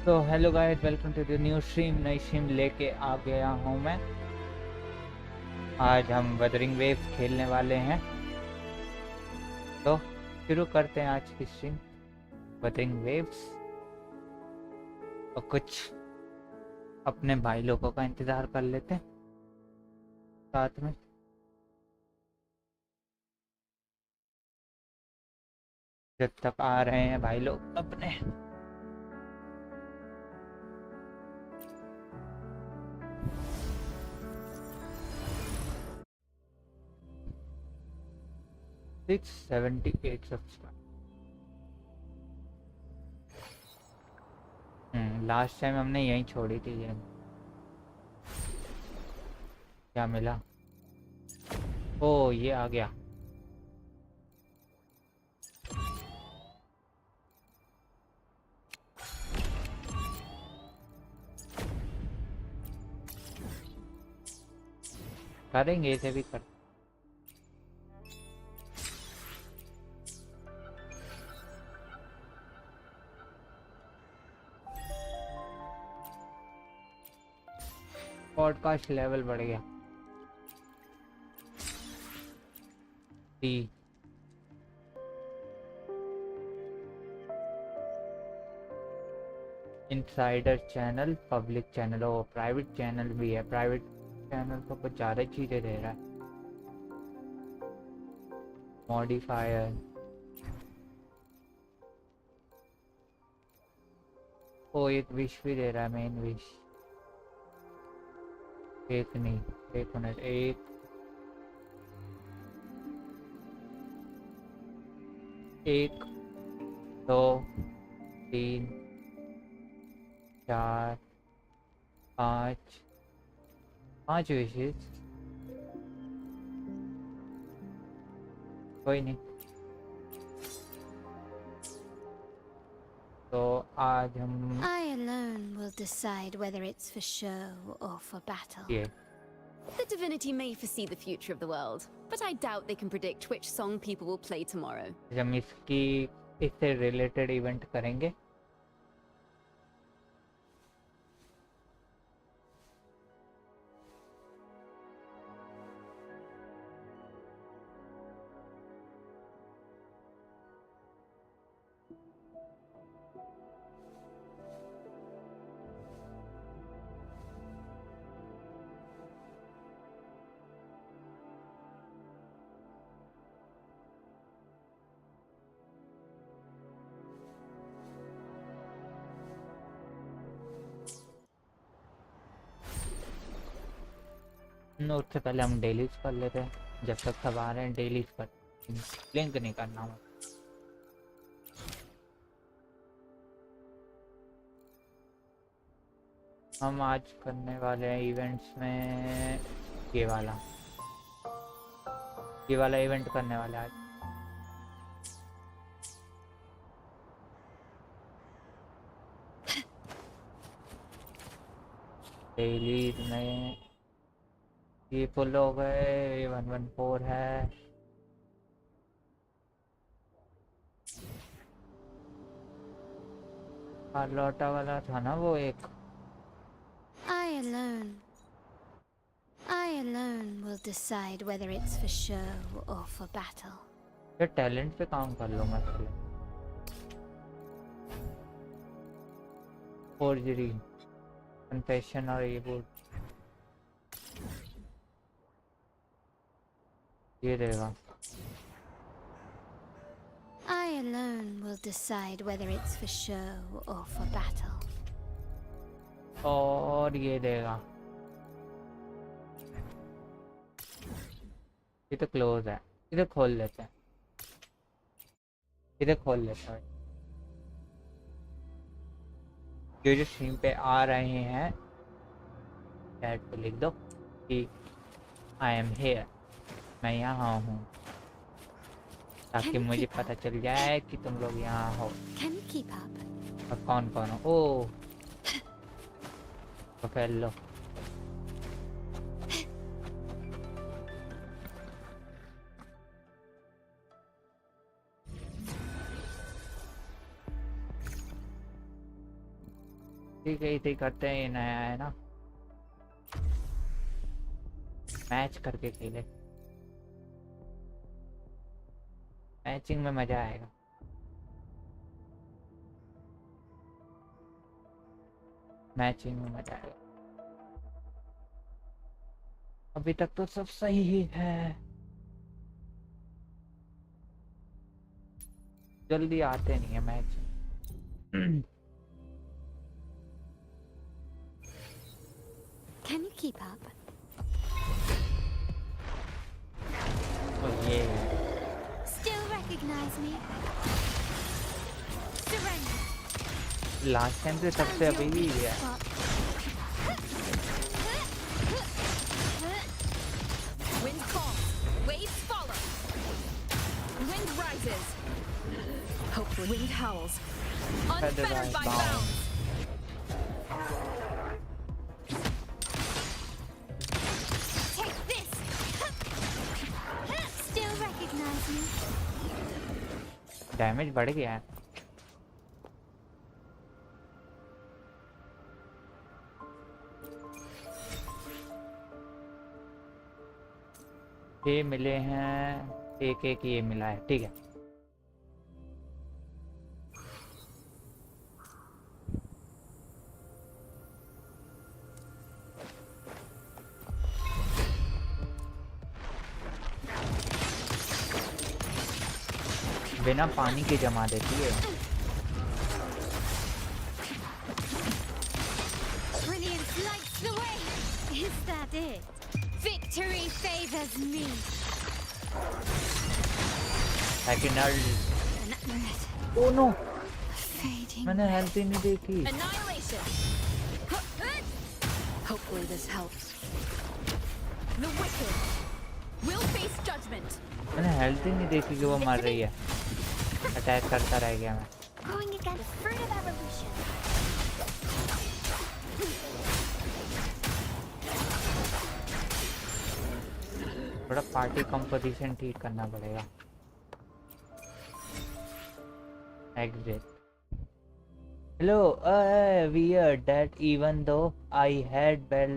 तो hello guys, welcome to the new stream. नई stream लेके आ गया हूँ मैं। आज हम वेदरिंग वेव्स खेलने वाले हैं, तो शुरू करते हैं आज की स्ट्रीम वेदरिंग वेव्स। और कुछ अपने भाई लोगों का इंतजार कर लेते हैं साथ में। जब तक आ रहे हैं भाई लोग अपने। Six 78 subscribe. लास्ट टाइम हमने यहीं छोड़ी थी ये। क्या मिला? ओ ये आ गया। करेंगे इसे भी कर। पॉडकास्ट लेवल बढ़ गया। T insider channel, public channel और प्राइवेट चैनल भी है। प्राइवेट चैनल तो कुछ ज़्यादा चीज़ें दे रहा है। मॉडिफायर, ओ एक विश भी दे रहा है, मेन विश। एक नहीं, एक मिनट, एक दो तीन चार पाँच, पाँच विशेष। कोई नहीं, तो आज हम I alone will decide whether it's for show or for battle. ये The divinity may foresee the future of the world, but I doubt they can predict which song people will play tomorrow. हम इससे related event करेंगे। उससे पहले हम dailies कर लेते हैं। जब तक सब आ रहे हैं डेलीज कर, ब्लिंक नहीं करना हमें। हम आज करने वाले हैं इवेंट्स में ये वाला इवेंट करने वाले हैं आज। डेलीज में ये फुल हो गए, 114 है। लौटा वाला था ना वो एक। I alone will decide whether it's for show or for battle. ये टैलेंट पे काम कर लूँगा पहले। फोर्जरी, कन्फेशन और ये बोल ये देगा। I alone will decide whether it's for show or for battle. और ये देगा। ये तो क्लोज है, इधर खोल लेते हैं, इधर खोल लेते हैं। जो स्ट्रीम पे आ रहे हैं चैट पे लिख दो कि आई एम हेयर, मैं यहाँ हूँ, ताकि मुझे पता चल जाए कि तुम लोग यहाँ हो। Can you keep up? और कौन कौन हो। ओ तो फैल लो। ठीक है, इसे ही करते हैं, ये नया है ना, मैच करके खेले, मैचिंग में मजा आएगा। मैचिंग में मजा आएगा। अभी तक तो सब सही ही है। जल्दी आते नहीं है match. Can you keep up? तो ये Still recognize me? Surrender. Last time से सबसे And अभी you'll भी be है। spot. Wind falls, waves follow. Wind rises. Hopefully, wind howls. Unfettered by bounds. Take this. Still recognize me? Damage बढ़ गया है। ये मिले हैं, एक एक ये मिला है, ठीक है। बिना पानी के जमा देती है। Brilliance lights the way. Is that it? Victory favors me. Second An earth oh no, fading. मैंने हेल्थ ही नहीं देखी। Annihilation. Hopefully this helps. The wicked will face judgment. मैंने हेल्थ ही नहीं देखी कि वो मर रही है। अटैक करता रह गया मैं। Going against fruit of evolution. थोड़ा पार्टी कंपोजिशन ठीक करना पड़ेगा। Exit. Hello, weird that even though I had bell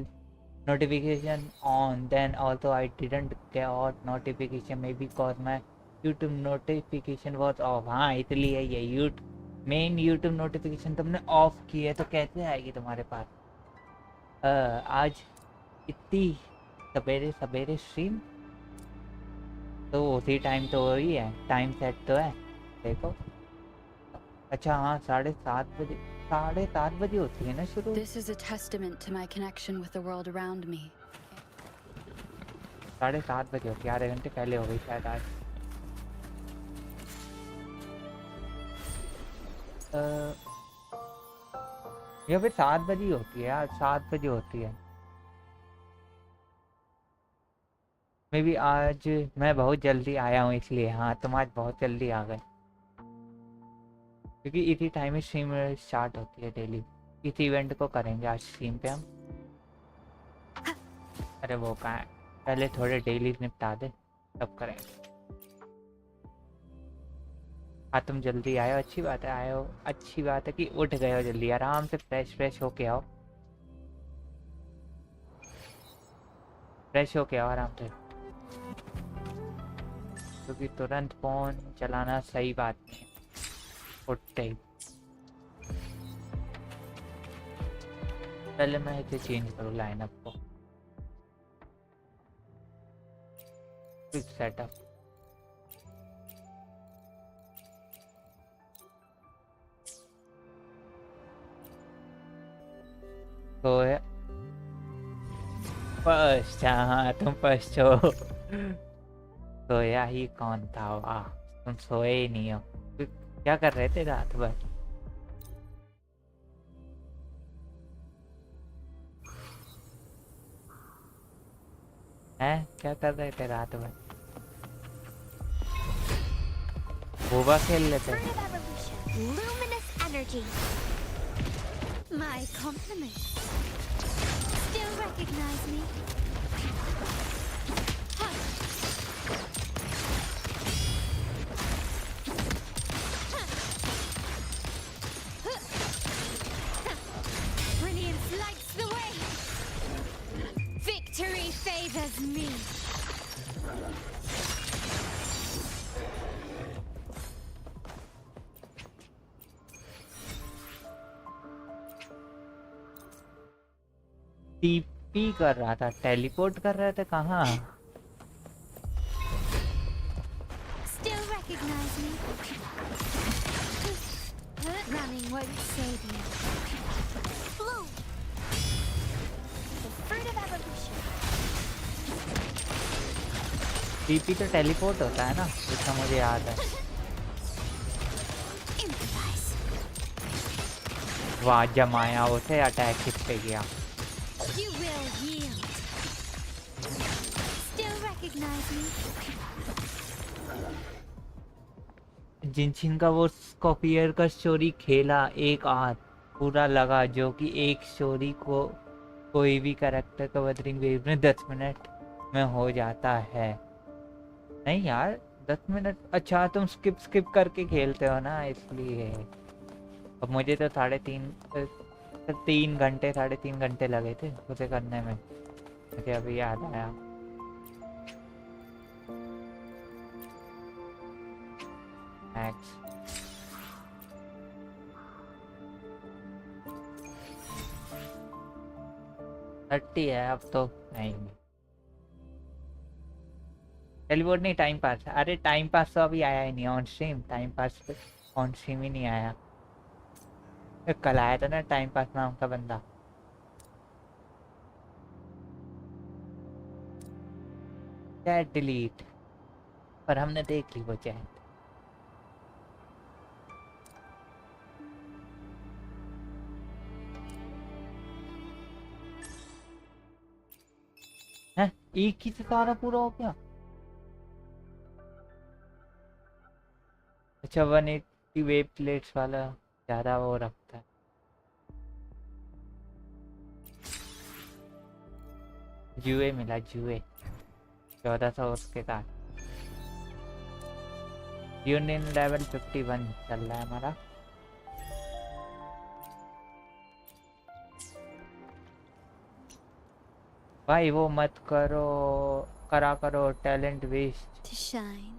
notification on, then also I didn't get notification, maybe because my YouTube notification was off. हाँ, इसलिए ये main YouTube notification तुमने of की है तो कैसे आएगी तुम्हारे पास? आज इतनी सवेरे सवेरे स्ट्रीम तो उसी टाइम तो हो ही है, टाइम सेट तो है देखो। अच्छा हाँ, 7:30 बजे, 7:30 बजे होती है ना शुरू। This is a testament to my connection with the world around me. 7:30 बजे होती है, आधे घंटे पहले हो गई शायद आज। या फिर 7 बजे होती है यार, 7 बजे होती है। मे भी आज मैं बहुत जल्दी आया हूँ इसलिए। हाँ, तुम आज बहुत जल्दी आ गए क्योंकि इसी टाइम में स्ट्रीम स्टार्ट होती है डेली। इस इवेंट को करेंगे आज स्ट्रीम पे हम। अरे वो कहाँ है, पहले थोड़े डेली निपटा दे तब करेंगे। हाँ, तुम जल्दी आए हो, अच्छी बात है, आए हो, अच्छी बात है कि उठ गए हो जल्दी। आराम से फ्रेश होके आओ, फ्रेश होके आओ आराम से, क्योंकि तुरंत फोन चलाना सही बात नहीं है उठते ही। पहले मैं इसे चेंज करूँ लाइनअप को, क्विक सेटअप। तो है फर्स्ट, हाँ तुम फर्स्ट हो। सोया ही कौन था? वाह, तुम सोए ही नहीं हो। क्या कर रहे थे रात भर? हैं, क्या कर रहे थे रात भर? बोबा खेल लेते। Fruit of evolution. Luminous energy. My compliments. Still recognize me? brave as me. TP कर रहा था, टेलीपोर्ट कर रहे थे कहाँ? Still recognize me? Running won't save you. Bloom! The fruit of evolution. TP तो टेलीपोर्ट होता है ना, इसका मुझे याद है। Improvise. वाह, जमाया उसे, अटैक किस पे गया? You will yield. Still recognize me? जिनछिन का वो स्कॉपियर का स्टोरी खेला एक आध पूरा लगा, जो कि एक स्टोरी को कोई भी कैरेक्टर का वदरिंग वेव में 10 मिनट में हो जाता है। नहीं यार, 10 मिनट? अच्छा, तुम स्किप करके खेलते हो ना, इसलिए। अब मुझे तो 3 घंटे लगे थे उसे करने में, मुझे अभी याद आया। मैक्स 30 है अब तो। नहीं, टेलीपोर्ट नहीं, टाइम पास। अरे टाइम पास तो अभी आया ही नहीं ऑन स्ट्रीम, टाइम पास पे ऑन स्ट्रीम ही नहीं आया। कल आया था ना टाइम पास नाम का बंदा। चैट डिलीट, पर हमने देख ली वो चैट। हैं, एक ही से सारा पूरा हो गया? अच्छा, 180 वेब प्लेट्स वाला ज्यादा वो रखता है। जुए मिला, जुए 1400 उसके साथ। यूनियन लेवल 51 चल रहा है हमारा। भाई वो मत करो, करो talent waste. To shine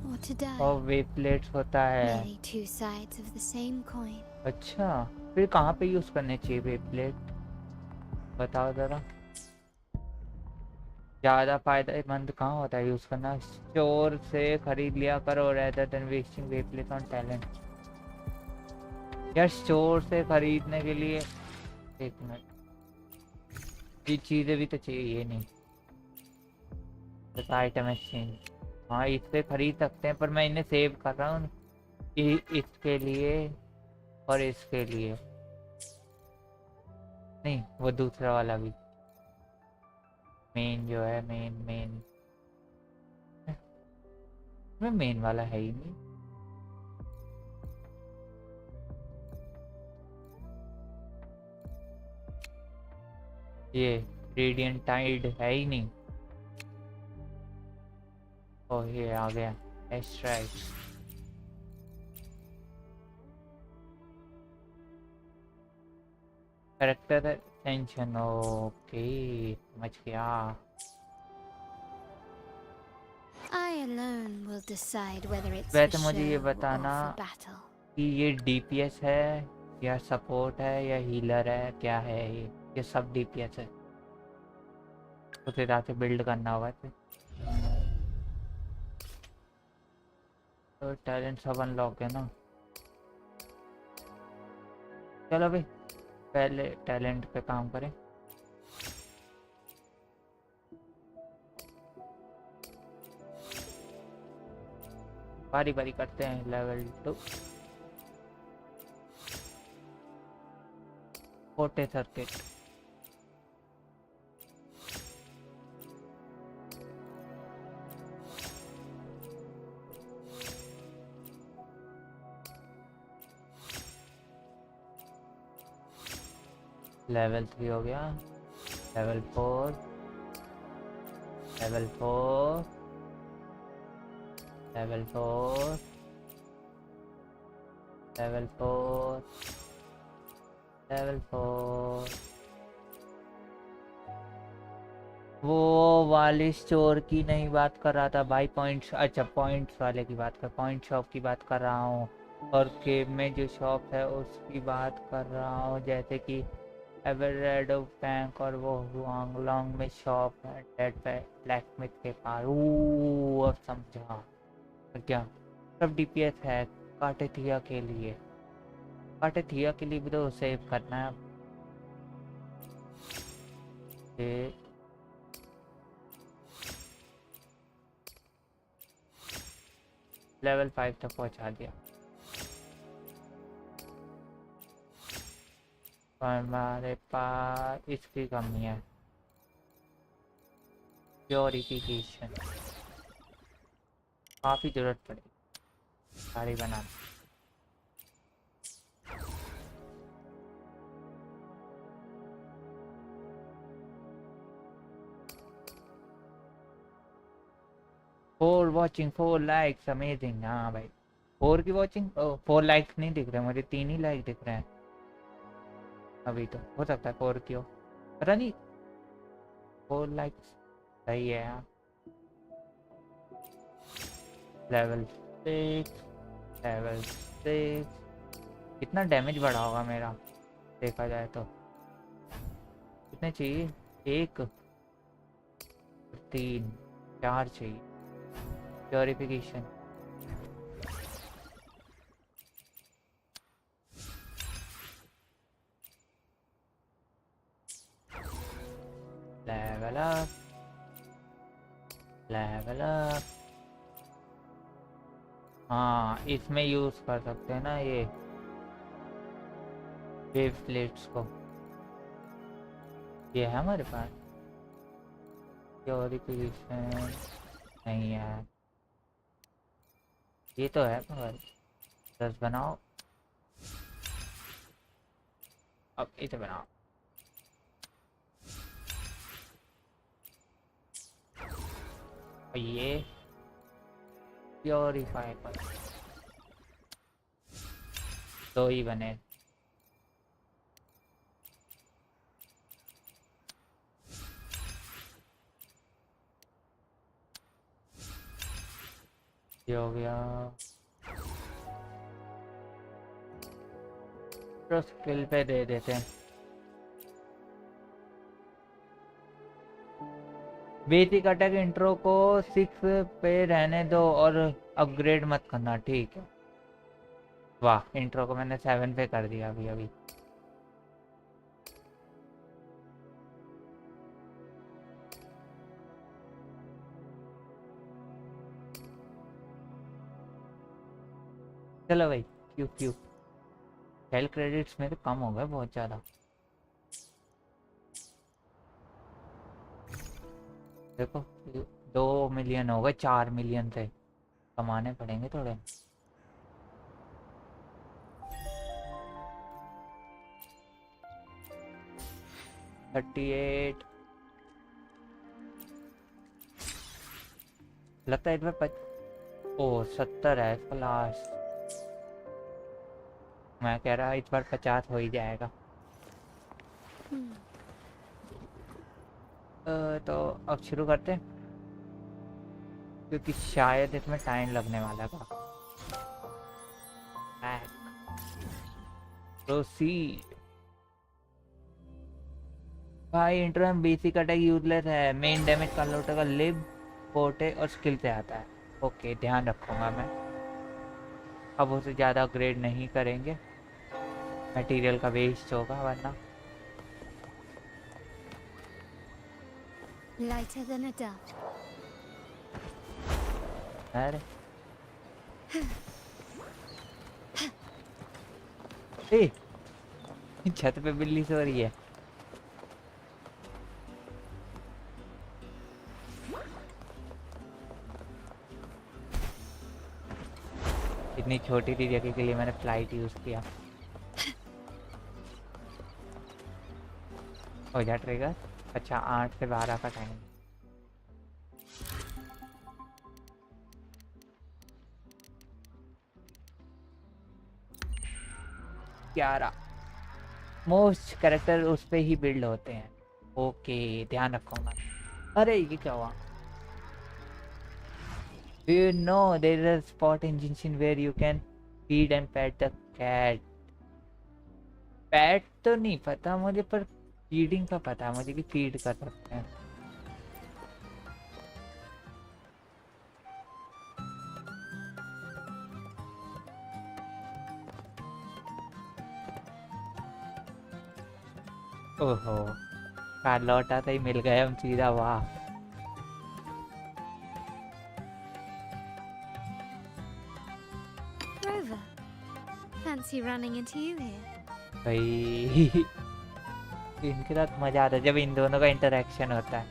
or to die. और वेब प्लेट्स होता है। Merely two sides of the same coin. अच्छा, फिर कहाँ पे यूज करने चाहिए वेब प्लेट, बताओ जरा। ज्यादा फायदेमंद कहाँ होता है यूज करना? स्टोर से खरीद लिया करो rather than wasting web plate on talent. यार स्टोर से खरीदने के लिए एक मिनट, ये चीजें भी तो चाहिए, ये नहीं बस आइटम एक्सचेंज। हाँ, इससे खरीद सकते हैं, पर मैं इन्हें सेव कर रहा हूँ इसके लिए और इसके लिए नहीं, वो दूसरा वाला भी मेन जो है, मेन में मेन वाला है ही नहीं। ये रेडियंट टाइड है ही नहीं। ओह, ये आ गया स्ट्राइक। कैरेक्टर एक्सटेंशन, ओके समझ गया। I alone will decide whether it's वैसे for मुझे ये show बताना or for battle. कि ये डीपीएस है या सपोर्ट है या हीलर है, क्या है ये सब डीपीएस है, उस हिसाब से बिल्ड करना होगा। तो टैलेंट सब अनलॉक है ना। चलो भाई, पहले टैलेंट पे काम करें। बारी बारी करते हैं। Level 2 forte circuit. लेवल 3 हो गया। Level 4, level 4, level 4, level 4, level 4, वो वाले स्टोर की नहीं बात कर रहा था भाई, पॉइंट्स, अच्छा पॉइंट्स वाले की बात कर, पॉइंट शॉप की बात कर रहा हूँ। और केव में जो शॉप है उसकी बात कर रहा हूँ, जैसे कि एवरेडो बैंक और वो हुआंगलोंग में शॉप है डेड ब्लैक स्मिथ के पास। अब समझा क्या, सब डीपीएस है काटेथिया के लिए। काटेथिया के लिए भी तो सेव करना है। ये लेवल 5 तक पहुंचा दिया। और हमारे पास इसकी कमी है, प्योरिफिकेशन काफ़ी ज़रूरत पड़ेगी सारी बनाने। Four watching 4 likes amazing. हाँ भाई 4 की वॉचिंग, 4 लाइक्स नहीं दिख रहे मुझे, 3 ही लाइक दिख रहे हैं अभी तो। हो सकता है 4 की हो, पता नहीं। 4 लाइक्स सही है यार। Level 6, level 6। कितना डैमेज बढ़ा होगा मेरा देखा जाए तो। कितने चाहिए, 1 3 4 चाहिए purification. Level up, level up. हाँ इसमें यूज कर सकते हैं ना ये वेव प्लेट्स को। ये है हमारे पास प्योरिफिकेशन नहीं है, ये तो है मगर 10 बनाओ, अब इसे बनाओ। और ये प्योरीफाई पर तो ही बने। ये हो गया। तो स्किल पे दे देते हैं। बेसिक अटैक इंट्रो को 6 पे रहने दो और अपग्रेड मत करना, ठीक है। वाह इंट्रो को मैंने 7 पे कर दिया अभी अभी। चलो भाई क्यों क्यों सेल क्रेडिट्स मेरे कम हो गए बहुत ज़्यादा। देखो 2 मिलियन हो गए, 4 मिलियन से कमाने पड़ेंगे थोड़े। थर्टी 38 लगता है इसमें ओ 70 है इसका लास्ट। मैं कह रहा इस बार 50 हो ही जाएगा। तो अब शुरू करते हैं क्योंकि शायद इसमें टाइम लगने वाला था। प्रोसीड। भाई इंट्रो में बेसिक अटैक यूजलेस है, मेन डैमेज कार्लोटा का लिव पोटे और स्किल से आता है। ओके ध्यान रखूंगा मैं, अब उसे ज़्यादा अपग्रेड नहीं करेंगे, मटेरियल का वेस्ट होगा वरना। Lighter than a dove. अरे ए, छत पे बिल्ली सो रही है। इतनी छोटी सी जगह के लिए मैंने फ्लाइट यूज किया। हो जा ट्रिगर। अच्छा 8 से 12 का टाइम। ग्यारह मोस्ट कैरेक्टर उस पे ही बिल्ड होते हैं। ओके ध्यान रखूंगा। अरे ये क्या हुआ? Do you know there is a spot in Jinshin where you can feed and pet the cat? Pet तो नहीं पता मुझे, पर फीडिंग का पता है मुझे कि फीड कर सकते हैं। ओहो, कार लौटा तो ही मिल गए हम सीधा। वाह, Rover, fancy running into you here. भाई इनके साथ मजा आता है जब इन दोनों का इंटरेक्शन होता है।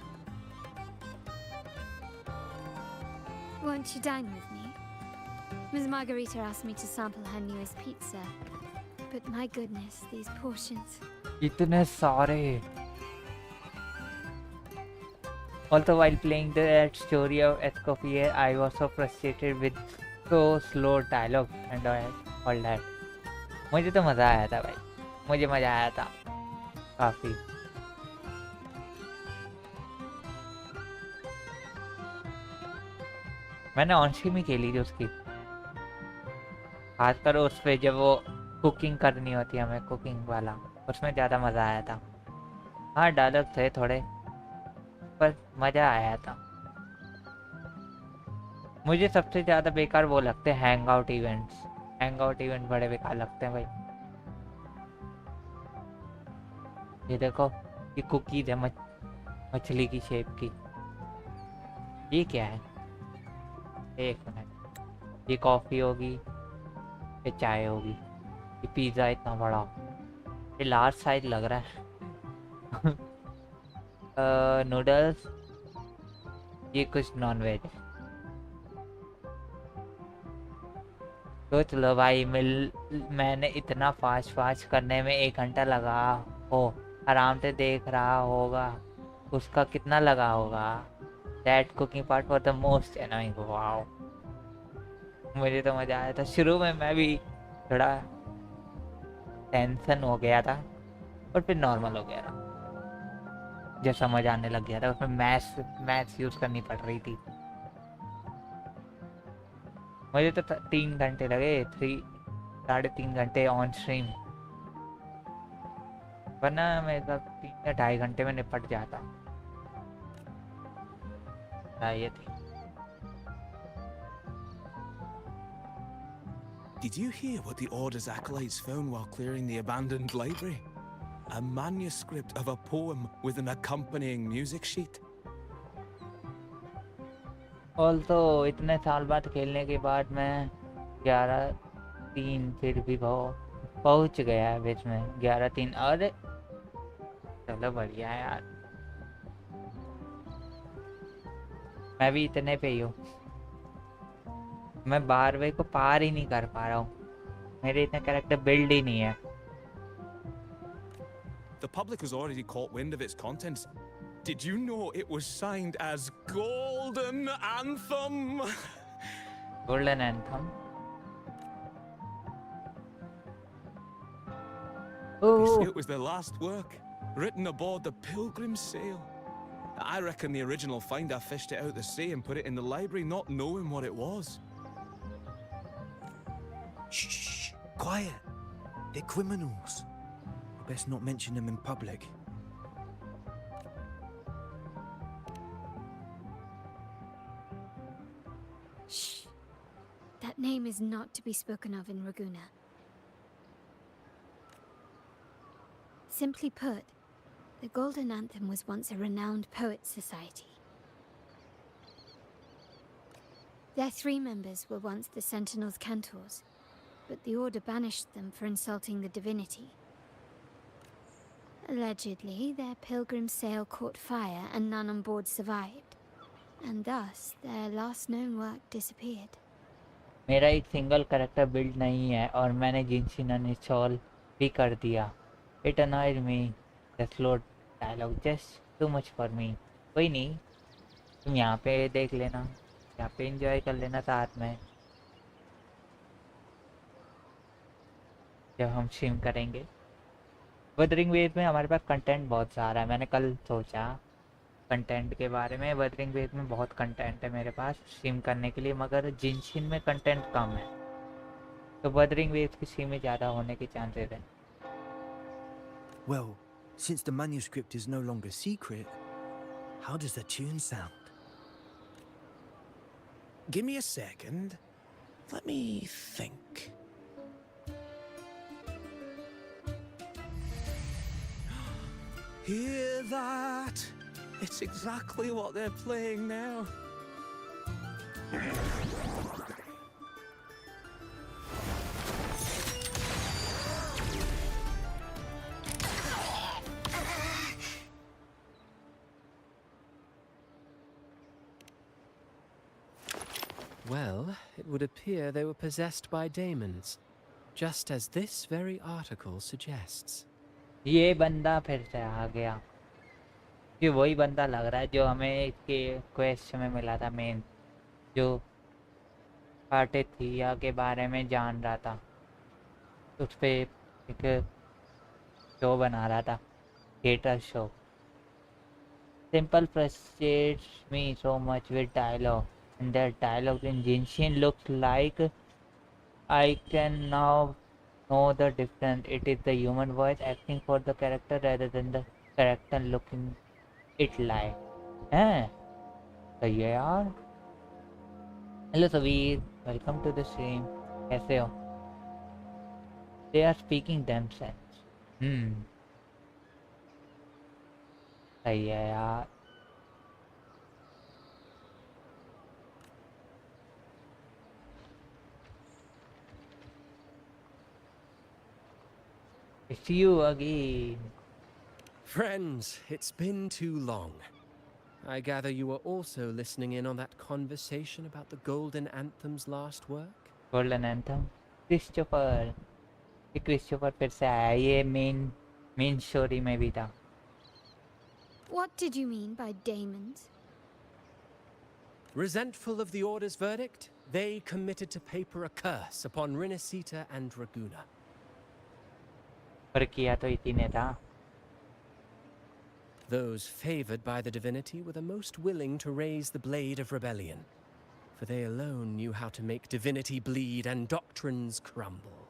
Won't you dine with me? Ms. Margarita asked me to sample her newest pizza. But my goodness, these portions. इतने सारे। Also, while playing that story of Escoffier, I was so frustrated with so slow dialogue and all that. मुझे तो मजा आया था भाई, मुझे मजा आया था काफी। मैंने ऑन स्ट्रीम ही खेली थी उसकी, खासकर उस पे जब वो कुकिंग करनी होती है हमें, कुकिंग वाला, उसमें ज़्यादा मज़ा आया था। हाँ डायलॉग थे थोड़े, पर मज़ा आया था। मुझे सबसे ज़्यादा बेकार वो लगते हैं hang out events. Hang out event बड़े बेकार लगते हैं भाई। ये देखो, ये कुकीज है मछली की शेप की। ये क्या है? एक मिनट, ये कॉफ़ी होगी, ये चाय होगी, ये पिज़्ज़ा इतना बड़ा, ये लार्ज साइज लग रहा है। नूडल्स, ये कुछ नॉन वेज। सोच लो भाई, मैंने इतना फास्ट करने में 1 घंटा लगा हो, आराम से देख रहा होगा, उसका कितना लगा होगा। That cooking part for the most annoying. Wow, मुझे तो मज़ा आया था। शुरू में मैं भी थोड़ा टेंशन हो गया था, और फिर नॉर्मल हो गया था जब समझ आने लग गया था। उसमें मैथ्स यूज़ करनी पड़ रही थी। मुझे तो 3 घंटे लगे, 3.5 घंटे ऑन स्ट्रीम, वरना मेरे साथ 3 या 2.5 घंटे में निपट जाता। ये थी। Did you hear what the Order's acolytes found while clearing the abandoned library? A manuscript of a poem with an accompanying music sheet. Also इतने साल बाद खेलने के बाद मैं 11-3 फिर भी पहुंच गया है बीच में। 11-3, अरे चलो बढ़िया है यार, मैं भी इतने पे ही हूँ। मैं 12वें को पार ही नहीं कर पा रहा हूँ, मेरे इतना कैरेक्टर बिल्ड ही नहीं है। The public has already caught wind of its contents. Did you know it was signed as Golden Anthem? Golden Anthem? They say Oh, it was their last work, written aboard the Pilgrim's Sail. I reckon the original finder fished it out the sea and put it in the library, not knowing what it was. Shh, quiet. They're criminals. Best not mention them in public. Shh. That name is not to be spoken of in Raguna. Simply put, the Golden Anthem was once a renowned poets' society. Their 3 members were once the Sentinel's cantors, but the Order banished them for insulting the divinity. Allegedly, their pilgrim sail caught fire and none on board survived, and thus their last known work disappeared. मेरा एक single character build नहीं है और मैंने जिनसिन uninstall भी कर दिया। It annoyed me, the slow dialogue just too much for me. कोई नहीं, तुम यहाँ पे देख लेना, यहाँ पे एंजॉय कर लेना साथ में जब हम स्ट्रीम करेंगे। वदरिंग वेव में हमारे पास कंटेंट बहुत सारा है। मैंने कल सोचा कंटेंट के बारे में। वदरिंग वेव में बहुत कंटेंट है मेरे पास स्ट्रीम करने के लिए, मगर जिनशिन में कंटेंट कम है, तो वदरिंग वेव की स्ट्रीम में ज़्यादा होने के चांसेस हैं। Well, since the manuscript is no longer secret, how does the tune sound? Give me a second. Let me think. Hear that? It's exactly what they're playing now. Well, it would appear they were possessed by demons, just as this very article suggests. ये बंदा फिर से आ गया। ये वही बंदा लग रहा है जो हमें इसके क्वेस्ट में मिला था, मेन जो पार्टेथिया के बारे में जान रहा था, उस पे एक शो बना रहा था, theatre show. Simple frustrates me so much with dialogue, and that dialogue in Jinshin looks like I can now know the difference. It is the human voice acting for the character rather than the character looking it like. हैं? सही है यार। Hello Savir, welcome to the stream. कैसे हो? They are speaking themselves. सही है यार। It's you again. Friends, it's been too long. I gather you were also listening in on that conversation about the Golden Anthem's last work? Golden Anthem. Christopher. ये Christopher फिर से आया, ये main story में भी था। What did you mean by daemons? Resentful of the Order's verdict, they committed to paper a curse upon Rinasita and Raguna. पर किया तो इसी ने था। Those favored by the divinity were the most willing to raise the blade of rebellion, for they alone knew how to make divinity bleed and doctrines crumble.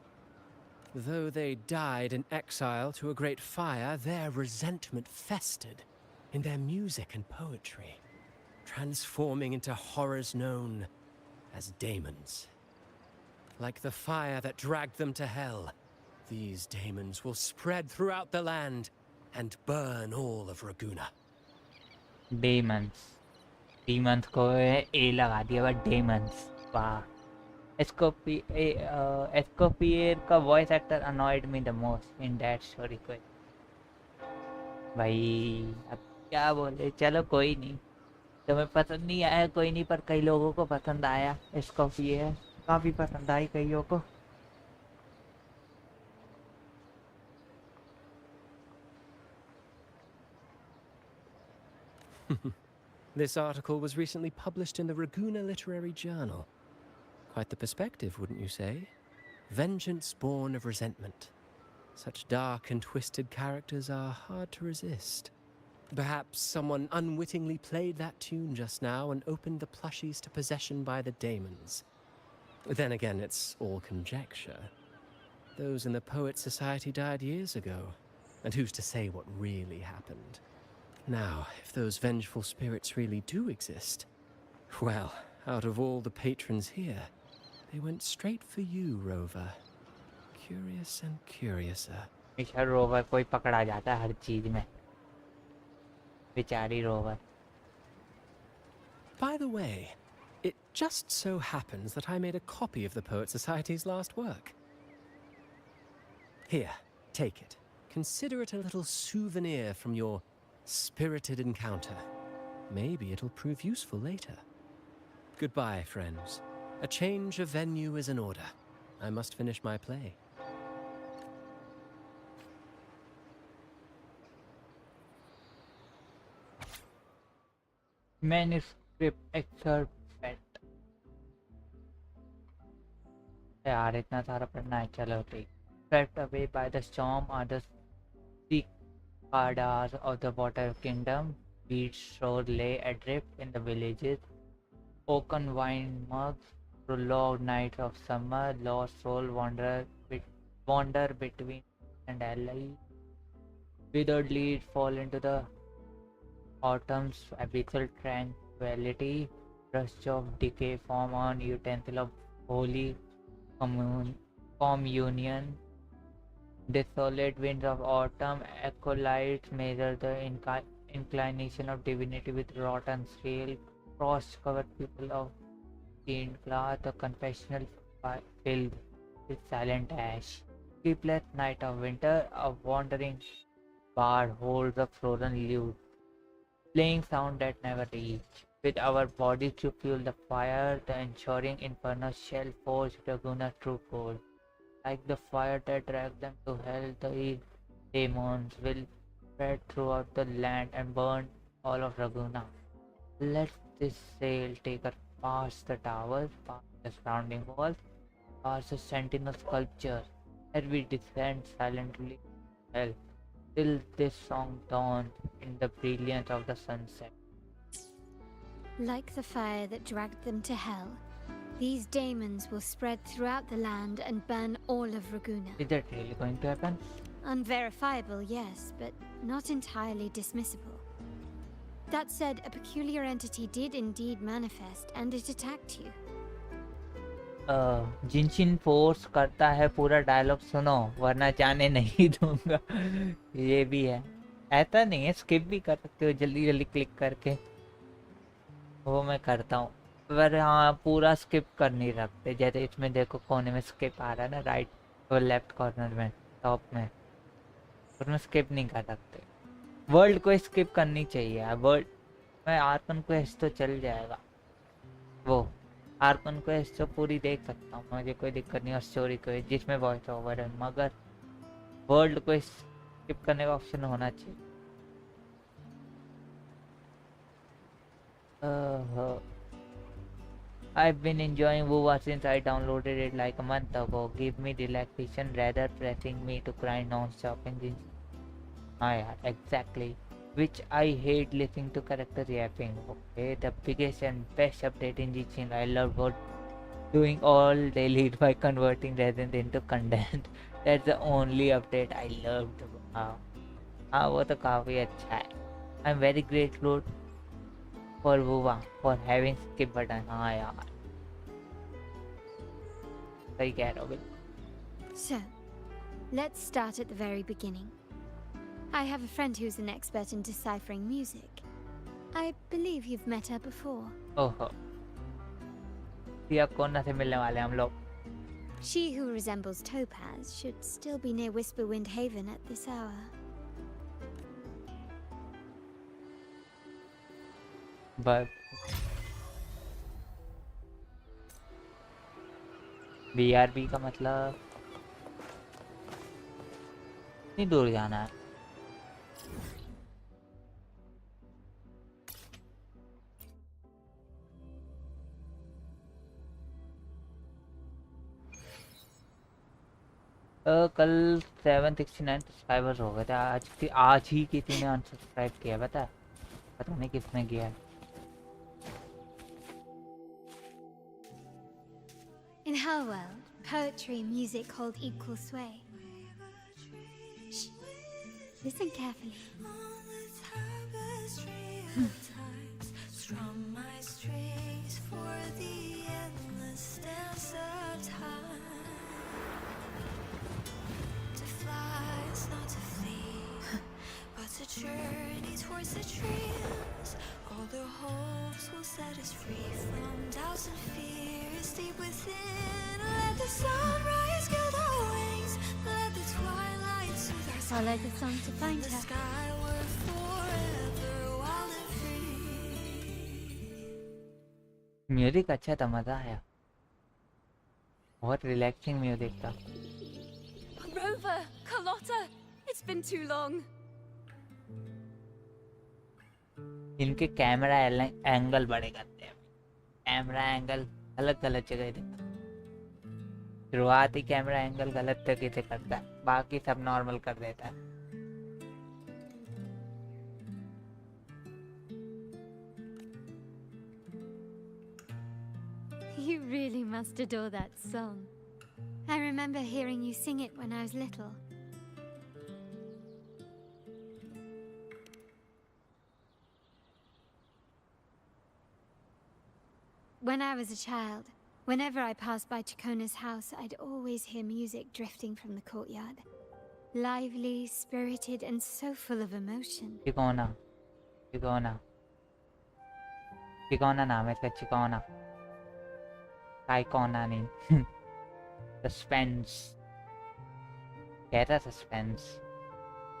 Though they died in exile to a great fire, their resentment festered in their music and poetry, transforming into horrors known as daemons. Like the fire that dragged them to hell, these daemons will spread throughout the land and burn all of Raguna. Demons को ए लगा दिया, but demons. वाह। एस्कोपियर का voice actor annoyed me the most in that story. कोई भाई अब क्या बोले, चलो कोई नहीं, तुम्हें पसंद नहीं आया कोई नहीं, पर कई लोगों को पसंद आया। एस्कोपियर काफी पसंद आई कईयों को। This article was recently published in the Raguna Literary Journal. Quite the perspective, wouldn't you say? Vengeance born of resentment. Such dark and twisted characters are hard to resist. Perhaps someone unwittingly played that tune just now and opened the plushies to possession by the daemons. Then again, it's all conjecture. Those in the Poets' Society died years ago, and who's to say what really happened? Now, if those vengeful spirits really do exist, well, out of all the patrons here, they went straight for you, Rover. Curious and curiouser. हमेशा rover कोई पकड़ा जाता है हर चीज में, बेचारी rover. By the way, it just so happens that I made a copy of the Poet Society's last work. Here, take it. Consider it a little souvenir from your spirited encounter. Maybe it'll prove useful later. Goodbye, friends. A change of venue is in order. I must finish my play. Manuscript excerpt। यार इतना सारा पढ़ना है, चलो ठीक। Swept away by the storm are the cicadas of the water kingdom. Beach shore lay adrift in the villages, oaken wine mugs, prolonged nights of summer, lost soul wander between and alleys, withered leaves fall into the autumn's abyssal tranquility, rush of decay form on utensil of holy communion. Desolate winds of autumn, acolytes measure the inclination of divinity with rotten scale, frost-covered people of stained glass, the confessional filled with silent ash. Sleepless night of winter, a wandering bard holds a frozen lute, playing sound that never reach. With our bodies to fuel the fire, the ensuring inferno shall forge Raguna's true cold. Like the fire that dragged them to hell, the demons will spread throughout the land and burn all of Raguna. Let this sail take us past the towers, past the surrounding walls, past the sentinel sculpture, as we descend silently to hell, till this song dawns in the brilliance of the sunset. Like the fire that dragged them to hell, these demons will spread throughout the land and burn all of Raguna. Is that really going to happen? Unverifiable, yes, but not entirely dismissible. That said, a peculiar entity did indeed manifest, and it attacked you. Genshin force करता है पूरा dialogue सुनो वरना जाने नहीं दूंगा ये भी है ऐसा नहीं है स्किप भी कर सकते हो जल्दी जल्दी क्लिक करके वो मैं करता हूँ पर हाँ पूरा स्किप कर नहीं रखते जैसे इसमें देखो कोने में स्किप आ रहा है ना राइट और लेफ्ट कॉर्नर में टॉप में उसमें स्किप नहीं कर सकते वर्ल्ड को स्किप करनी चाहिए वर्ल्ड में आर्पन क्वेस्ट तो चल जाएगा वो आर्पन क्वेस्ट तो पूरी देख सकता हूँ मुझे कोई दिक्कत नहीं और स्टोरी क्वेस्ट जिसमें वॉइस ओवर है मगर वर्ल्ड को स्किप करने का ऑप्शन होना चाहिए I've been enjoying WoWa since I downloaded it like a month ago. Give me relaxation rather pressing me to cry non-stop in this. Ah yeah, exactly. Which I hate listening to characters yapping. Okay, the biggest and best update in Genshin. I love what doing all daily by converting resin into content. That's the only update I loved. हाँ वो तो काफी अच्छा है. I'm very grateful for WoWa for having skip button. हाँ यार सही कह रहे हो बिल्कुल. So, let's start at the very beginning. I have a friend who's an expert in deciphering music. I believe you've met her before. ओहो Ciaconna से मिलने वाले हम लोग. She who resembles Topaz should still be near Whisperwind Haven at this hour. But BRB का मतलब कितनी दूर जाना है? कल 769 सब्सक्राइबर्स हो गए थे आज ही किसी ने अनसब्सक्राइब किया पता नहीं किसने किया है. In her world, poetry and music hold equal sway. Shh. Listen carefully. Strum my strings for the endless dance of time. To fly is not to flee, but to journey towards the dreams. All the hopes will set us free from doubts and fears deep within. Let the sunrise gild our wings. Let the twilight soothe our Follow the song to find the her. skyward forever wild and free. Music अच्छा था मजा आया बहुत relaxing music था. Rover, Carlotta, it's been too long. इनके camera angle बड़े करते हैं. कैमरा एंगल अलग अलग जगह देता है. शुरुआती कैमरा एंगल गलत तरीके से करता है बाकी सब नॉर्मल कर देता है. You really must adore that song. I remember hearing you sing it when I was little. When I was a child, whenever I passed by Ciacconna's house, I'd always hear music drifting from the courtyard. Lively, spirited, and so full of emotion. चिकौना चिकौना चिकौना नाम है इसका चिकौना साइकोना नहीं suspense कह रहा suspense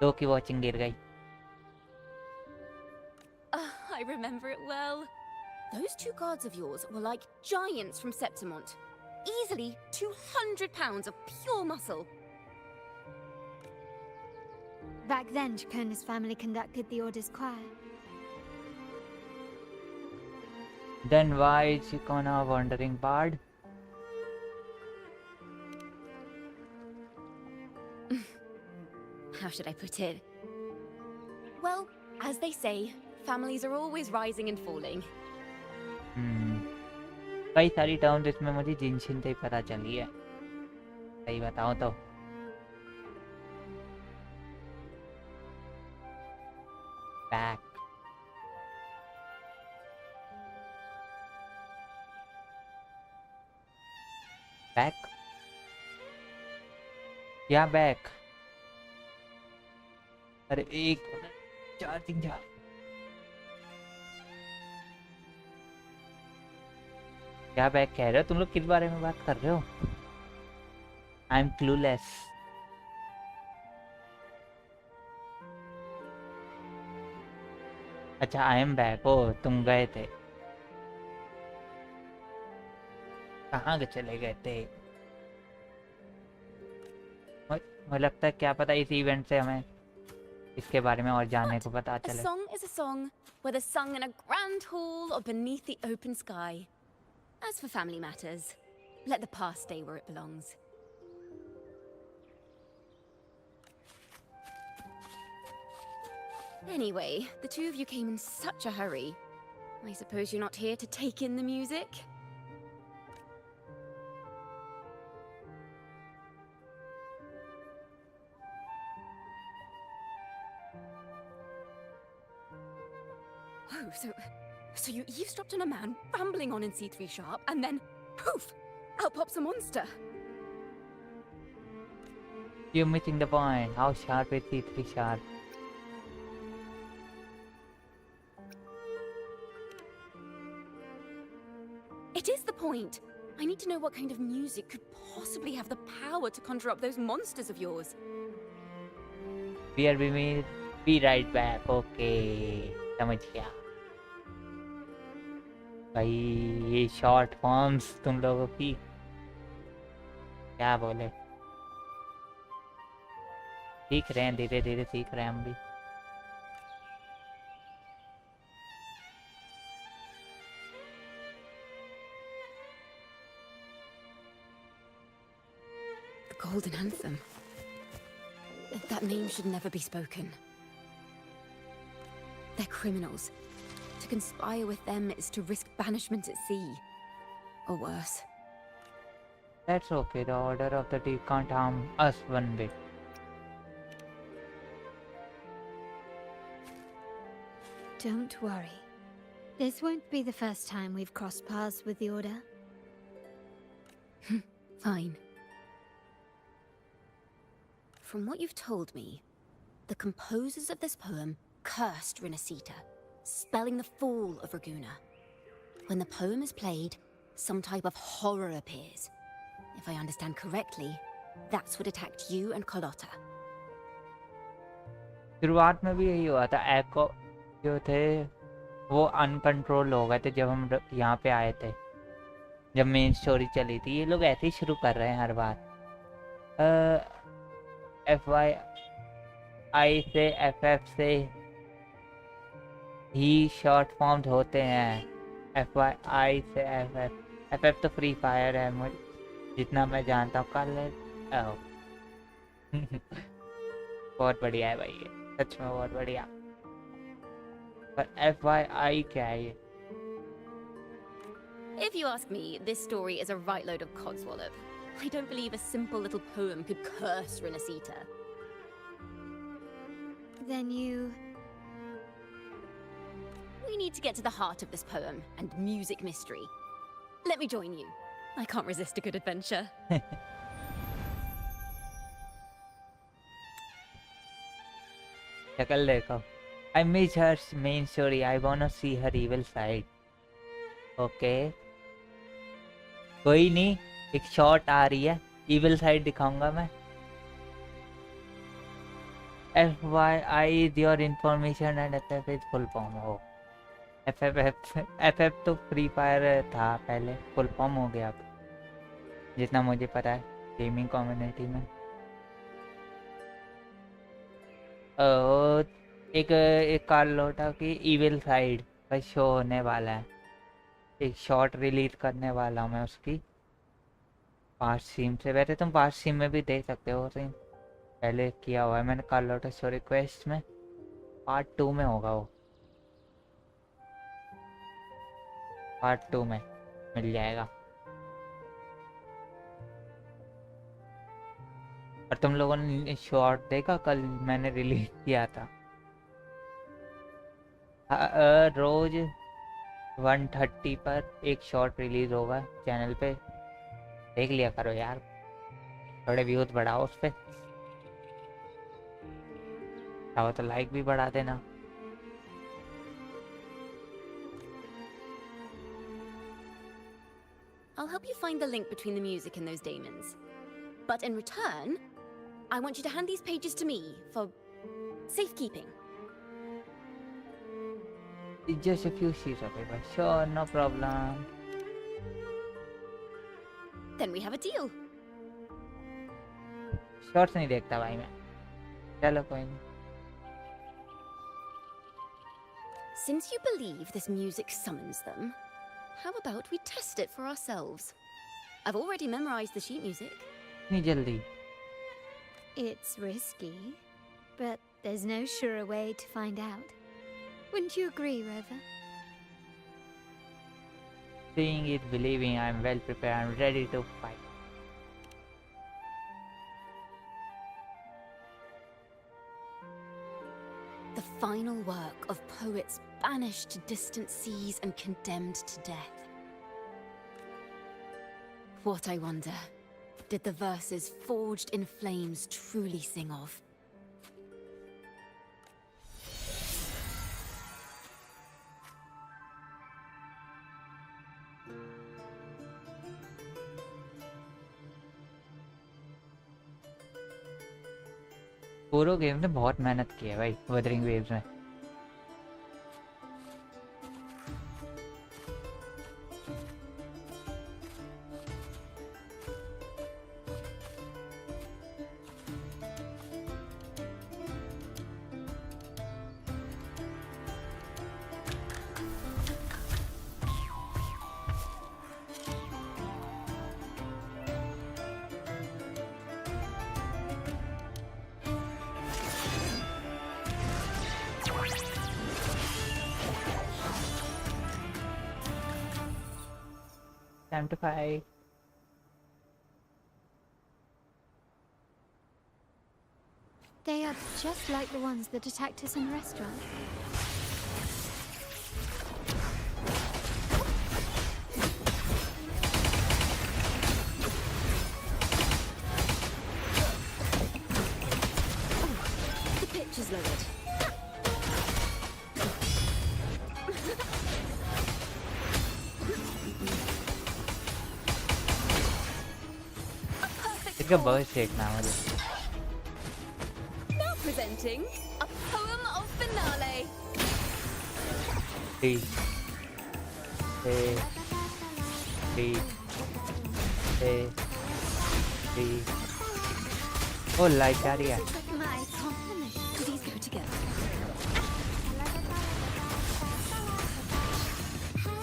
2 की watching गिर गई I remember it well. Those 2 guards of yours were like giants from Septimont. Easily 200 pounds of pure muscle. Back then, Ciacconna's family conducted the Order's choir. then why is Ciaconna a wandering bard How should I put it? Well, as they say, families are always rising and falling. कई सारी terms इसमें मुझे जिनशिन से ही पता चली है सही बताऊं तो बैक बैक या बैक अरे एक चार्जिंग जा क्या बैक कह रहे हो तुम लोग किस बारे में बात कर रहे हो आई एम क्लूलेस अच्छा आई एम बैक ओ तुम गए थे कहाँ चले गए थे मुझे लगता है क्या पता इस इवेंट से हमें इसके बारे में और जानने को पता A चले song is a song, whether sung in a grand hall or beneath the open sky. As for family matters, let the past stay where it belongs. Anyway, the 2 of you came in such a hurry. I suppose you're not here to take in the music? Oh, so you eavesdropped on a man rambling on in C3 sharp, and then, poof! Out pops a monster. You're missing the point. How sharp is C3 sharp? It is the point. I need to know what kind of music could possibly have the power to conjure up those monsters of yours. Be right back. Okay. समझ गया भाई ये short forms तुम लोगों की क्या बोले सीख रहे हैं धीरे धीरे सीख रहे हैं हम भी The Golden Anthem. That name should never be spoken. They're criminals. To conspire with them is to risk banishment at sea. Or worse. That's okay. The Order of the Deep can't harm us one bit. Don't worry. This won't be the first time we've crossed paths with the Order. Fine. From what you've told me, the composers of this poem cursed Rinasita, spelling the fall of Raguna. When the poem is played, some type of horror appears. If I understand correctly, that's what attacked you and Carlotta. शुरुआत में भी यही हुआ था एको जो थे वो uncontrol हो गए थे जब हम यहाँ पे आए थे जब मेन स्टोरी चली थी ये लोग ऐसे ही शुरू कर रहे हैं हर बार FYI से FF से ही शॉर्ट फॉर्म्स होते हैं FYI से FF तो फ्री फायर है मुझे जितना मैं जानता हूँ कर ले बहुत बढ़िया है भाई ये सच में बहुत बढ़िया पर FYI क्या है ये If you ask me, this story is a right load of codswallop. I don't believe a simple little poem could curse Renacita. Then you... We need to get to the heart of this poem and music mystery. Let me join you. I can't resist a good adventure. शक्ल देखो. I miss her main story. I wanna see her evil side. Okay. कोई नहीं, एक shot आ रही है, evil side दिखाऊंगा मैं. FYI is your information and FF is full form. हो. FF तो फ्री फायर था पहले, फुल फॉर्म हो गया अब, जितना मुझे पता है गेमिंग कम्युनिटी में. एक कार्लोटा की इविल साइड का शो होने वाला है. एक शॉर्ट रिलीज करने वाला हूँ मैं उसकी पास्ट सीम से. वैसे तुम पास्ट सीम में भी देख सकते हो, सीम पहले किया हुआ है मैंने कार्लोटा शो रिक्वेस्ट में. पार्ट 2 में होगा वो, पार्ट 2 में मिल जाएगा. और तुम लोगों ने शॉर्ट देखा कल मैंने रिलीज किया था. रोज 1:30 पर एक शॉर्ट रिलीज होगा चैनल पे, देख लिया करो यार, थोड़े व्यूज बढ़ाओ उस पे. चाहो तो लाइक भी बढ़ा देना. I'll help you find the link between the music and those daemons. But in return, I want you to hand these pages to me for safekeeping. It's just a few sheets of paper. Sure, no problem. Then we have a deal. Shorts नहीं देखता भाई मैं. चलो कोई नहीं. Since you believe this music summons them, how about we test it for ourselves? I've already memorized the sheet music. इतनी जल्दी? It's risky, but there's no surer way to find out. Wouldn't you agree, Rover? Seeing is believing. I'm well prepared. I'm ready to fight. The final work of poets banished to distant seas and condemned to death. What, I wonder, did the verses forged in flames truly sing of? पूरा game ने बहुत मेहनत की है भाई Wuthering waves में. Time to fight. They are just like the ones that attacked us in the restaurant. The pitch is lowered. इसका बहुत देखना है मुझे. Now presenting a poem of finale. Oh, light आ रही है. My compliment. These go together.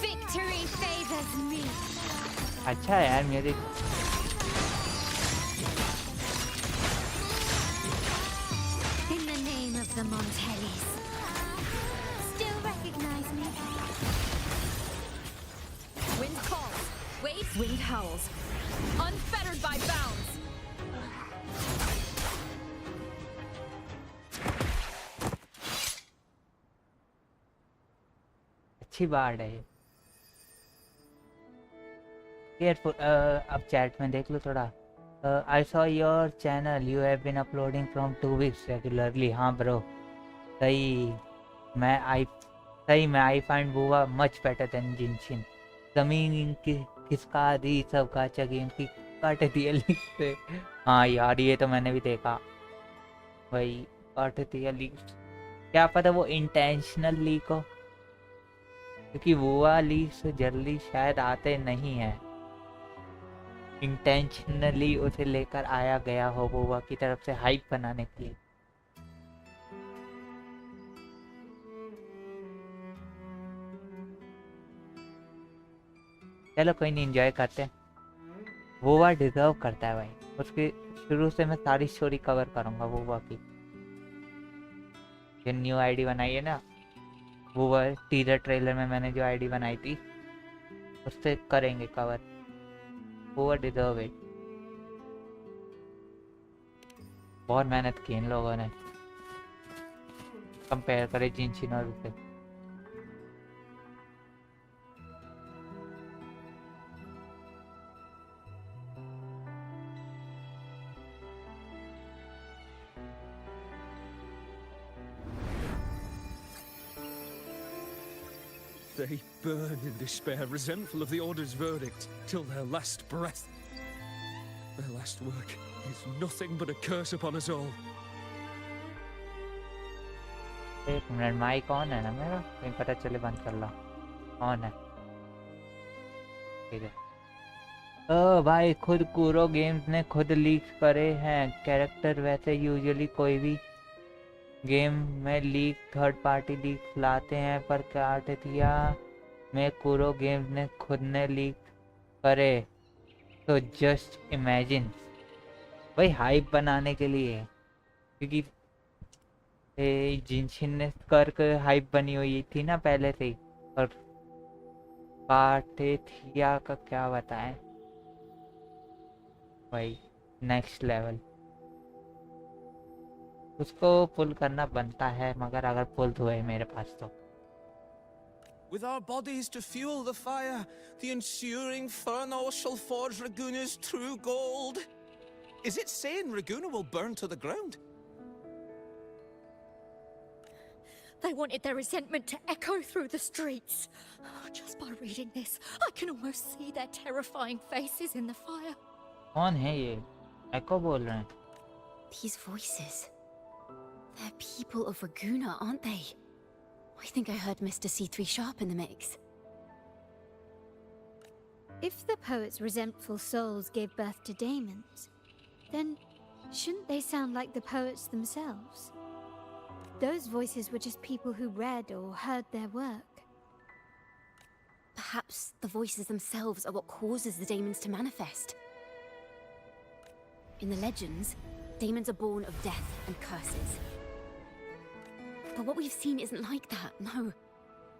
Victory favors me. अच्छा है यार music. In the name of the Montellis. Still recognize me? Wind call. Wind howls, unfettered by bounds. अच्छी बात है। Careful. अब चैट में देख लो थोड़ा। I saw your channel. You have been uploading from 2 weeks regularly. हाँ ब्रो, सही। सही में I find बुआ much better than जिनशिन। जमीन की किसका दी सब गाचा गेम की काट दिया लीक से। हाँ यार, ये तो मैंने भी देखा भाई, काट दिया लीक। क्या पता वो इंटेंशनल लीक हो, क्योंकि बुआ लीक से जल्दी शायद आते नहीं है। इंटेंशनली उसे लेकर आया गया हो बुआ की तरफ से हाइप बनाने के लिए। चलो कोई नहीं, एंजॉय करते हैं। बुआ डिजर्व करता है भाई, उसकी शुरू से मैं सारी स्टोरी कवर करूंगा बुआ की। जो न्यू आईडी बनाई है ना, बुआ टीजर ट्रेलर में मैंने जो आईडी बनाई थी उससे करेंगे कवर। बुआ डिजर्व इट। बहुत मेहनत की इन लोगों ने, कंपेयर करे जिनशिन और उसे। They burn in despair, resentful of the Order's verdict, till their last breath. Their last work is nothing but a curse upon us all. एक मिनट, माइक ऑन है ना मेरा? कहीं पता चले बंद कर ला। ऑन है, ठीक है। ओ भाई, खुद कूरो गेम्स ने खुद लीक करे हैं कैरेक्टर। वैसे यूजुअली कोई भी गेम में लीक थर्ड पार्टी लीक लाते हैं, पर काटतिया में कूरो गेम्स ने खुद ने लीक करे, तो जस्ट इमेजिन। भाई हाइप बनाने के लिए, क्योंकि जिनशिन ने करके हाइप बनी हुई थी ना पहले से ही। और काटेथिया का क्या बताएं भाई, नेक्स्ट लेवल। उसको पुल करना बनता है, मगर अगर पुल हुए मेरे पास तो। With our bodies to fuel the fire, the ensuing ferno shall forge Raguna's true gold. Is it saying Raguna will burn to the ground? They wanted their resentment to echo through the streets. Just by reading this, I can almost see their terrifying faces in the fire. कौन है ये? एको बोल रहे हैं। These voices. They're people of Raguna, aren't they? I think I heard Mr. C3 Sharp in the mix. If the poet's resentful souls gave birth to daemons, then shouldn't they sound like the poets themselves? Those voices were just people who read or heard their work. Perhaps the voices themselves are what causes the daemons to manifest. In the legends, daemons are born of death and curses. But what we've seen isn't like that, no.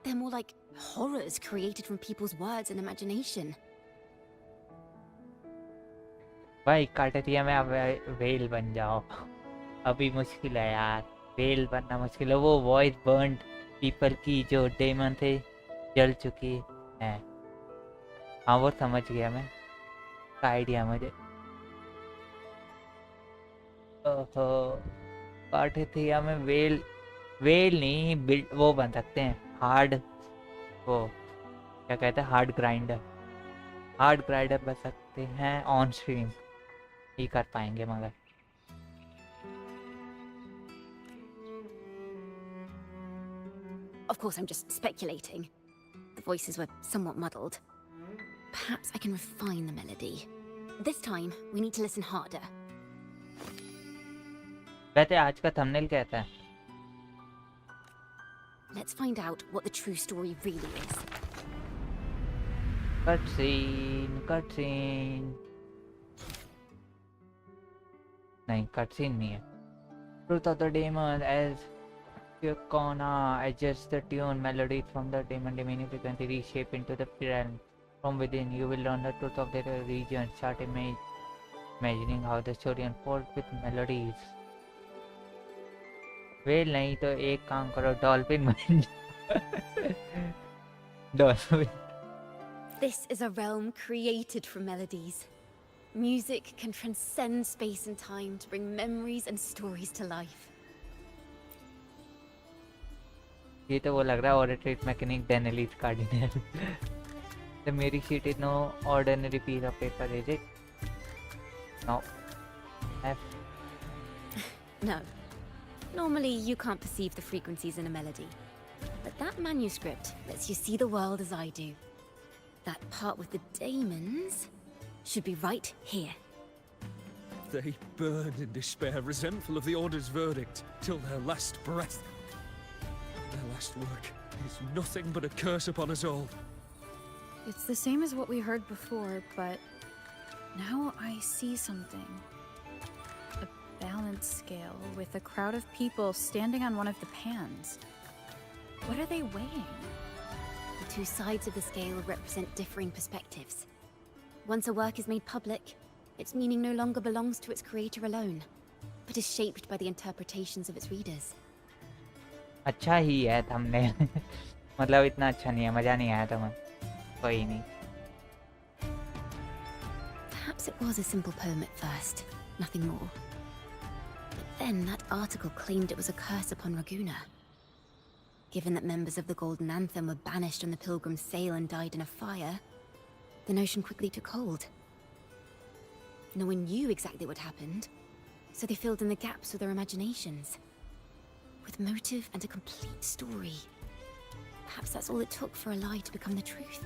They're more like horrors created from people's words and imagination. भाई काटेतिया में अब well बन जाओ, अभी मुश्किल है यार। Well बनना मुश्किल है। वो वॉइस बर्न्ड पीपल की जो डेमन थे जल चुकी है। हाँ वो समझ गया मैं, का आइडिया मुझे। ओहो, काटेतिया में वेल नहीं, वो बन सकते हैं हार्ड, वो क्या कहते हैं, हार्ड ग्राइंडर बन सकते हैं ऑन स्ट्रीम ही कर पाएंगे। मगर Of course, I'm just speculating. The voices were somewhat muddled. Perhaps I can refine the melody. This time, we need to listen harder. वैसे आज का थंबनेल कहता है। Let's find out what the true story really is. Cutscene नहीं, cutscene नहीं है। Truth of the Demon as Ciaconna adjusts the tune melody from the demon remaining frequency reshape into the realm From within, you will learn the truth of the region. Start imagining how the story unfolds with melodies. Well नहीं तो एक काम करो dolphin बन dolphin. This is a realm created from melodies. Music can transcend space and time to bring memories and stories to life. ये तो वो लग रहा है ऑडिट्रेट मैकेनिक डेनेलिस cardinal. The Mary sheet is no ordinary piece of paper, is it? No. F. No. Normally, you can't perceive the frequencies in a melody. But that manuscript lets you see the world as I do. That part with the daemons should be right here. They burn in despair, resentful of the Order's verdict, till their last breath. Their last work is nothing but a curse upon us all. It's the same as what we heard before, but now I see something. A balance scale with a crowd of people standing on one of the pans. What are they weighing? The two sides of the scale represent differing perspectives. Once a work is made public, its meaning no longer belongs to its creator alone, but is shaped by the interpretations of its readers. अच्छा ही है thumbnail. मतलब इतना अच्छा नहीं है, मजा नहीं आया था. कोई नहीं. Perhaps it was a simple poem at first, nothing more. But then that article claimed it was a curse upon Raguna. Given that members of the Golden Anthem were banished on the Pilgrim's sail and died in a fire, the notion quickly took hold. No one knew exactly what happened, so they filled in the gaps with their imaginations. With motive and a complete story. Perhaps that's all it took for a lie to become the truth.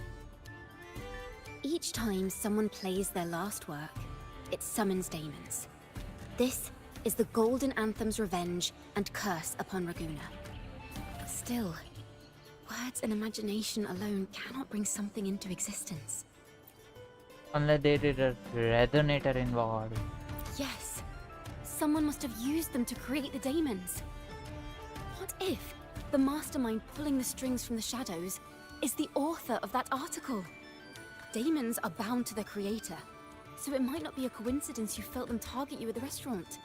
Each time someone plays their last work, it summons daemons. This is the Golden Anthem's revenge and curse upon Raguna. But still, words and imagination alone cannot bring something into existence. Unless there is a resonator involved. Yes, someone must have used them to create the daemons. What if the mastermind pulling the strings from the shadows is the author of that article? Daemons are bound to their creator, so it might not be a coincidence you felt them target you at the restaurant.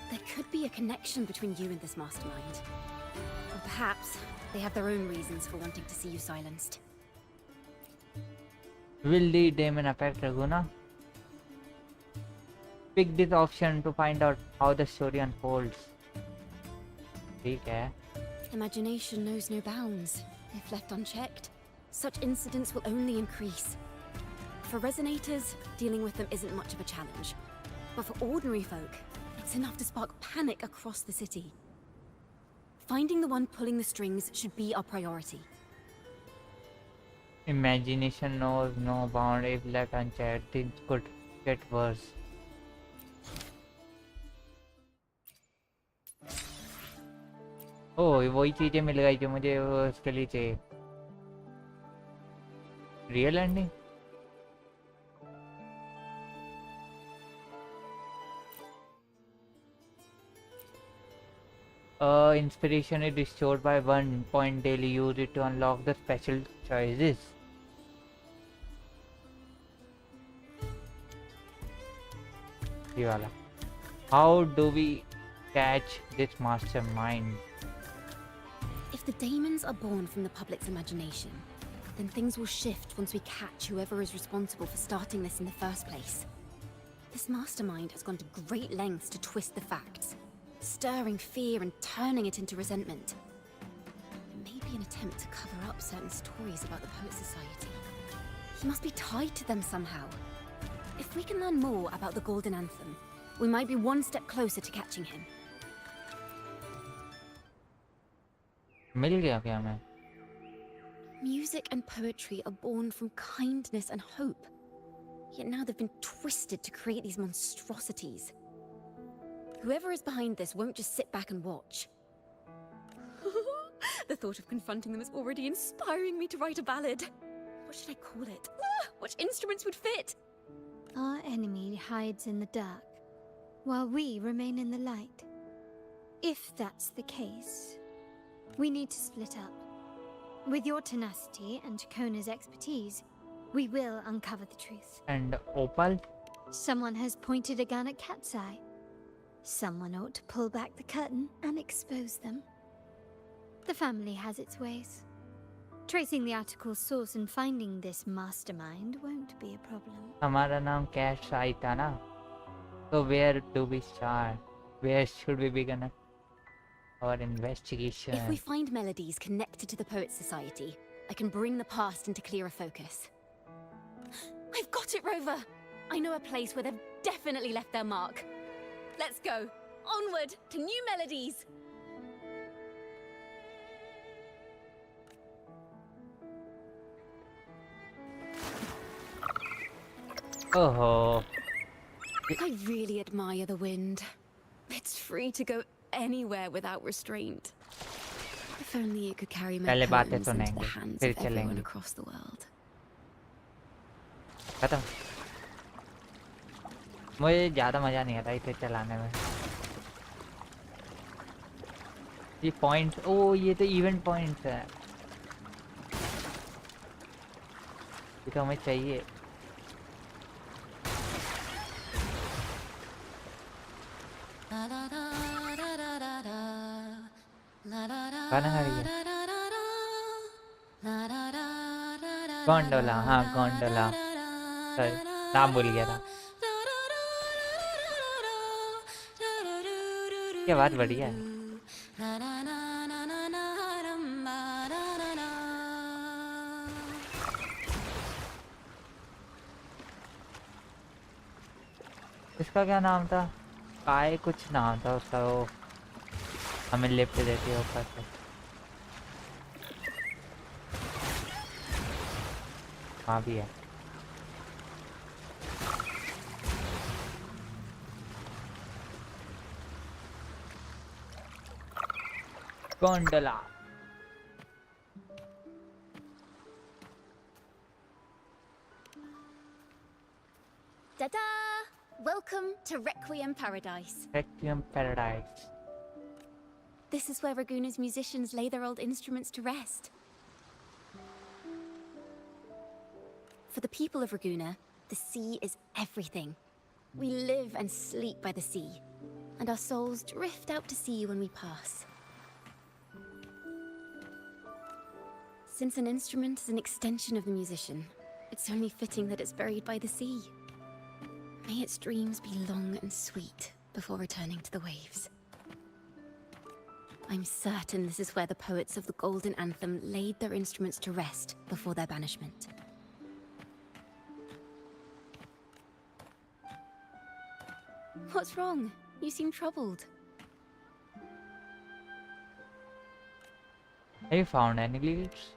There could be a connection between you and this mastermind. Or perhaps they have their own reasons for wanting to see you silenced. Will the daemon affect Raguna? Pick this option to find out how the story unfolds. ठीक है. Imagination knows no bounds. If left unchecked, such incidents will only increase. For resonators, dealing with them isn't much of a challenge. But for ordinary folk, it's enough to spark panic across the city. Finding the one pulling the strings should be our priority. Imagination knows no bound. If left unchecked, things could get worse. ओह वही चीजें मिल गई जो मुझे उसके लिए चाहिए. Real ending. Inspiration is restored by 1 point daily. Use it to unlock the special choices. ये वाला. How do we catch this mastermind? If the daemons are born from the public's imagination, then things will shift once we catch whoever is responsible for starting this in the first place. This mastermind has gone to great lengths to twist the facts, stirring fear and turning it into resentment. Maybe an attempt to cover up certain stories about the Poet Society. He must be tied to them somehow. If we can learn more about the Golden Anthem, we might be one step closer to catching him. मिल गया क्या मैं? Music and poetry are born from kindness and hope. Yet now they've been twisted to create these monstrosities. Whoever is behind this won't just sit back and watch. The thought of confronting them is already inspiring me to write a ballad. What should I call it? What instruments would fit? Our enemy hides in the dark, while we remain in the light. If that's the case, we need to split up. With your tenacity and Ciaconna's expertise, We will uncover the truth. And Opal? Someone has pointed a gun at Cat's Eye. Someone ought to pull back the curtain and expose them. The family has its ways. Tracing the article's source and finding this mastermind won't be a problem. हमारा नाम cash I था ना? So where do we start? Where should we begin our investigation? If we find melodies connected to the Poets Society, I can bring the past into clearer focus. I've got it, Rover! I know a place where they've definitely left their mark. Let's go! Onward to new melodies! Oh. I really admire the wind. It's free to go anywhere without restraint. If only it could carry my पहले बातें poems into the सुनेंगे, hands फिर of everyone चलेंगे। across the world. खत्म। मुझे ज़्यादा मज़ा नहीं आता इसे चलाने में। ये पॉइंट्स, ओ ये तो इवेंट पॉइंट्स है। ये तो हमें चाहिए। गाना गा रही है। गोंडोला, हाँ गोंडोला। सॉरी, नाम भूल गया था। ये बात बढ़िया है। इसका क्या नाम था? काय कुछ नाम था उसका, वो हमें लिफ्ट देती है ऊपर से। हाँ भी है। Gondola. Ta-da! Welcome to Requiem Paradise. Requiem Paradise. This is where Raguna's musicians lay their old instruments to rest. For the people of Raguna, the sea is everything. We live and sleep by the sea, and our souls drift out to sea when we pass. Since an instrument is an extension of the musician, it's only fitting that it's buried by the sea. May its dreams be long and sweet before returning to the waves. I'm certain this is where the poets of the Golden Anthem laid their instruments to rest before their banishment. What's wrong? You seem troubled. Have you found any leads?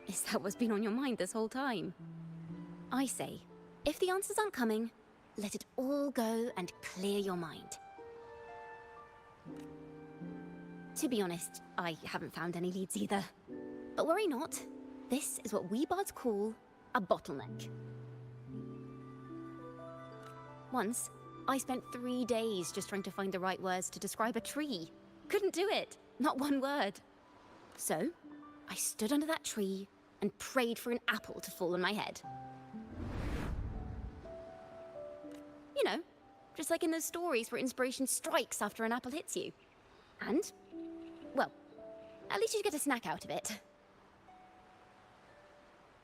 Is that what's been on your mind this whole time? I say, if the answers aren't coming, let it all go and clear your mind. To be honest, I haven't found any leads either. But worry not. This is what we bards call a bottleneck. Once, I spent 3 days just trying to find the right words to describe a tree. Couldn't do it. Not one word. So, I stood under that tree and prayed for an apple to fall on my head. You know, just like in those stories where inspiration strikes after an apple hits you. And, well, at least you get a snack out of it.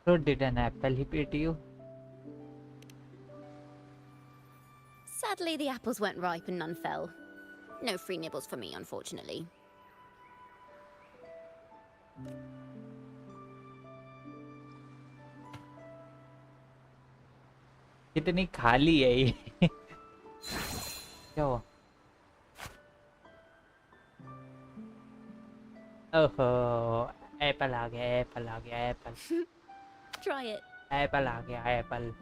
So did an apple hit you? Sadly, the apples weren't ripe and none fell. No free nibbles for me, unfortunately. कितनी खाली है ये क्या हुआ? ओहो, Apple आ गया, Apple आ गया, Apple. Try it. Apple आ गया, एप्पल।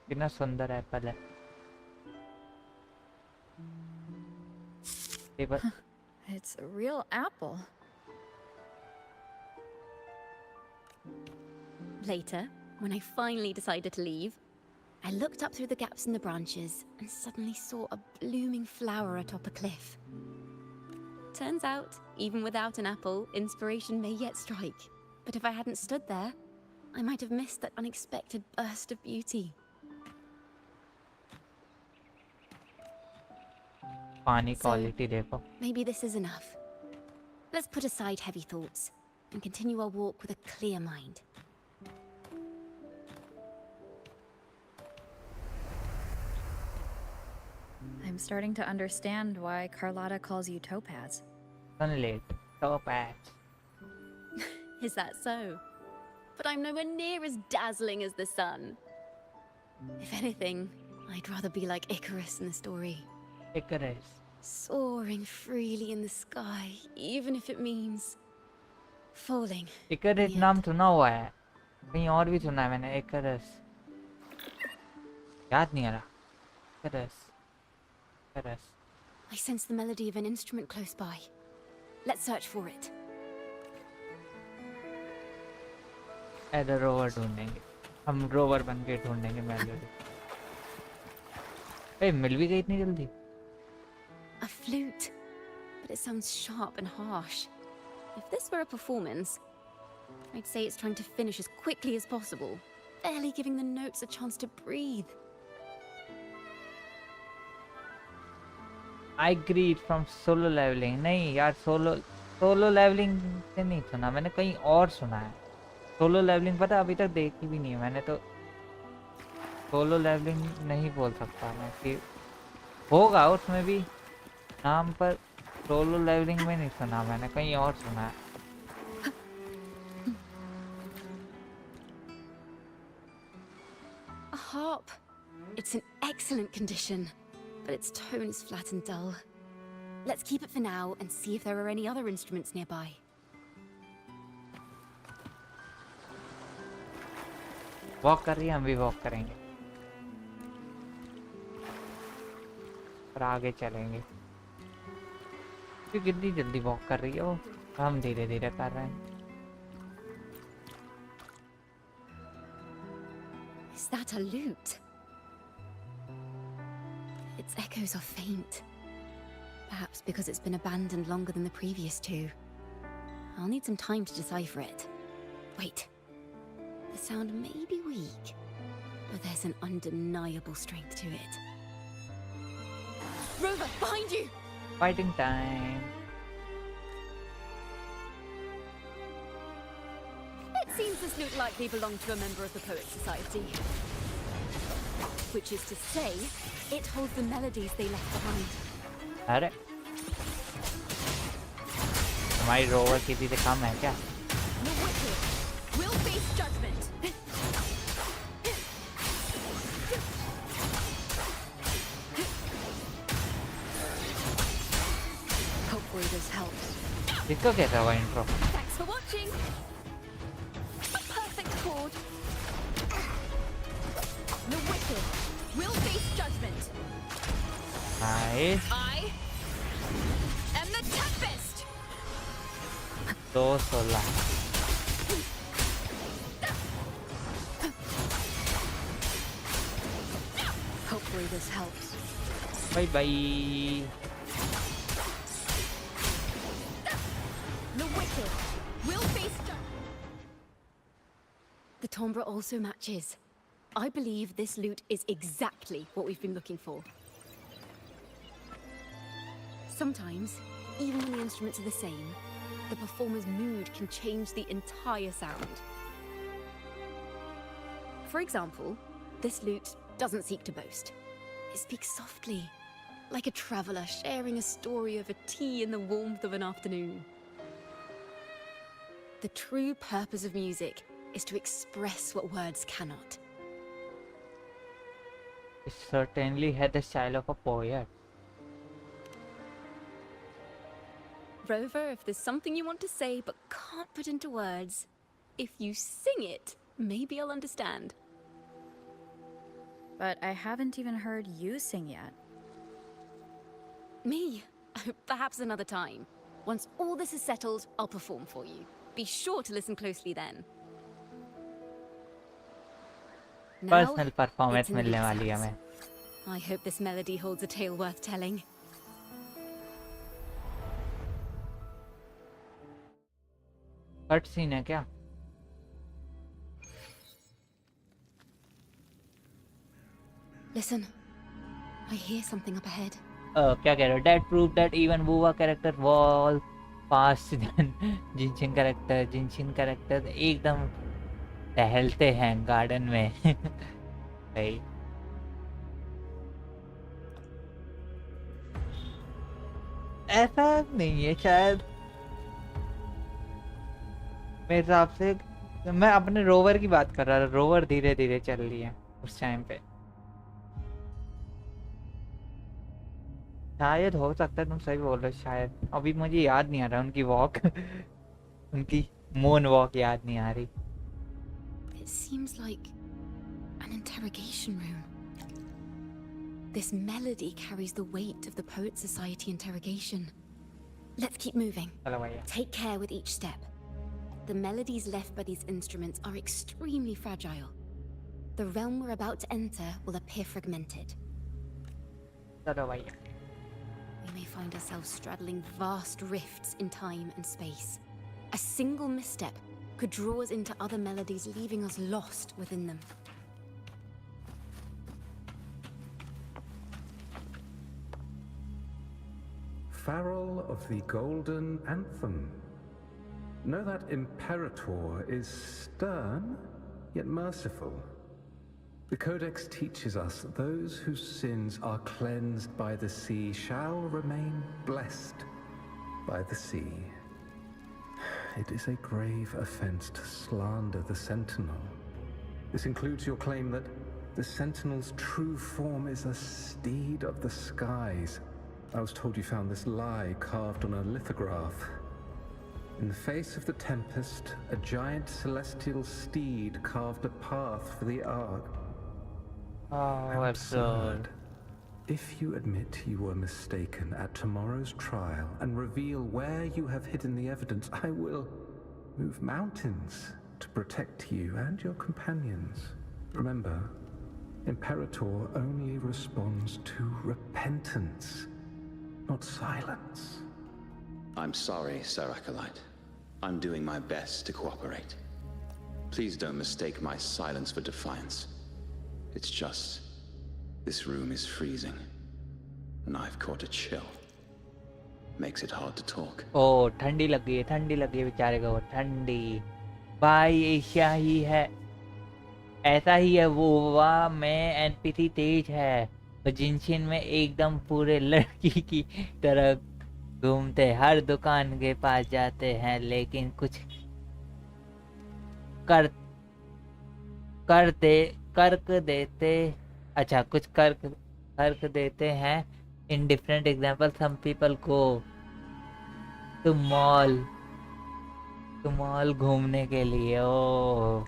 कितना सुंदर एप्पल है। It's a real apple. Later, when I finally decided to leave, I looked up through the gaps in the branches and suddenly saw a blooming flower atop a cliff. Turns out, even without an apple, inspiration may yet strike. But if I hadn't stood there, I might have missed that unexpected burst of beauty. पानी So, quality देखो. maybe this is enough. Let's put aside heavy thoughts and continue our walk with a clear mind. I'm starting to understand why Carlotta calls you Topaz. Sunlit, topaz. Is that so? But I'm nowhere near as dazzling as the sun. If anything, I'd rather be like Icarus in the story. Icarus. Soaring freely in the sky, even if it means falling. Icarus नाम सुना हुआ है. कहीं और भी सुना है मैंने Icarus. याद नहीं आ रहा. Icarus. Icarus. I sense the melody of an instrument close by. Let's search for it. Adder rover ढूंढेंगे. हम रोवर बन के ढूंढेंगे मेलोडी. ए मिल भी गई इतनी जल्दी. A flute, but it sounds sharp and harsh. If this were a performance, I'd say it's trying to finish as quickly as possible, barely giving the notes a chance to breathe. I greet from solo leveling. नहीं यार solo leveling से नहीं सुना मैंने कहीं और सुना है. Solo leveling पता अभी तक देखी भी नहीं है मैंने तो. Solo leveling नहीं बोल सकता मैं कि होगा उसमें भी नाम पर. Solo leveling में नहीं सुना मैंने कहीं और सुना है. A harp. It's in excellent condition, but its tone is flat and dull. Let's keep it for now and see if there are any other instruments nearby. Walk कर रही है हम भी वॉक करेंगे और आगे चलेंगे. क्यों कितनी जल्दी वॉक कर रही है वो. हम धीरे धीरे कर रहे हैं. Is that a lute? Its echoes are faint. Perhaps because it's been abandoned longer than the previous two. I'll need some time to decipher it. Wait. The sound may be weak, but there's an undeniable strength to it. Rover, behind you! Fighting time. It seems this lute likely belonged to a member of the Poets Society. Which is to say, it holds the melodies they left behind. अरे हमारी rover किसी से कम है क्या. The wicked will face judgment. Hopefully this helps. इसको कैसा हुआ intro. Thanks for watching. A perfect chord. The wicked will face judgment. Nice. I am the tempest. 216. Hopefully this helps. Bye bye. The wicked will face judgment. The timbre also matches. I believe this lute is exactly what we've been looking for. Sometimes, even when the instruments are the same, the performer's mood can change the entire sound. For example, this lute doesn't seek to boast. It speaks softly, like a traveler sharing a story over tea in the warmth of an afternoon. The true purpose of music is to express what words cannot. It certainly had the style of a poet. Rover, if there's something you want to say but can't put into words, if you sing it, maybe I'll understand. But I haven't even heard you sing yet. Me? Perhaps another time. Once all this is settled, I'll perform for you. Be sure to listen closely then. Now, Personal performance it's in the मिलने lute's वाली है hands. हमें. I hope this melody holds a tale worth telling. Cut scene है क्या? Listen, I hear something up ahead. क्या कह रहे हो? That proved that even Wuwa character was faster than जिनशिन character. जिनशिन character एकदम टहलते हैं गार्डन में. सही. ऐसा नहीं है शायद मेरे हिसाब से. मैं अपने रोवर की बात कर रहा था. रोवर धीरे धीरे चल रही है उस टाइम पे. शायद हो सकता है. तुम सही बोल रहे हो. शायद अभी मुझे याद नहीं आ रहा उनकी वॉक. उनकी मोन वॉक याद नहीं आ रही. It seems like an interrogation room. This melody carries the weight of the Poet Society interrogation. Let's keep moving. चलो भैया. Take care with each step. The melodies left by these instruments are extremely fragile. The realm we're about to enter will appear fragmented. चलो भैया. We may find ourselves straddling vast rifts in time and space. A single misstep could draw us into other melodies, leaving us lost within them. Farrell of the Golden Anthem. Know that Imperator is stern, yet merciful. The Codex teaches us that those whose sins are cleansed by the sea shall remain blessed by the sea. It is a grave offense to slander the Sentinel. This includes your claim that the Sentinel's true form is a steed of the skies. I was told you found this lie carved on a lithograph. In the face of the tempest, a giant celestial steed carved a path for the Ark. Oh, absurd. If you admit you were mistaken at tomorrow's trial and reveal where you have hidden the evidence, I will move mountains to protect you and your companions. Remember, Imperator only responds to repentance, not silence. I'm sorry, Sir Acolyte. I'm doing my best to cooperate. Please don't mistake my silence for defiance. It's just, this room is freezing, and I've caught a chill. Makes it hard to talk. Oh, ठंडी लग गई है बेचारे को. ठंडी भाई Asia ही है. ऐसा ही है वो. वाह में एनपीसी तेज है और जिनशिन में एकदम पूरे लड़की की तरह घूमते. हर दुकान के पास जाते हैं लेकिन कुछ कर्क देते. अच्छा, कुछ कर्क देते हैं. In different example, some people go to mall घूमने के लिए. ओ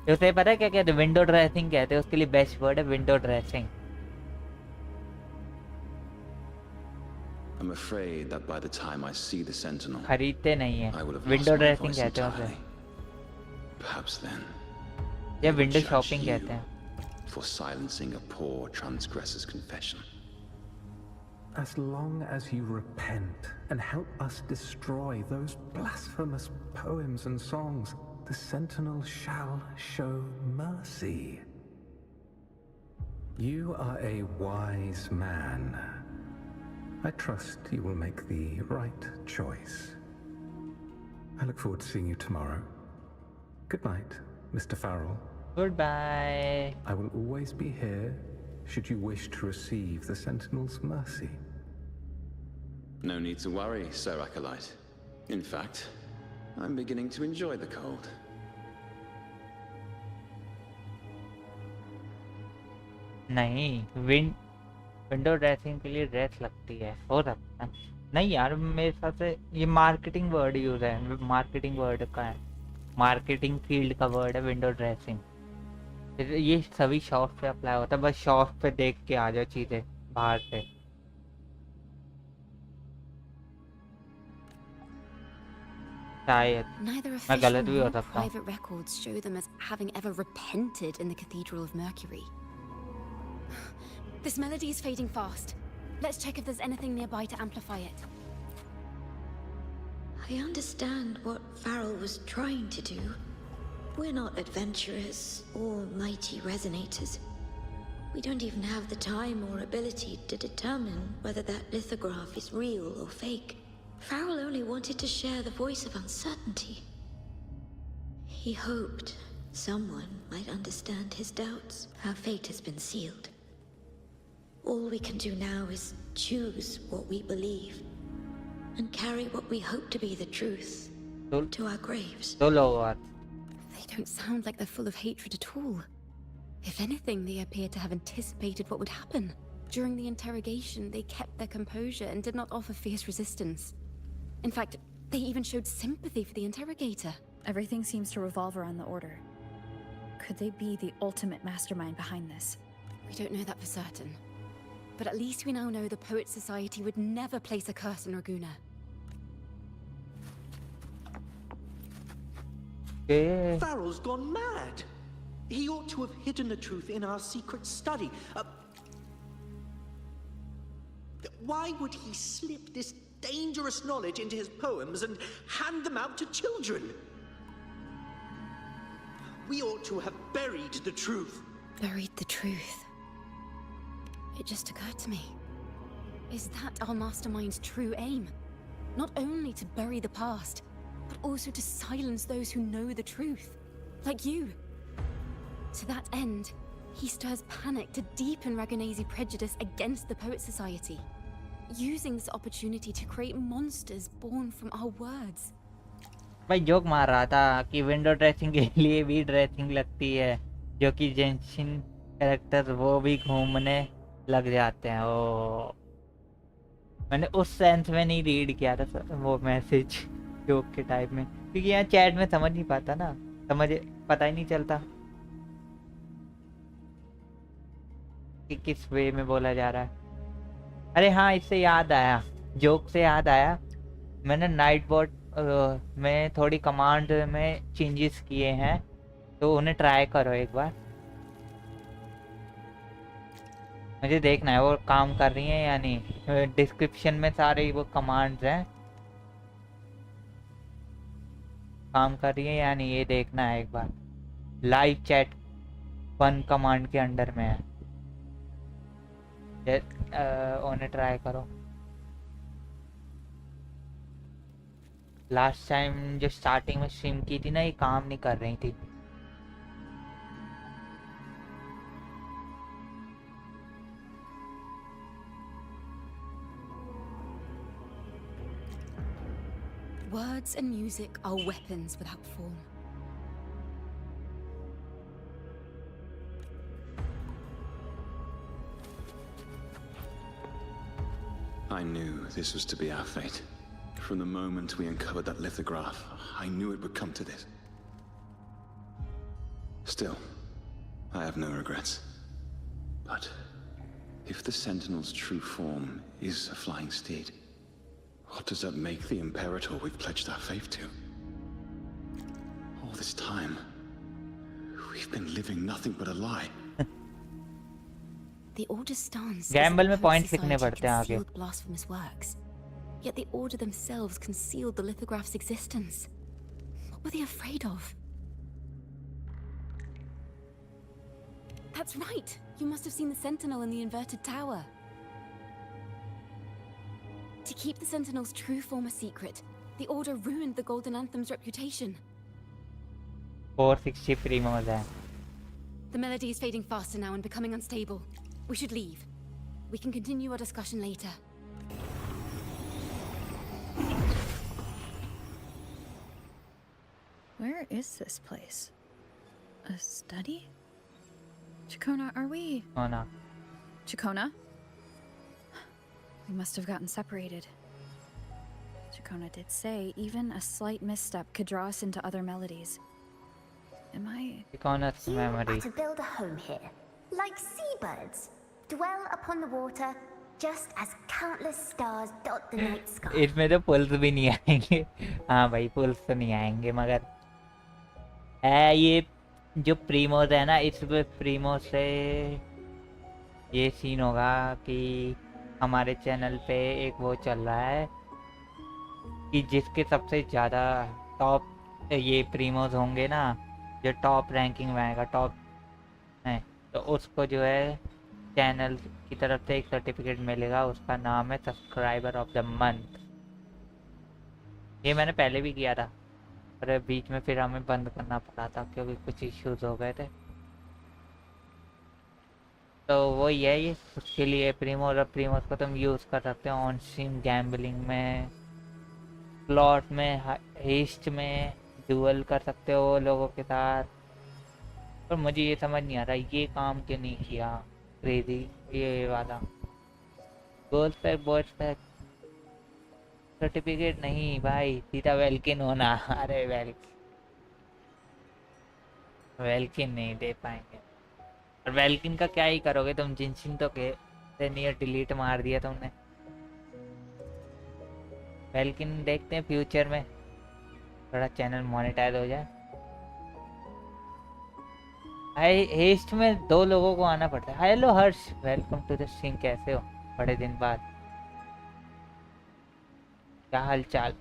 उसे पता है क्या कहते हैं? विंडो ड्रेसिंग कहते हैं. उसके लिए बेस्ट वर्ड है window dressing. I'm afraid that by the time I see the Sentinel, खरीदते नहीं है. I will have window lost my dressing voice कहते हैं entirely. उसे. Perhaps then, या I will window judge shopping you कहते हैं. for silencing a poor transgressor's confession. As long as you repent and help us destroy those blasphemous poems and songs, the Sentinel shall show mercy. You are a wise man. I trust you will make the right choice. I look forward to seeing you tomorrow. Good night, Mr. Farrell. Goodbye. I will always be here should you wish to receive the Sentinel's mercy. No need to worry, Sir Acolyte. In fact, I'm beginning to enjoy the cold. नहीं, window dressing के लिए dress लगती है. हो सकता है. नहीं यार, मेरे हिसाब से ये मार्केटिंग वर्ड यूज है. मार्केटिंग वर्ड का है. मार्केटिंग फील्ड का वर्ड है विंडो ड्रेसिंग. ये सभी शॉप पे अप्लाई होता है. बस शॉप पे देख के आ जाओ चीजें बाहर से. शायद Neither मैं official गलत भी हो nor सकता हूँ. private records show them as having ever repented in the Cathedral of Mercury. This melody is fading fast. Let's check if there's anything nearby to amplify it. I understand what Farrell was trying to do. We're not adventurers or mighty resonators. We don't even have the time or ability to determine whether that lithograph is real or fake. Farrell only wanted to share the voice of uncertainty. He hoped someone might understand his doubts. Our fate has been sealed. All we can do now is choose what we believe and carry what we hope to be the truth to our graves. They don't sound like they're full of hatred at all. If anything, they appear to have anticipated what would happen. During the interrogation, they kept their composure and did not offer fierce resistance. In fact, they even showed sympathy for the interrogator. Everything seems to revolve around the Order. Could they be the ultimate mastermind behind this? We don't know that for certain. But at least we now know the Poet Society would never place a curse on Raguna. Farrell's gone mad. He ought to have hidden the truth in our secret study. Why would he slip this dangerous knowledge into his poems and hand them out to children? We ought to have buried the truth. Buried the truth? It just occurred to me. Is that our mastermind's true aim? Not only to bury the past, but also to silence those who know the truth. Like you. To that end, he stirs panic to deepen Raganese prejudice against the Poet Society, using this opportunity to create monsters born from our words. भाई joke मार रहा था कि window dressing के लिए भी dressing लगती है, जो कि जेंशिन कैरेक्टर वो भी घूमने लग जाते हैं। ओ मैंने उस सेंस में नहीं रीड किया था वो मैसेज जोक के टाइप में, क्योंकि यहाँ चैट में समझ नहीं पाता ना, पता ही नहीं चलता कि किस वे में बोला जा रहा है। अरे हाँ, इससे याद आया, जोक से याद आया, मैंने नाइट बोट में थोड़ी कमांड में चेंजेस किए हैं, तो उन्हें ट्राई करो एक बार। मुझे देखना है वो काम कर रही हैं या नहीं। डिस्क्रिप्शन में सारे वो कमांड्स हैं, काम कर रही है या नहीं ये देखना है एक बार। लाइव चैट 1 कमांड के अंडर में है, उन्हें ट्राई करो। लास्ट टाइम जो स्टार्टिंग में स्ट्रीम की थी ना, ये काम नहीं कर रही थी। Words and music are weapons without form. I knew this was to be our fate. From the moment we uncovered that lithograph, I knew it would come to this. Still, I have no regrets. But if the Sentinel's true form is a flying steed, what does that make the Imperator we've pledged our faith to? All this time, we've been living nothing but a lie. The Order's stance Gamble में is that points the लिखने Society पड़ते हैं आगे। concealed blasphemous works. Yet the Order themselves concealed the lithograph's existence. What were they afraid of? That's right! You must have seen the Sentinel in the inverted tower. To keep the Sentinel's true form a secret, the Order ruined the Golden Anthem's reputation. 460 primos है। The melody is fading faster now and becoming unstable. We should leave. We can continue our discussion later. Where is this place? A study? Ciaconna, are we... Oh no. Ciaconna? We must have gotten separated. Ciaconna did say even a slight misstep could draw us into other melodies. Am I... Ciaconna's memory. To build a home here, like seabirds, dwell upon the water, just as countless stars dot the night sky. इसमें तो pools भी नहीं आएंगे। हाँ भाई, pools तो नहीं आएंगे, मगर ये जो प्रीमोस है ना, इस प्रीमोस से ये सीन होगा कि हमारे चैनल पे एक वो चल रहा है कि जिसके सबसे ज़्यादा टॉप ये प्रीमोज होंगे ना, जो टॉप रैंकिंग में आएगा, टॉप है, तो उसको जो है चैनल की तरफ से एक सर्टिफिकेट मिलेगा, उसका नाम है सब्सक्राइबर ऑफ द मंथ। ये मैंने पहले भी किया था, पर बीच में फिर हमें बंद करना पड़ा था क्योंकि कुछ इश्यूज हो गए थे। तो वो ये उसके लिए प्रीमोज और प्रीमोज को तुम यूज़ कर सकते हो ऑन स्ट्रीम गैम्बलिंग में, प्लॉट में, हेस्ट में, डुअल कर सकते हो लोगों के साथ। पर मुझे ये समझ नहीं आ रहा ये काम क्यों नहीं किया क्रेजी ये वाला। Girls pack boys pack certificate नहीं भाई, सीधा वेल्किन होना। अरे वेल्किन नहीं दे पाएंगे। और वेल्किन का क्या ही करोगे तुम, जिनसिन तो कहते नहीं है, डिलीट मार दिया तुमने। वेल्किन देखते हैं फ्यूचर में थोड़ा चैनल मोनेटाइज हो जाए। हाय हेस्ट में 2 लोगों को आना पड़ता है। Hello Harsh, welcome to the stream. कैसे हो बड़े दिन बाद, क्या हाल चाल?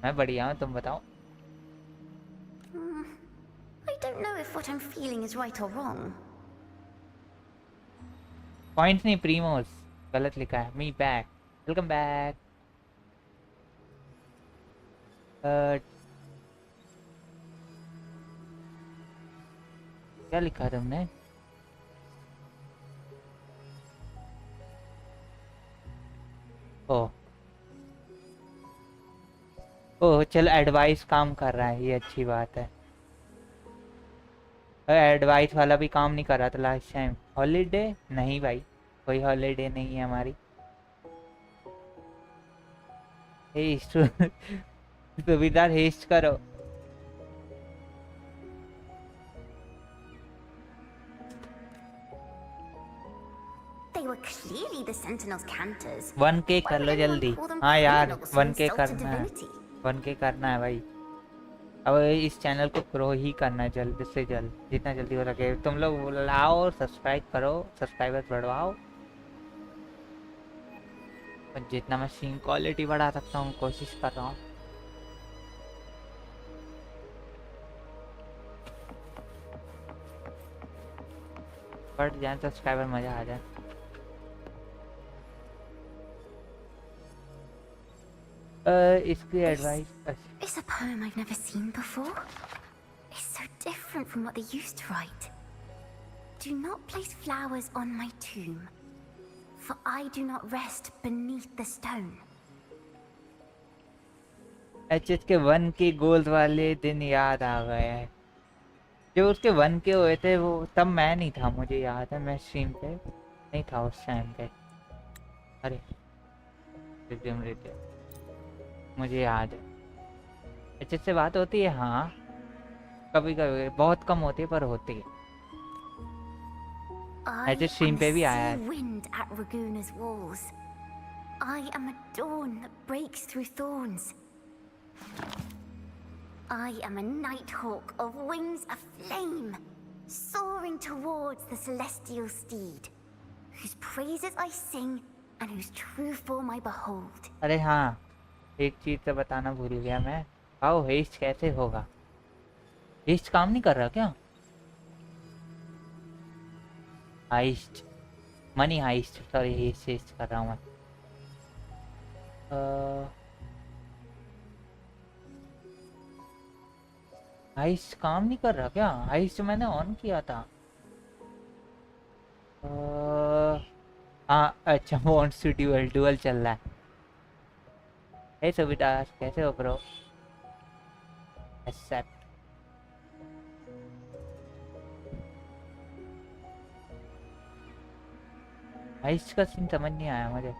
मैं बढ़िया हूँ, तुम बताओ। I don't know if what I'm feeling is right or wrong. Points नहीं, प्रीमोस गलत लिखा है। Me back, welcome back. क्या लिखा है तुमने? ओह चल, एडवाइस काम कर रहा है, ये अच्छी बात है। एडवाइस वाला भी काम नहीं कर रहा था लास्ट टाइम। हॉलीडे नहीं भाई, कोई हॉलीडे नहीं है हमारी। हेस्ट सुविधा हेस्ट करो। They were clearly the Sentinel's cantors. 1K Why कर would लो anyone जल्दी। call them हाँ यार criminals who 1K insult a करना है, divinity? 1K करना है भाई। अब इस चैनल को ग्रो ही करना है जल्द से जल्द, जितना जल्दी हो सके। तुम लोग लाओ, सब्सक्राइब करो, सब्सक्राइबर बढ़वाओ। और जितना मैं स्ट्रीम क्वालिटी बढ़ा सकता हूँ कोशिश कर रहा हूँ। बढ़ जाए सब्सक्राइबर, मजा आ जाए। इसकी advice It's a poem I've never seen before. It's so different from what they used to write. Do not place flowers on my tomb, for I do not rest beneath the stone. HH के 1K gold वाले दिन याद आ गए हैं। जो उसके 1K हुए थे वो तब मैं नहीं था, मुझे याद है, मैं स्ट्रीम पे नहीं था उस टाइम पे। अरे मुझे याद है। एचएच से बात होती है, हाँ कभी कभी, बहुत कम होती है पर होती है। एचएच स्ट्रीम पे भी आया है। Wind at Raguna's walls. I am a dawn that breaks through thorns. I am a nighthawk of wings aflame, soaring towards the celestial steed, whose praises I sing and whose true form I behold. अरे हाँ, एक चीज तो बताना भूल गया मैं। आओ हेस्ट कैसे होगा? हेस्ट काम नहीं कर रहा क्या? Heist, money heist, sorry heist कर रहा हूँ मैं। हाइस्ट काम नहीं कर रहा क्या? हाइस्ट मैंने ऑन किया था। हाँ अच्छा, वॉन्ट्स टू ड्यूल, डुअल चल रहा है। हे सुविधा कैसे हो ब्रो? एक्सेप्ट। हाइस्ट का सीन समझ नहीं आया मुझे।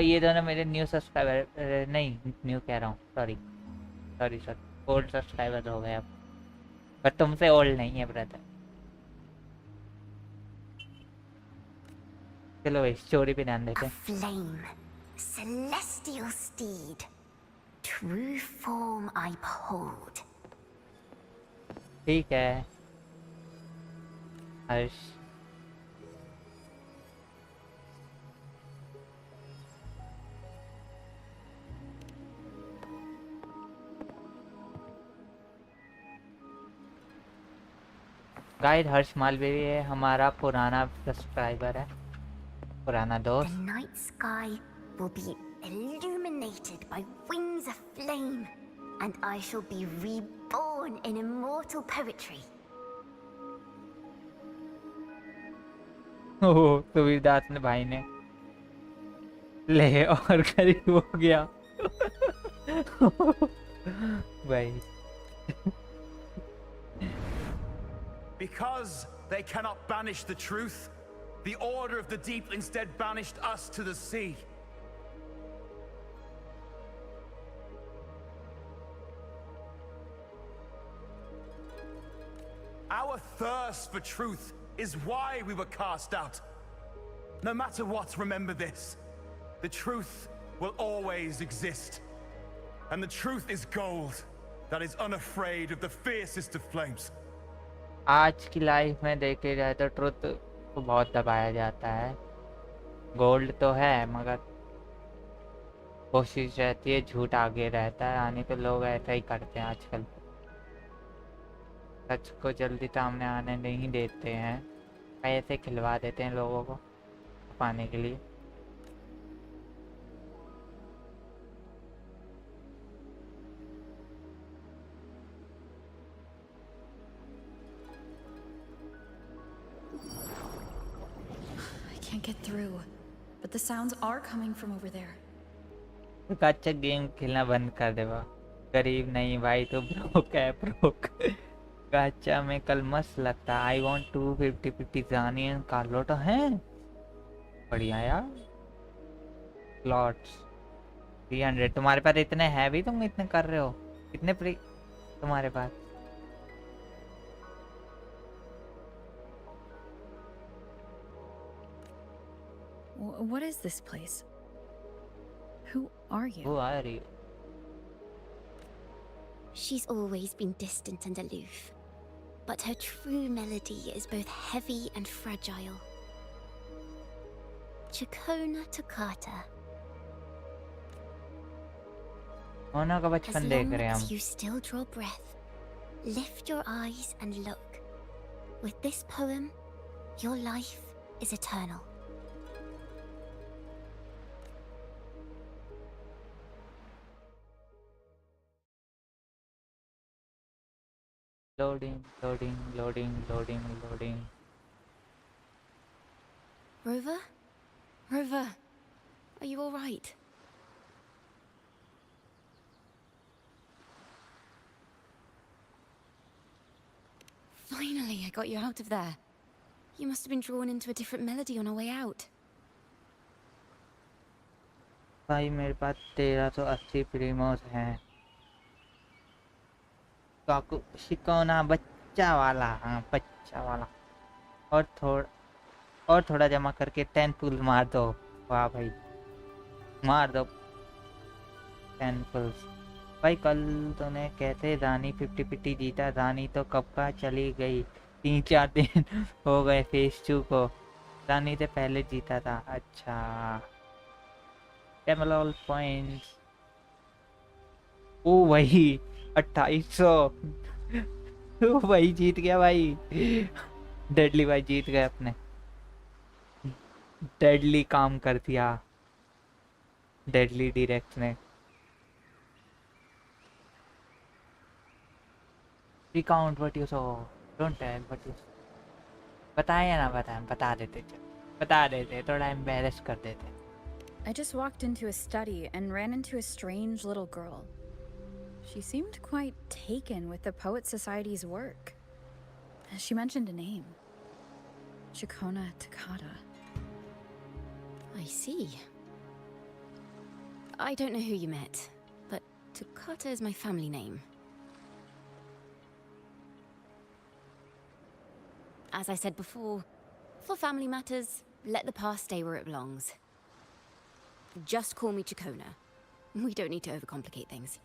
ये दोनों मेरे न्यू सब्सक्राइबर, नहीं न्यू कह रहा हूँ, सॉरी ओल्ड सब्सक्राइबर हो गए अब, पर तुमसे ओल्ड नहीं है ब्रदर। चलो इस स्टोरी पे ध्यान देते हैं। Flame, celestial steed, true form I behold. ठीक है, हर्ष गाइड हर्ष मालवीय है, हमारा पुराना सब्सक्राइबर है, पुराना The दोस्त। night sky will be illuminated by wings of flame, and I shall be reborn in immortal poetry. ओह सुविदास ने भाई ने ले और करीब हो गया भाई। Because they cannot banish the truth, the Order of the Deep instead banished us to the sea. Our thirst for truth is why we were cast out. No matter what, remember this. The truth will always exist. And the truth is gold that is unafraid of the fiercest of flames. आज की life में देखे जाए तो truth को बहुत दबाया जाता है, गोल्ड तो है मगर कोशिश रहती है झूठ आगे रहता है, आने तो लोग ऐसा ही करते हैं आजकल, सच को जल्दी सामने आने नहीं देते हैं, पैसे खिलवा देते हैं लोगों को पाने के लिए। I can't get through, but the sounds are coming from over there. अच्छा गेम खेलना बंद कर दे बा, गरीब नहीं भाई तो ब्रोक है ब्रोक। गाचा में कल मस्त लगता, आई वॉन्ट 250 जानियन कार्लोटा है, बढ़िया यार। स्लॉट्स 300 तुम्हारे पास इतने हैं भी, तुम इतने कर रहे हो, कितने फ्री तुम्हारे पास? What is this place? Who are you? Who are you? She's always been distant and aloof, but her true melody is both heavy and fragile. Ciaconna toccata. होना का As बचपन देख long रहे हैं as हम। you still draw breath, lift your eyes and look. With this poem, your life is eternal. Loading, loading, loading, loading, loading. Rover? Rover, are you all right? Finally, I got you out of there. You must have been drawn into a different melody on our way out. भाई मेरे पास 1380 प्रीमोस हैं। काकू शिकोना बच्चा वाला, हाँ बच्चा वाला। और थोड़ा जमा करके 10 पुल मार दो। वाह भाई मार दो 10 पुल्स। भाई कल तूने कहते रानी 50-50 जीता, रानी तो कब का चली गई, 3-4 दिन हो गए फेस 2 को, रानी से पहले जीता था। अच्छा एमरल्ड पॉइंट्स। ओ भाई 2800। ओ भाई जीत गया भाई, डेडली भाई जीत गए अपने, डेडली काम कर दिया डेडली डायरेक्ट ने। Recount what you saw, don't tell what you, बताया ना बताया, बता देते थोड़ा एम्बैरेस कर देते। I just walked into a study and ran into a strange little girl. She seemed quite taken with the Poet Society's work. She mentioned a name. Ciaconna toccata. I see. I don't know who you met, but Toccata is my family name. As I said before, for family matters, let the past stay where it belongs. Just call me Ciaconna. We don't need to overcomplicate things.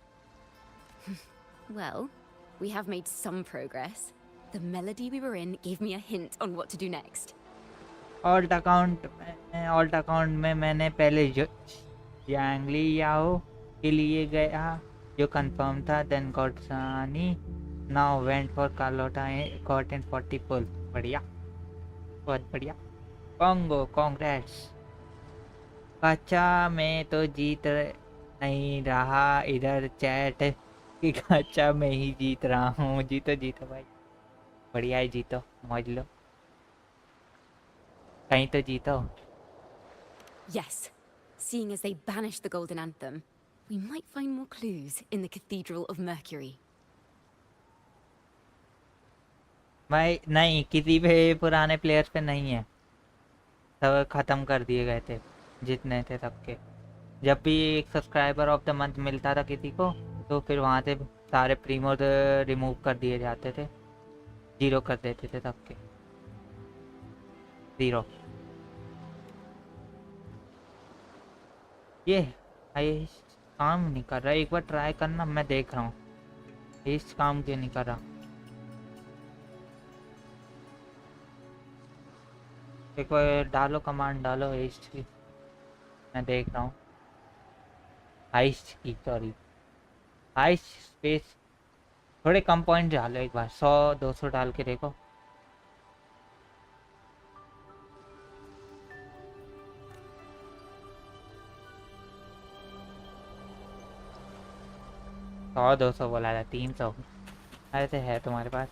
Well, we have made some progress. The melody we were in gave me a hint on what to do next. Alt account में मैंने पहले जो यांगली याओ के लिए गया जो confirm था, देन गॉट सानी, now went for Carlotta got in 40 पुल। बढ़िया, बहुत बढ़िया। Congo, congrats. गाचा में तो जीत नहीं रहा इधर चैट कि गाचा में ही जीत रहा हूँ। जीतो जीतो भाई, बढ़िया है, जीतो, मौज लो, कहीं तो जीतो। Yes, seeing as they banished the Golden Anthem, we might find more clues in the Cathedral of Mercury. भाई नहीं, किसी भी पुराने प्लेयर्स पे नहीं है, सब ख़त्म कर दिए गए थे जितने थे सबके। जब भी एक सब्सक्राइबर ऑफ द मंथ मिलता था किसी को, तो फिर वहाँ से सारे प्रीमोड रिमूव कर दिए जाते थे, जीरो कर देते थे सबके, जीरो। ये काम नहीं कर रहा, एक बार ट्राई करना, मैं देख रहा हूँ इस काम क्यों नहीं कर रहा। एक बार डालो, कमांड डालो हेस्ट की, मैं देख रहा हूँ। हाइस्ट की, सॉरी, हाइस्ट स्पेस, थोड़े कम पॉइंट डालो एक बार, 100-200 डाल के देखो। सौ 200 बोला था, 300 ऐसे है तुम्हारे पास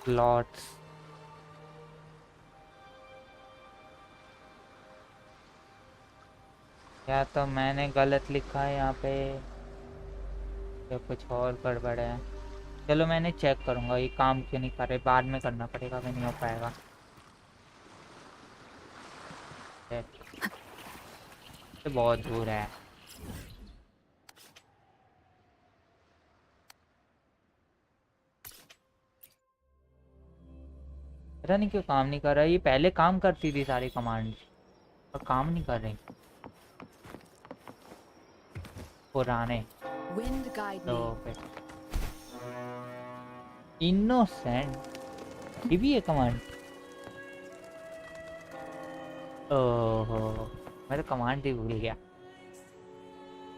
लॉट्स। या तो मैंने गलत लिखा है यहाँ पे, या कुछ और गड़बड़ है। चलो मैंने चेक करूँगा ये काम क्यों नहीं कर रहे, बाद में करना पड़ेगा, अभी नहीं हो पाएगा। तो बहुत दूर है। पता नहीं क्यों काम नहीं कर रहा, ये पहले काम करती थी सारी कमांड, और काम नहीं कर रही पुराने। तो इनोसेंट, ये भी है कमांड। ओहो, मैं तो कमांड ही भूल गया।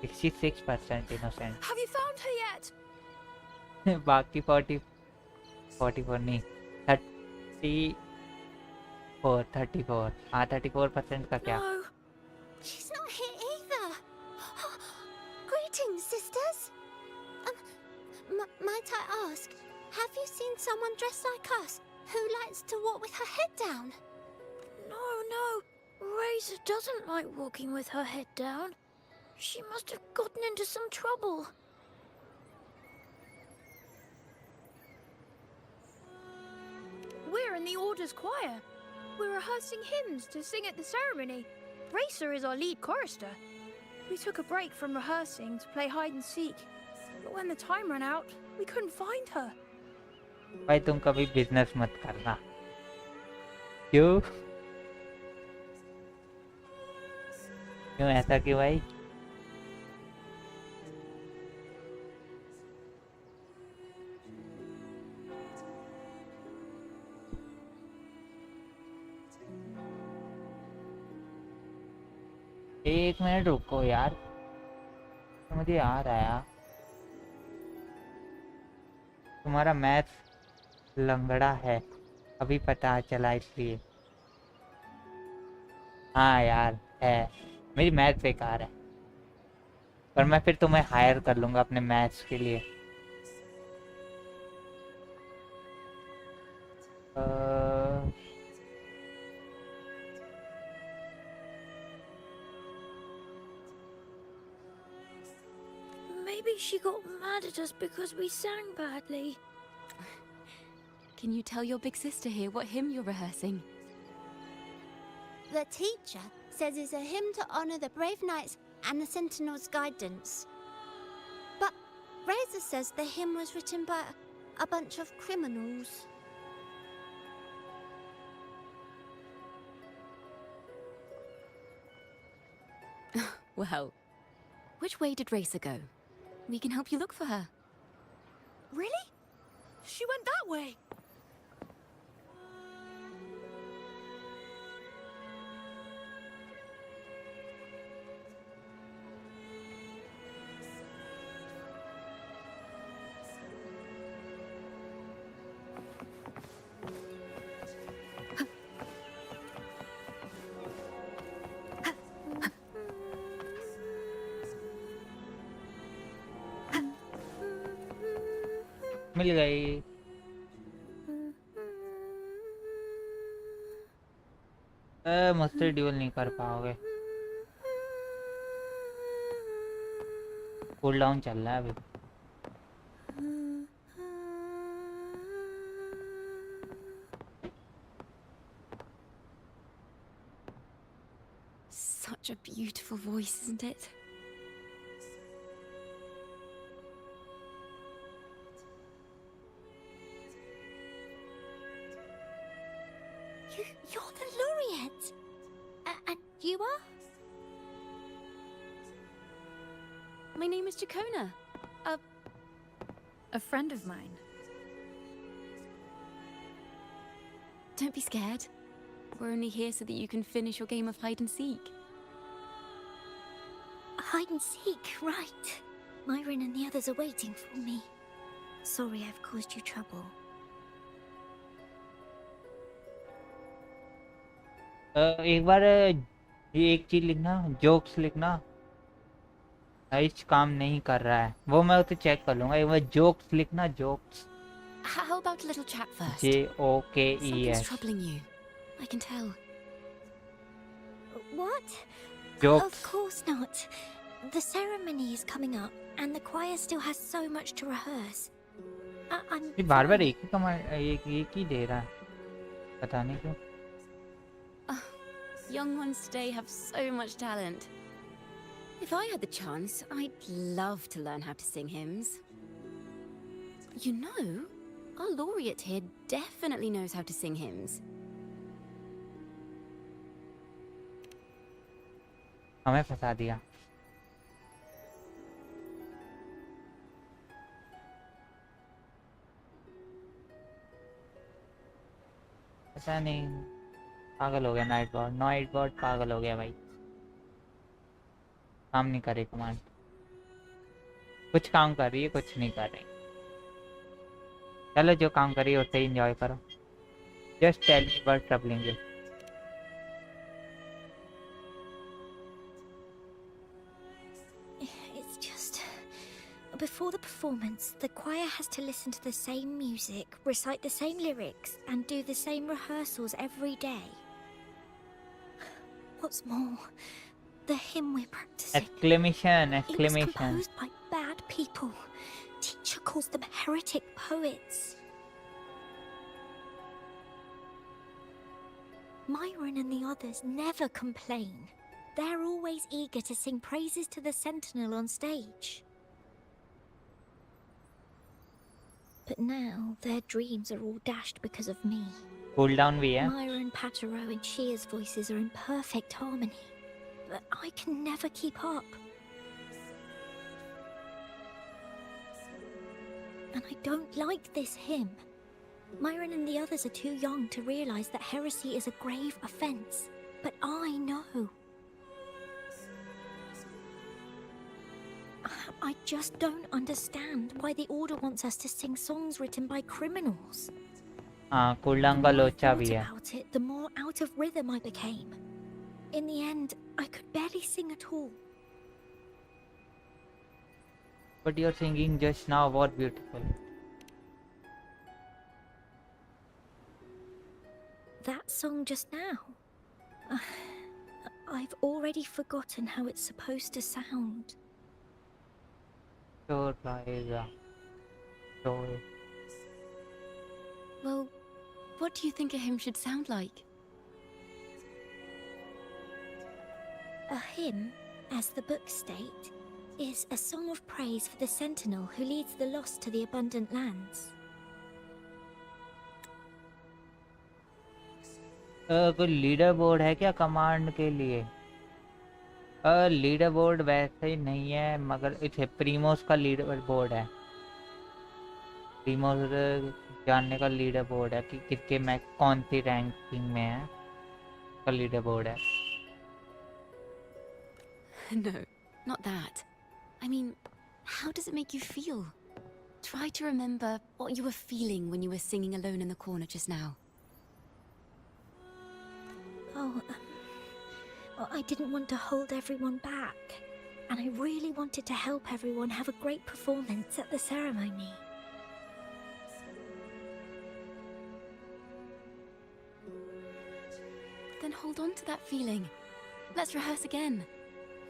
66% innocent. Have you found her yet? बाकी 44 नहीं, 34। हाँ, 34% का क्या? No, she's not here either. Greetings, sisters. Might I ask, have you seen someone dressed like us who likes to walk with her head down? No. Razor doesn't like walking with her head down. She must have gotten into some trouble. We're in the Order's choir. We're rehearsing hymns to sing at the ceremony. Racer is our lead chorister. We took a break from rehearsing to play hide and seek. But when the time ran out, we couldn't find her. भाई तुम कभी business मत करना। क्यों ऐसा क्यों भाई? एक मिनट रुको यार, मुझे याद आया, तुम्हारा मैथ लंगड़ा है, अभी पता चला इसलिए। हाँ यार है, मेरी मैथ बेकार है, पर मैं फिर तुम्हें हायर कर लूँगा अपने मैथ्स के लिए। Maybe she got mad at us because we sang badly. Can you tell your big sister here what hymn you're rehearsing? The teacher says it's a hymn to honor the brave knights and the sentinel's guidance. But Razor says the hymn was written by a bunch of criminals. Well, which way did Racer go? We can help you look for her. Really? she went that way. मिल गई। मुझसे dual नहीं कर पाओगे, cool down चल रहा है अभी। Such a beautiful voice, isn't it? You're the laureate. And you are? My name is Ciaconna. A friend of mine. Don't be scared. We're only here so that you can finish your game of hide and seek. Hide and seek, right. Myron and the others are waiting for me. Sorry I've caused you trouble. एक बार ये एक चीज लिखना, jokes लिखना। Haste काम नहीं कर रहा है, वो मैं उसे चेक कर लूंगा। एक बार जोक्स लिखना, jokes. How about a little chat first? JOKES। Something's troubling you. I can tell. What? Jokes. Of course not. The ceremony is coming up, and the choir still has so much to rehearse. I'm ये बार-बार एक ही command एक ही दे रहा है, पता नहीं क्यों। Young ones today have so much talent. If I had the chance, I'd love to learn how to sing hymns. You know, our laureate here definitely knows how to sing hymns. हमें फंसा दिया। ऐसा नहीं, पागल हो गया night bot पागल हो गया भाई। काम नहीं कर रही कमांड, कुछ काम कर रही है, कुछ नहीं कर रही। चलो जो काम कर रही है उसे एंजॉय करो। Just tell me what troubling you. It's just... Before the performance, the choir has to listen to the same music, recite the same lyrics, and do the same rehearsals every day. What's more, the hymn we're practicing... Exclamation! It was composed by bad people. Teacher calls them heretic poets. Myron and the others never complain. They're always eager to sing praises to the Sentinel on stage. But now their dreams are all dashed because of me. Cool down भी है। Myron, Patero and Chia's voices are in perfect harmony, but I can never keep up. And I don't like this hymn. Myron and the others are too young to realize that heresy is a grave offense, but I know. I just don't understand why the Order wants us to sing songs written by criminals. हाँ, cooldown का लोचा भी है। About it, the more out of rhythm I became. In the end, I could barely sing at all. But your singing just now was beautiful. That song just now. I've already forgotten how it's supposed to sound. Sure, Liza. Sure. Well, what do you think a hymn should sound like? A hymn, as the books state, is a song of praise for the Sentinel who leads the lost to the abundant lands. कोई leader board है क्या command के लिए? Leader board वैसे ही नहीं है, मगर इसे प्रीमोस का लीडर बोर्ड है। टीमों जानने का लीडर बोर्ड है कि किसके मैं कौन सी रैंकिंग में है का लीडर बोर्ड है. No, not that. I mean, how does it make you feel? Try to remember what you were feeling when you were singing alone in the corner just now. Oh, well, I didn't want to hold everyone back. And I really wanted to help everyone have a great performance at the ceremony. Then hold on to that feeling. Let's rehearse again.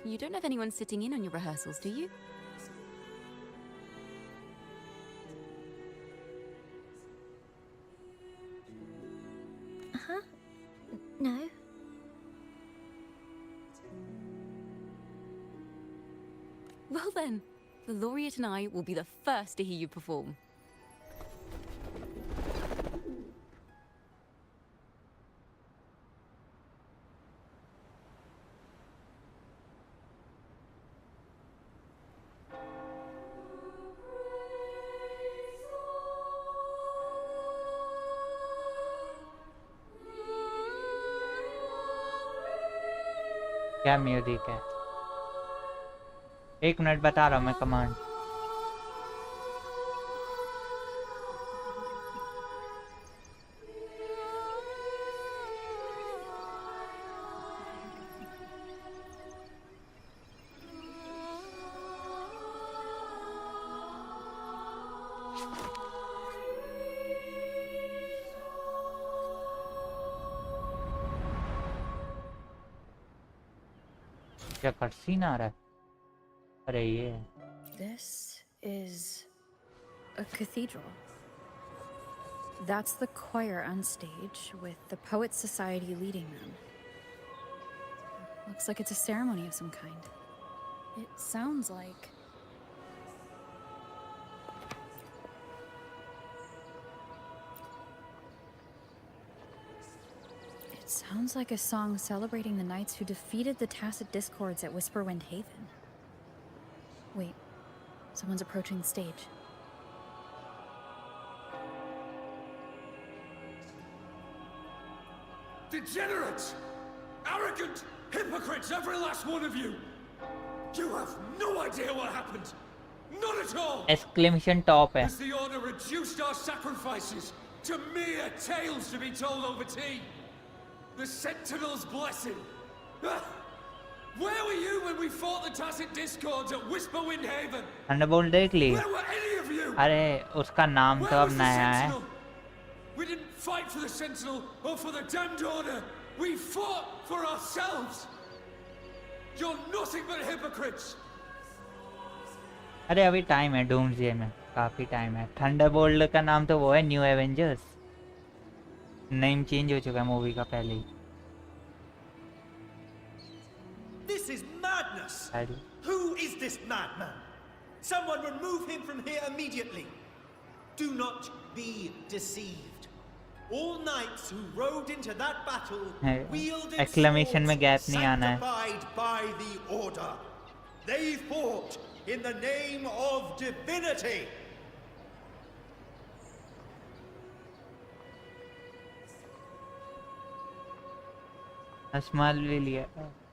You don't have anyone sitting in on your rehearsals, do you? Uh-huh. No. Well then, the laureate and I will be the first to hear you perform. क्या music है. 1 minute बता रहा हूँ मैं command. क्या cutscene आ रहा है. अरे ये This is a cathedral. That's the choir on stage with the Poets Society leading them. Looks like it's a ceremony of some kind. It sounds like... It sounds like a song celebrating the knights who defeated the Tacit Discords at Whisperwind Haven. Wait, someone's approaching the stage. Degenerates! Arrogant! Hypocrites, every last one of you! You have no idea what happened! Not at all! exclamation top है. Has the Order reduced our sacrifices to mere tales to be told over tea? The Sentinel's blessing! Ah! Where were you when we fought the Tacit Discords at Whisperwind Haven? Thunderbolt देख ली. Where were any of you? अरे उसका नाम तो Where अब was the नया है. Sentinel? We didn't fight for the Sentinel or for the damned Order. We fought for ourselves. You're nothing but hypocrites. अरे अभी टाइम है डूम्सडे में. काफी टाइम है. थंडरबोल्ट का नाम तो वो है न्यू एवेंजर्स. नेम चेंज हो चुका है मूवी का पहले ही. This is madness! Who is this madman? Someone remove him from here immediately. Do not be deceived. All knights who rode into that battle wielded exclamation में gap नहीं आना है. sanctified by the Order. They fought in the name of divinity.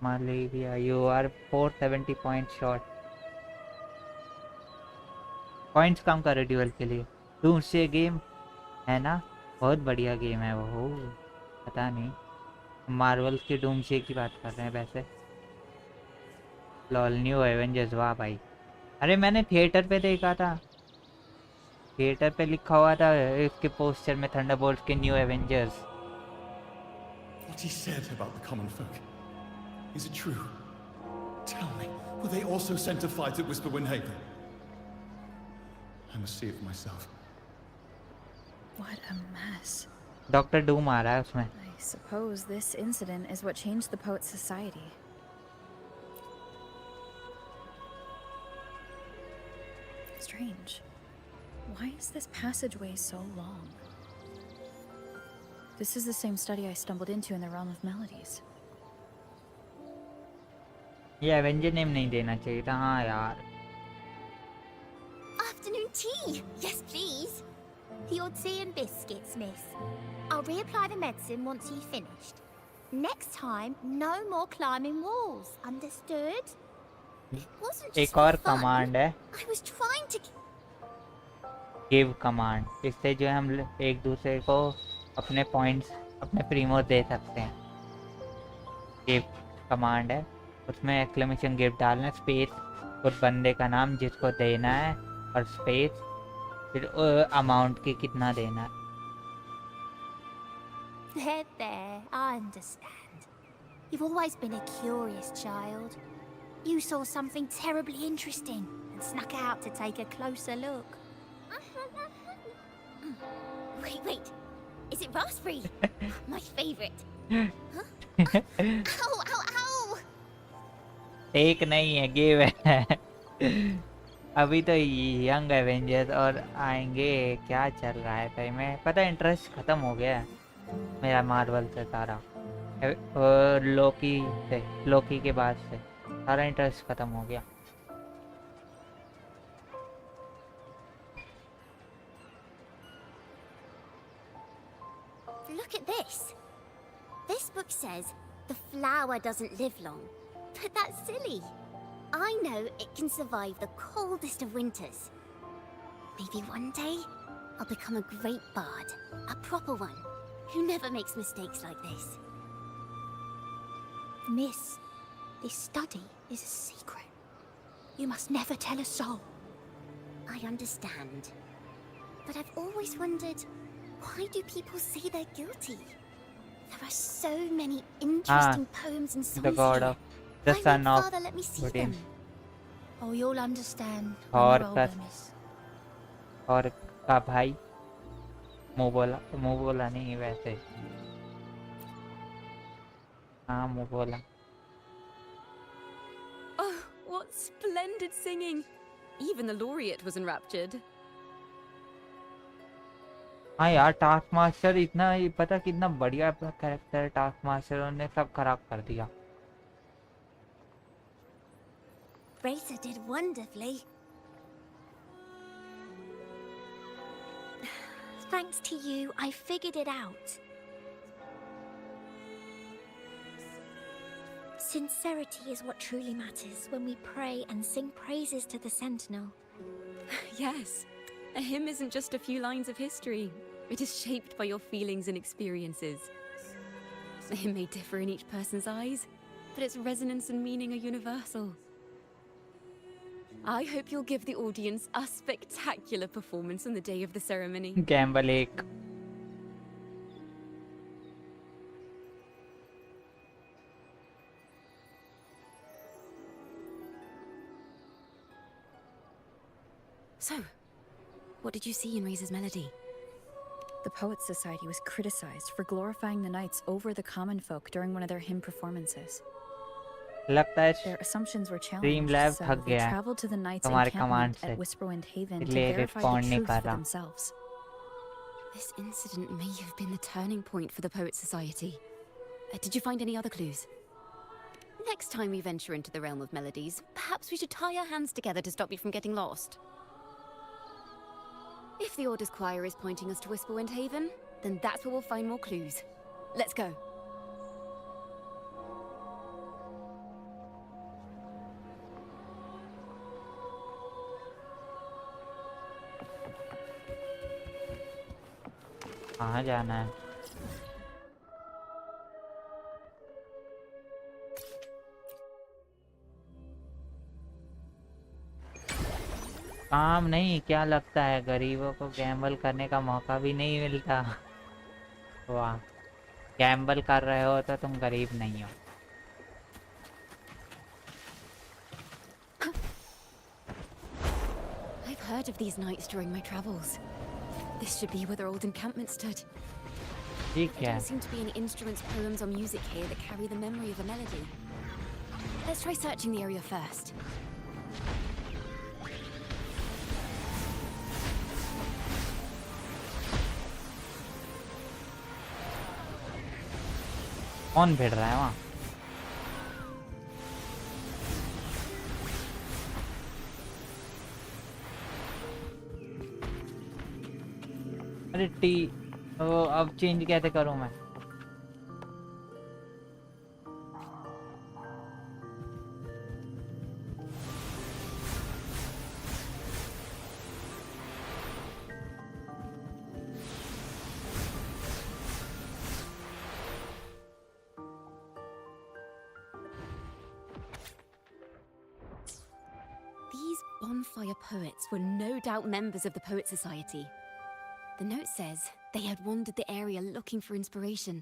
Malavia, you are 470 points short. Points कम करो dual के लिए. Doomsday game है ना, बहुत बढ़िया गेम है वो. पता नहीं मार्वल्स के डूम्सडे की बात कर रहे हैं वैसे. लॉल न्यू एवेंजर्स, वाह भाई. अरे मैंने थिएटर पे देखा था. थिएटर पे लिखा हुआ था इसके पोस्टर में थंडरबोल्ट्स के new Avengers. What he said about the common folk, is it true? Tell me, were they also sent to fight at Whisperwind Haven? I must see it for myself. What a mess. Doctor Doom आ रहा है उसमें. I suppose this incident is what changed the Poets Society. Strange. Why is this passageway so long? This is the same study I stumbled into in the realm of melodies. ये Avenger name नहीं देना चाहिए था. हाँ यार. Afternoon tea! Yes, please. your tea and biscuits, miss. I'll reapply the medicine once you've finished. Next time, no more climbing walls. Understood? It wasn't just एक और for fun. Command है I was trying to... give command, इससे जो है हम एक दूसरे को अपने पॉइंट्स अपने प्रीमो दे सकते हैं। गिव कमांड है, उसमें एक्सक्लेमेशन गिव डालना, स्पेस उस बंदे का नाम जिसको देना है और स्पेस फिर अमाउंट की कितना देना है। There, I understand. You've always been a curious child. You saw something terribly interesting and snuck out to take a closer look. Wait. Is it raspberry? My favorite. Huh? Ow! एक नहीं है, give है। अभी तो young Avengers और आएंगे, क्या चल रहा है भाई? मैं पता है इंटरेस्ट खत्म हो गया है मेरा मार्वल से सारा, और लोकी के बाद से सारा इंटरेस्ट खत्म हो गया। Look at this. This book says the flower doesn't live long, but that's silly. I know it can survive the coldest of winters. Maybe one day I'll become a great bard, a proper one, who never makes mistakes like this. Miss, this study is a secret. You must never tell a soul. I understand. But I've always wondered, why do people say they're guilty? There are so many interesting poems and songs the god here. of the Why son won't of Father let me see Odin. them? Oh, you'll understand और when you're older, miss. और का भाई मुँह बोला नहीं वैसे, हाँ मुँह बोला। Oh, what splendid singing! Even the laureate was enraptured. हाँ यार, टास्क मास्टर इतना पता कितना बढ़िया कैरेक्टर है, टास्क मास्टर ने सब खराब कर दिया। Racer did wonderfully. Thanks to you, I figured it out. Sincerity is what truly matters when we pray and sing praises to the Sentinel. Yes, a hymn isn't just a few lines of history. It is shaped by your feelings and experiences. It may differ in each person's eyes, but its resonance and meaning are universal. I hope you'll give the audience a spectacular performance on the day of the ceremony. Gamble एक So, what did you see in Razor's melody? The Poets Society was criticized for glorifying the knights over the common folk during one of their hymn performances. लगता है Their assumptions were Stream challenged, Lab so थक they गया है traveled to the knights' तुम्हारे encampment command से, at Whisperwind Haven to इसलिए verify respond the नहीं truth कर for रहा। themselves. This incident may have been the turning point for the Poets Society. Did you find any other clues? Next time we venture into the realm of melodies, perhaps we should tie our hands together to stop you from getting lost. If the Order's choir is pointing us to Whisperwind Haven, then that's where we'll find more clues. Let's go. कहाँ जाना है? काम नहीं, क्या लगता है गरीबों को गैम्बल करने का मौका भी नहीं मिलता? वाह, गैम्बल कर रहे हो तो तुम गरीब नहीं हो। I've heard of these knights during my travels. This should be where their old encampment stood. ठीक There है, don't seem to be any instruments, poems, or music here that carry the memory of a melody. Let's try searching the area first. कौन भिड़ रहा है वहाँ? अरे T वो अब चेंज कैसे करूं मैं? These bonfire poets were no doubt members of the Poet Society. The note says they had wandered the area looking for inspiration.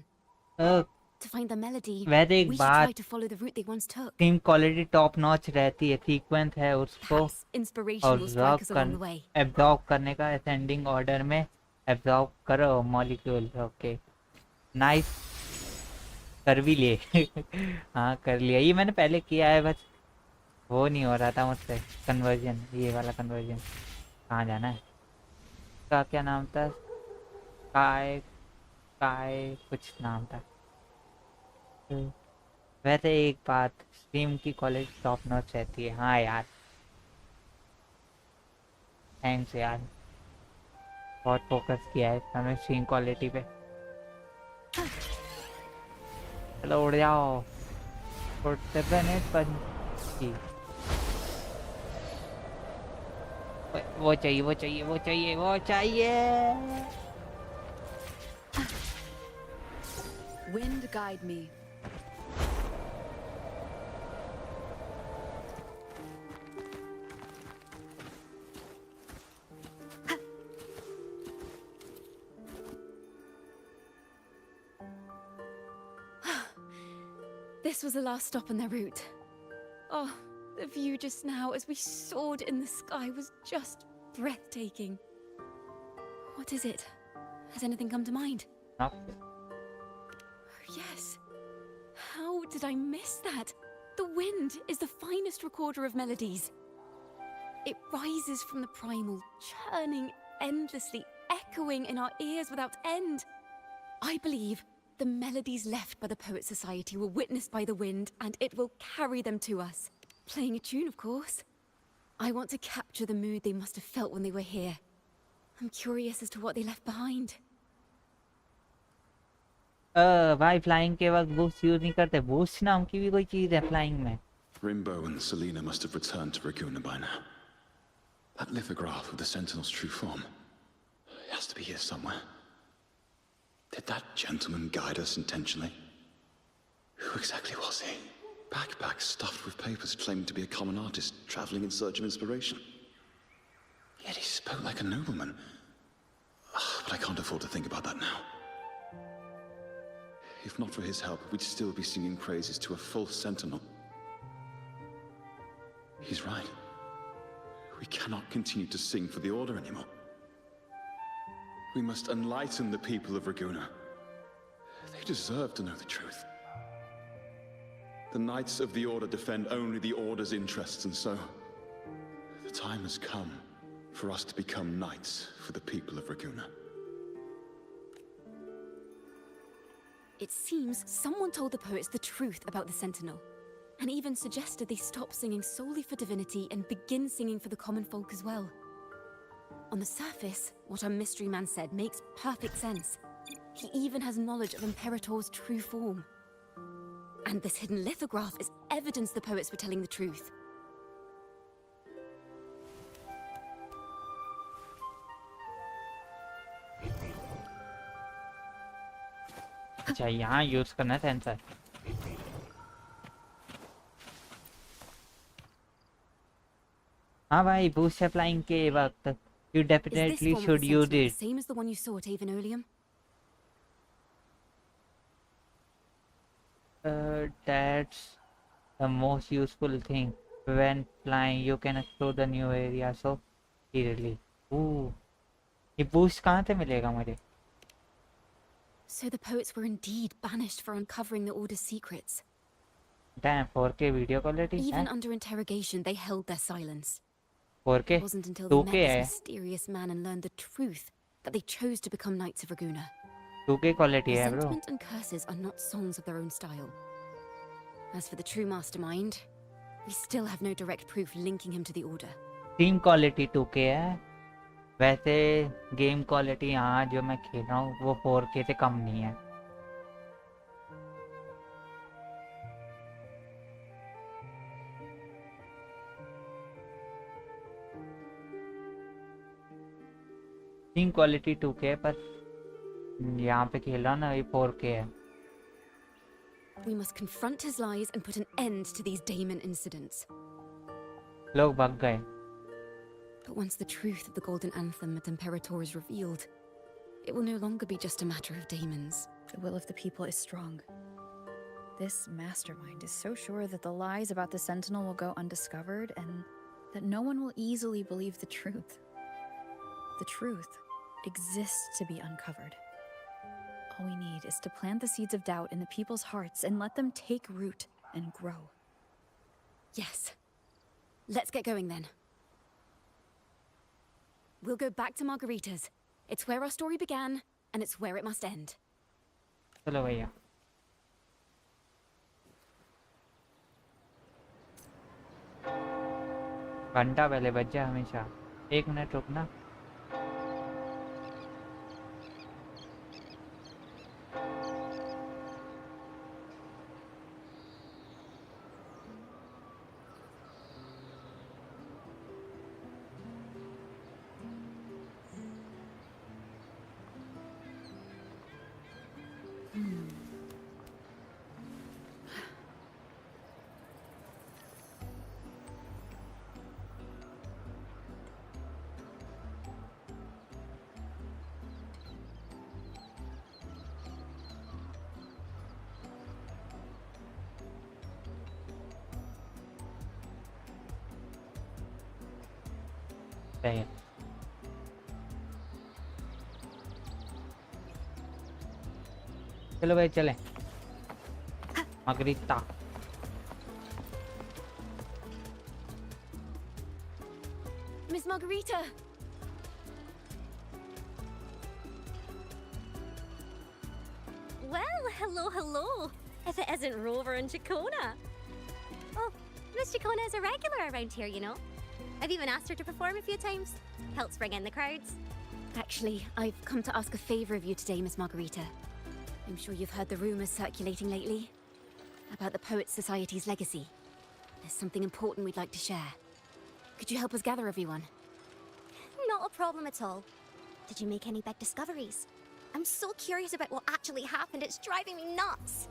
To find the melody, वैसे एक we should try बात to follow the route they once took. Team quality top notch रहती है, sequence है उसको Inspiration will strike us along the way. Absorb करने का ascending order में एब्जॉर्ब करो मॉलिक्यूल। ओके नाइस, कर भी लिए। हाँ कर लिया, ये मैंने पहले किया है, बस वो नहीं हो रहा था मुझसे कन्वर्जन, ये वाला कन्वर्जन। कहाँ जाना है? का क्या नाम था? काय काय कुछ नाम था। वैसे एक बात, स्ट्रीम की क्वालिटी टॉप नॉच रहती है। हाँ यार थैंक्स यार, बहुत फोकस किया है मैंने स्ट्रीम क्वालिटी पे। चलो उड़ जाओ, उड़ते बने पंछी। वो चाहिए वो चाहिए वो चाहिए वो चाहिए। Wind guide me. This was the last stop on their route. Oh, the view just now as we soared in the sky was just breathtaking. What is it? Has anything come to mind? Nothing. Yes. How did I miss that? The wind is the finest recorder of melodies. It rises from the primal, churning endlessly, echoing in our ears without end. I believe the melodies left by the Poet Society were witnessed by the wind, and it will carry them to us. Playing a tune, of course. I want to capture the mood they must have felt when they were here. I'm curious as to what they left behind. भाई flying के वक्त boost use नहीं करते। Boost नाम की भी कोई चीज है फ्लाइंग में। Rimbo and Selena must have returned to Raguna by now. That lithograph of the Sentinel's true form. It has to be here somewhere. Did that gentleman guide us intentionally? Who exactly was he? Backpack stuffed with papers claiming to be a common artist traveling in search of inspiration. Yet he spoke like a nobleman. But I can't afford to think about that now. If not for his help, we'd still be singing praises to a full Sentinel. He's right. We cannot continue to sing for the Order anymore. We must enlighten the people of Raguna. They deserve to know the truth. The Knights of the Order defend only the Order's interests, and so the time has come for us to become knights for the people of Raguna. It seems someone told the poets the truth about the Sentinel, and even suggested they stop singing solely for divinity and begin singing for the common folk as well. On the surface, what our mystery man said makes perfect sense. He even has knowledge of Imperator's true form. And this hidden lithograph is evidence the poets were telling the truth. अच्छा यहाँ use करना sensor. हाँ भाई boost applying के वक्त you definitely should use it. Same as the one you saw at Avon. That's the most useful thing. When flying, you can explore the new area so easily. Ooh, ये boost कहाँ से मिलेगा मुझे? So the poets were indeed banished for uncovering the Order's secrets. Damn, 4K video quality. Even under interrogation, they held their silence. 4K? It wasn't until they met this mysterious man and learned the truth that they chose to become Knights of Raguna. 2K quality है bro. Resentment and curses are not songs of their own style. As for the true mastermind, we still have no direct proof linking him to the Order. Team quality 2K है. वैसे game quality यहाँ जो मैं खेल रहा हूँ वो 4K से कम नहीं है। टीम क्वालिटी 2K है, पर यहाँ पे खेल रहा ना ये 4K है। We must confront his lies and put an end to these Damon incidents. लोग भाग गए। But once the truth of the Golden Anthem at Imperator is revealed, it will no longer be just a matter of daemons. The will of the people is strong. This mastermind is so sure that the lies about the Sentinel will go undiscovered and that no one will easily believe the truth. The truth exists to be uncovered. All we need is to plant the seeds of doubt in the people's hearts and let them take root and grow. Yes. Let's get going then. We'll go back to Margarita's. It's where our story began, and it's where it must end. चलो भैया। घंटा पहले बज जाए हमेशा। 1 minute रुकना। सही है। चलो भाई चलें। मार्गरीता। Miss Margarita! Well, hello. If it isn't Rover and Ciaconna. Oh, Miss Ciaconna is a regular around here, you know. I've even asked her to perform a few times. Helps bring in the crowds. Actually, I've come to ask a favor of you today, Miss Margarita. I'm sure you've heard the rumors circulating lately about the Poets Society's legacy. There's something important we'd like to share. Could you help us gather everyone? Not a problem at all. Did you make any big discoveries? I'm so curious about what actually happened. It's driving me nuts.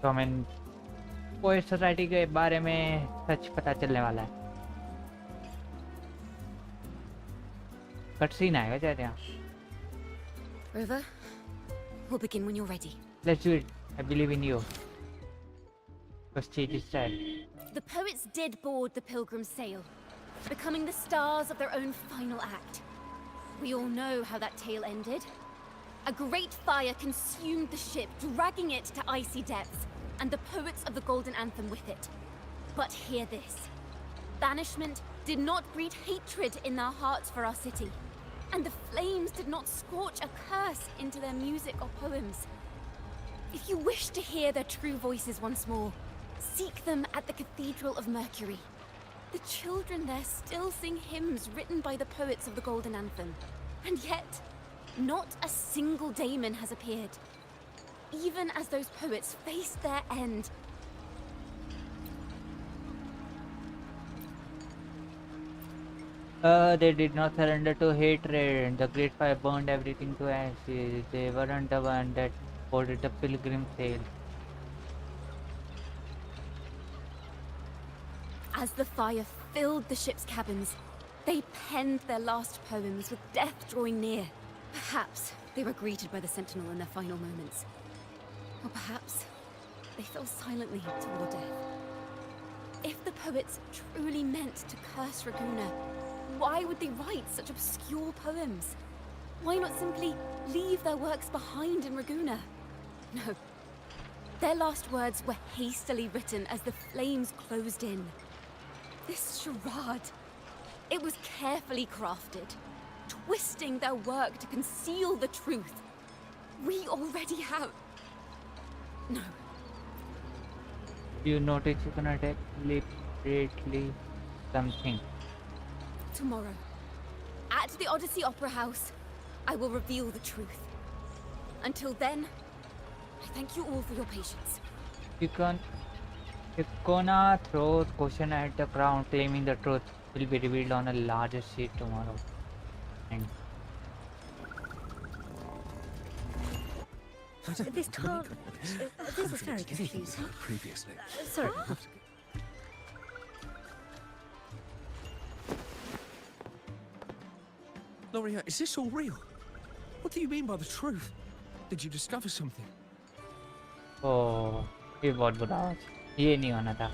तो हमें poet society के बारे में सच पता चलने वाला है। Cutscene आएगा शायद यहाँ। Rover, we'll begin when you're ready. Let's do it. I believe in you. The stage is set. The poets did board the Pilgrim's sail, becoming the stars of their own final act. We all know how that tale ended. A great fire consumed the ship, dragging it to icy depths, and the poets of the Golden Anthem with it. But hear this. Banishment did not breed hatred in their hearts for our city, and the flames did not scorch a curse into their music or poems. If you wish to hear their true voices once more, seek them at the Cathedral of Mercury. The children there still sing hymns written by the poets of the Golden Anthem. And yet, not a single daemon has appeared. Even as those poets faced their end. They did not surrender to hatred. The great fire burned everything to ashes. They weren't the one that boarded the pilgrim sail. As the fire filled the ship's cabins, they penned their last poems with death drawing near. Perhaps they were greeted by the Sentinel in their final moments. Or perhaps they fell silently toward death. If the poets truly meant to curse Raguna, why would they write such obscure poems? Why not simply leave their works behind in Raguna? No. Their last words were hastily written as the flames closed in. This charade, it was carefully crafted, twisting their work to conceal the truth. We already have... No. You notice you cannot deliberately something. Tomorrow, at the Odyssey Opera House, I will reveal the truth. Until then, I thank you all for your patience. Ciaconna throws caution at the crowd, claiming the truth will be revealed on a larger stage tomorrow. And this can't. This is very confusing. Previously. Sorry. Loria, is this all real? What do you mean by the truth? Did you discover something? oh, ये बहुत बुरा आज ये नहीं होना था.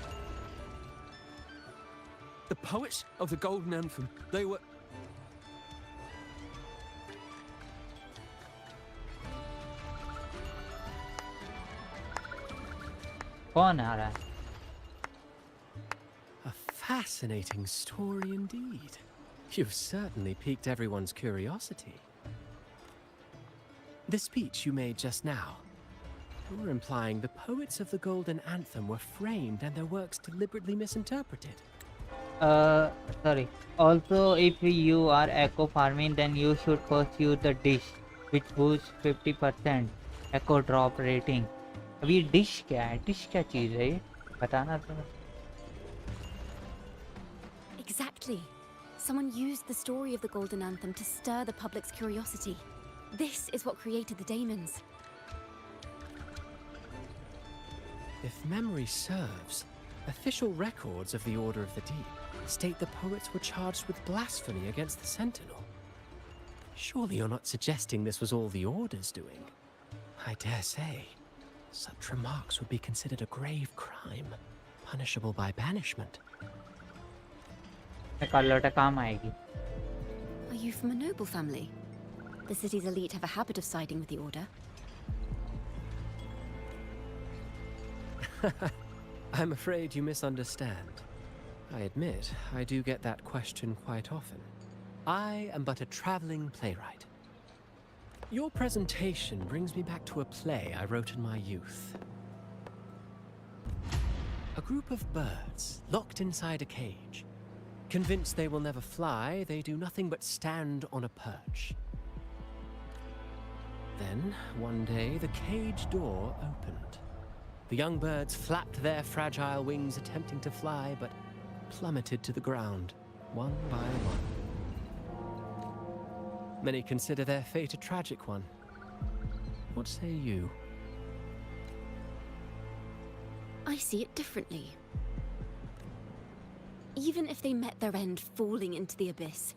The poets of the Golden Anthem, they were... कौन आ रहा है? A fascinating story indeed. You've certainly piqued everyone's curiosity. The speech you made just now, you're implying the poets of the Golden Anthem were framed and their works deliberately misinterpreted. Sorry. Also, if you are eco farming, then you should pursue the dish, which boosts 50% eco drop rating. अब ये dish क्या है? Dish क्या चीज है ये? बताना तो. Exactly. Someone used the story of the Golden Anthem to stir the public's curiosity. This is what created the daemons. If memory serves, official records of the Order of the Deep state the poets were charged with blasphemy against the Sentinel. Surely you're not suggesting this was all the Order's doing? I dare say, such remarks would be considered a grave crime, punishable by banishment. काम आएगी. Are you from a noble family? The city's elite have a habit of siding with the Order. I'm afraid you misunderstand. I admit, I do get that question quite often. I am but a traveling playwright. Your presentation brings me back to a play I wrote in my youth. A group of birds locked inside a cage. Convinced they will never fly, they do nothing but stand on a perch. Then, one day, the cage door opened. The young birds flapped their fragile wings attempting to fly, but plummeted to the ground, one by one. Many consider their fate a tragic one. What say you? I see it differently. Even if they met their end falling into the abyss,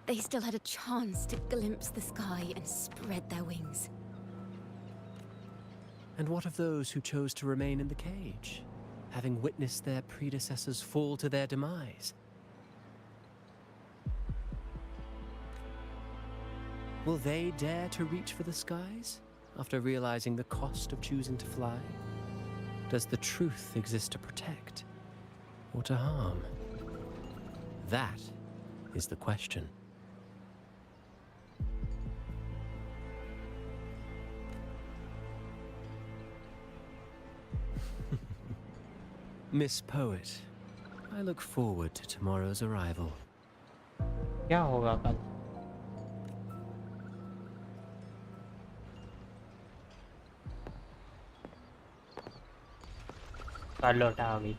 they still had a chance to glimpse the sky and spread their wings. And what of those who chose to remain in the cage, having witnessed their predecessors fall to their demise? Will they dare to reach for the skies after realizing the cost of choosing to fly? Does the truth exist to protect or to harm? That is the question. Miss Poet, I look forward to tomorrow's arrival. क्या होगा कल? कल लौटा आ गई.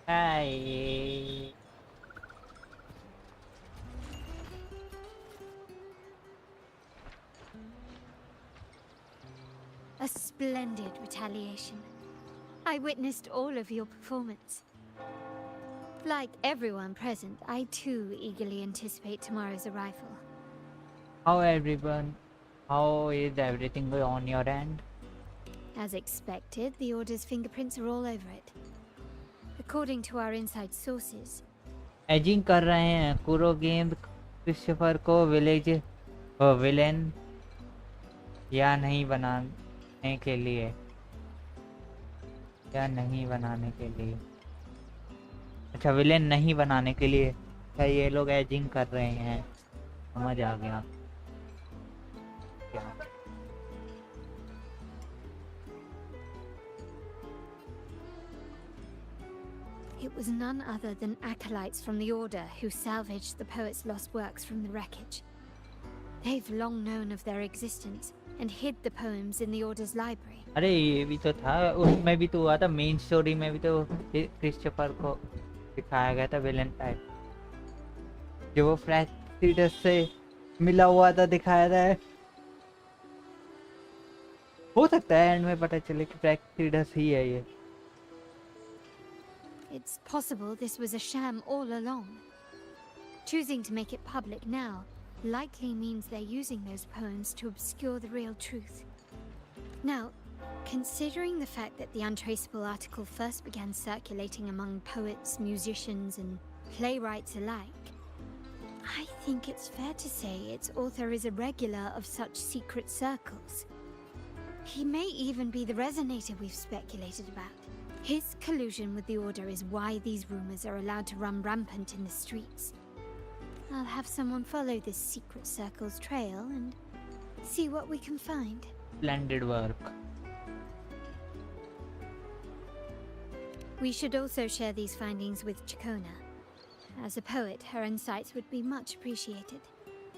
Hi. A splendid retaliation. I witnessed all of your performance. Like everyone present, I too eagerly anticipate tomorrow's arrival. How is everything going on your end? As expected, the Order's fingerprints are all over it. According to our inside sources, ageing कर रहे हैं कुरो game Christopher को villain या नहीं बनाने के लिए अच्छा विलेन नहीं बनाने के लिए क्या ये लोग एजिंग कर रहे हैं. समझ आ गया. It was none other than acolytes from the Order who salvaged the poet's lost works from the wreckage. They've long known of their existence and hid the poems in the Order's library. अरे ये भी तो था, उसमें भी तो हुआ था, मेन स्टोरी में भी तो क्रिस्टोफर को दिखाया गया था विलन टाइप, जो वो फ्रैक्सीडस से मिला हुआ था, दिखाया था। हो सकता है एंड में पता चले कि फ्रैक्सीडस ही है ये। It's possible this was a sham all along. Choosing to make it public now likely means they're using those poems to obscure the real truth. Now, considering the fact that the untraceable article first began circulating among poets, musicians, and playwrights alike, I think it's fair to say its author is a regular of such secret circles. He may even be the resonator we've speculated about. His collusion with the Order is why these rumors are allowed to run rampant in the streets. I'll have someone follow this secret circle's trail and see what we can find. Splendid work. We should also share these findings with Ciaconna. As a poet, her insights would be much appreciated.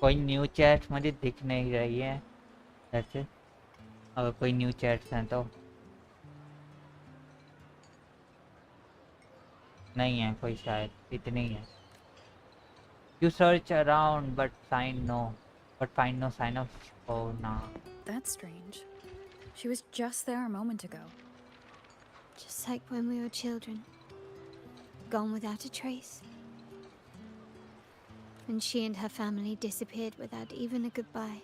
कोई new chat मुझे दिख नहीं रही है ऐसे, अगर कोई new chats हैं तो नहीं है कोई, शायद इतनी ही है। You search around but find no sign of Ciaconna. That's strange. She was just there a moment ago. Just like when we were children. Gone without a trace. And she and her family disappeared without even a goodbye.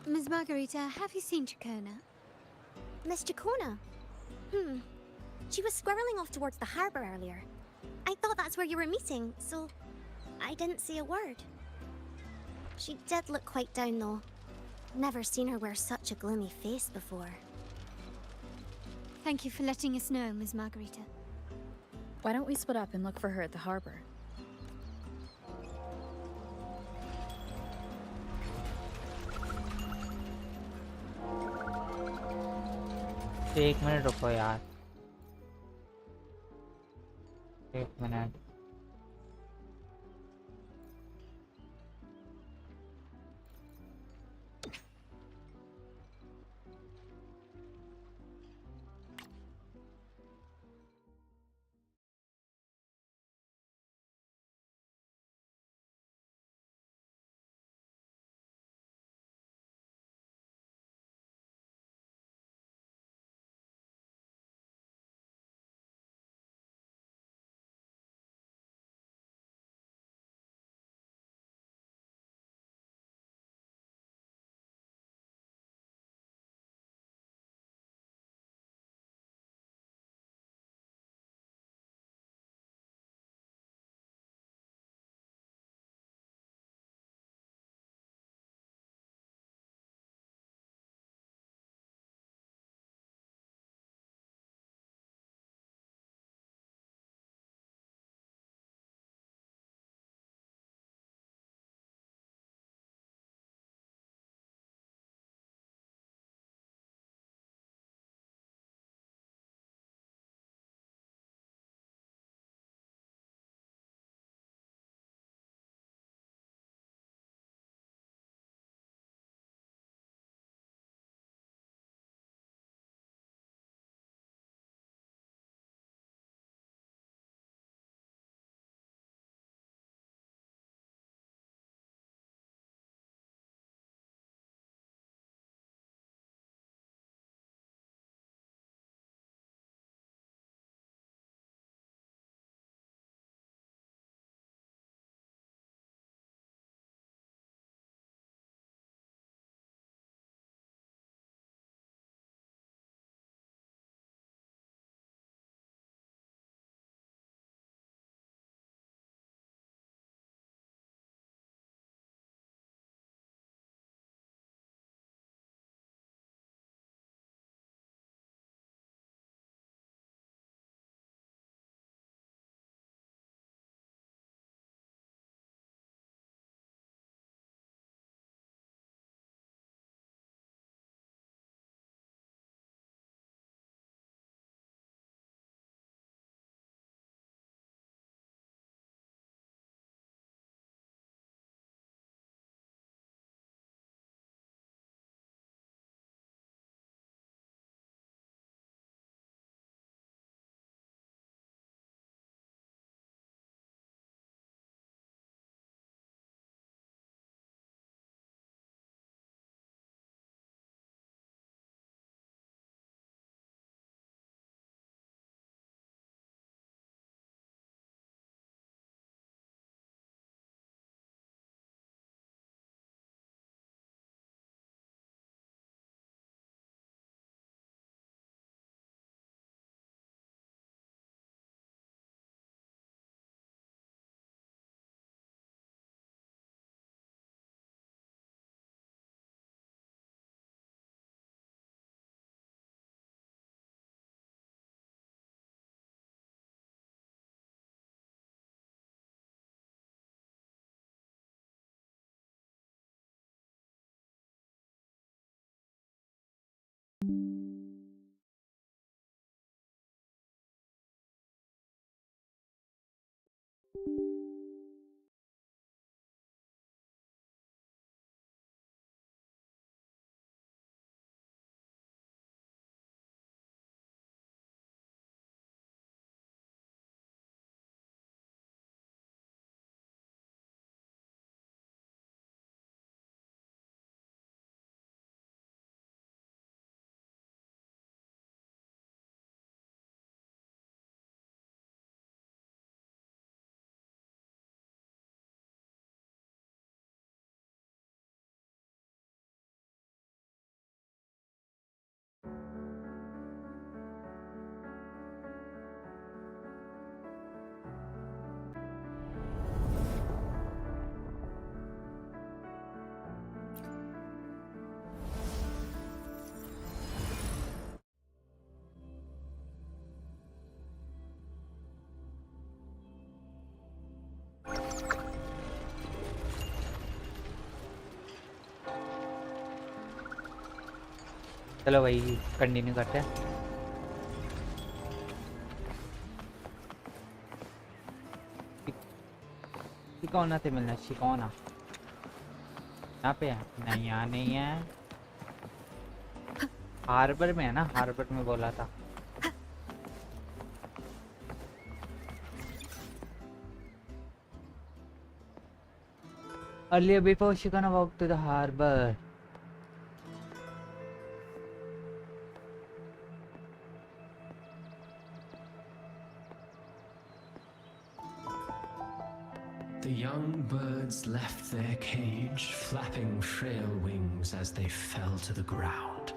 Ms. Margarita, have you seen Ciaconna? Miss Ciaconna? She was squirreling off towards the harbor earlier. I thought that's where you were meeting, so I didn't say a word. She did look quite down, though. Never seen her wear such a gloomy face before. Thank you for letting us know, Ms. Margarita. Why don't we split up and look for her at the harbor? एक minute रुको यार, एक minute. चलो भाई continue करते हैं। शिकौना से मिलना, शिकौना यहाँ पे है? नहीं यहाँ नहीं है, हार्बर में है ना, हार्बर में बोला था। Earlier before Ciaconna walked to the harbor. The young birds left their cage, flapping frail wings as they fell to the ground.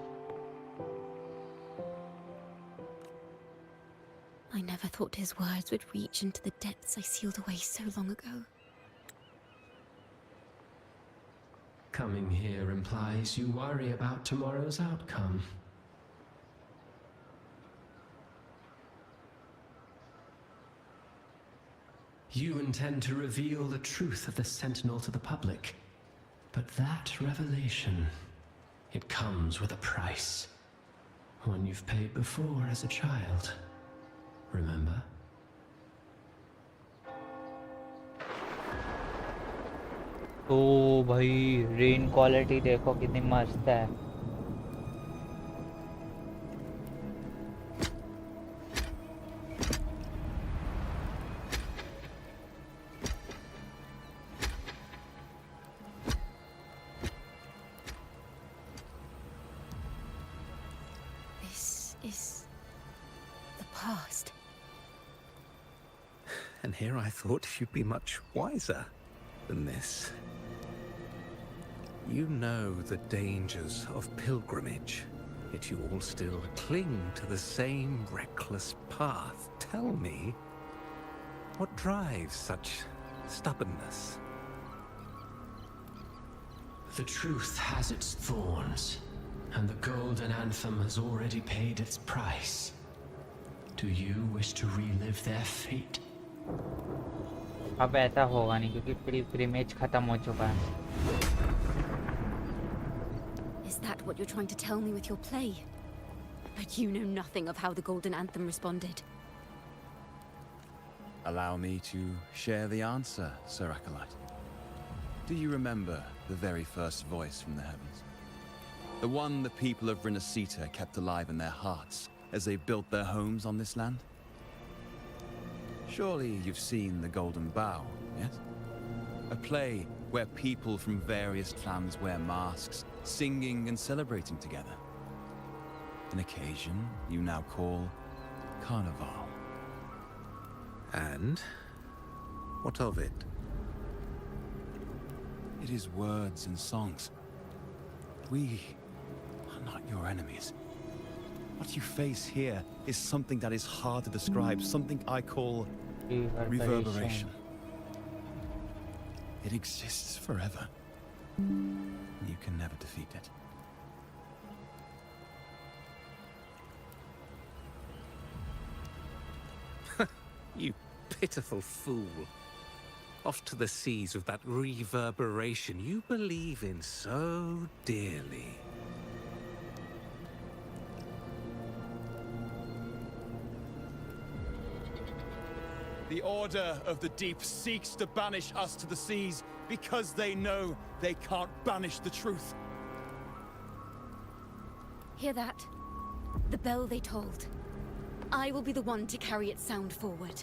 I never thought his words would reach into the depths I sealed away so long ago. Coming here implies you worry about tomorrow's outcome. You intend to reveal the truth of the Sentinel to the public. But that revelation, it comes with a price. One you've paid before as a child. Remember? ओ भाई rain quality देखो कितनी मस्त है। This is the past. And here I thought you'd be much wiser than this. You know the dangers of pilgrimage, yet you all still cling to the same reckless path. Tell me, what drives such stubbornness? The truth has its thorns, and the golden anthem has already paid its price. Do you wish to relive their fate? अब ऐसा होगा नहीं क्योंकि pilgrimage खत्म हो चुका है। Is that what you're trying to tell me with your play? But you know nothing of how the Golden Anthem responded. Allow me to share the answer, Sir Acolyte. Do you remember the very first voice from the heavens? The one the people of Renacita kept alive in their hearts as they built their homes on this land? Surely you've seen The Golden Bough, yes? A play where people from various clans wear masks, singing and celebrating together. An occasion you now call Carnival. And what of it? It is words and songs. We are not your enemies. What you face here is something that is hard to describe, something I call reverberation. It exists forever. You can never defeat it. You pitiful fool. Off to the seas with that reverberation you believe in so dearly. The Order of the Deep seeks to banish us to the seas because they know they can't banish the truth. Hear that? The bell they tolled. I will be the one to carry its sound forward.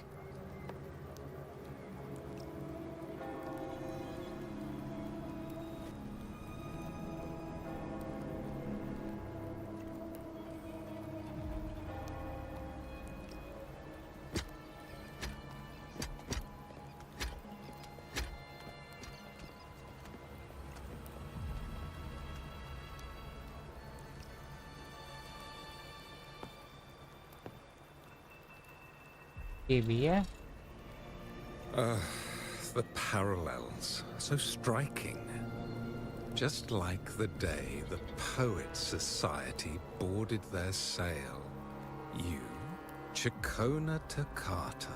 ये भी है The parallels, so striking. Just like the day the Poets Society boarded their sail. You, Ciaconna Toccata,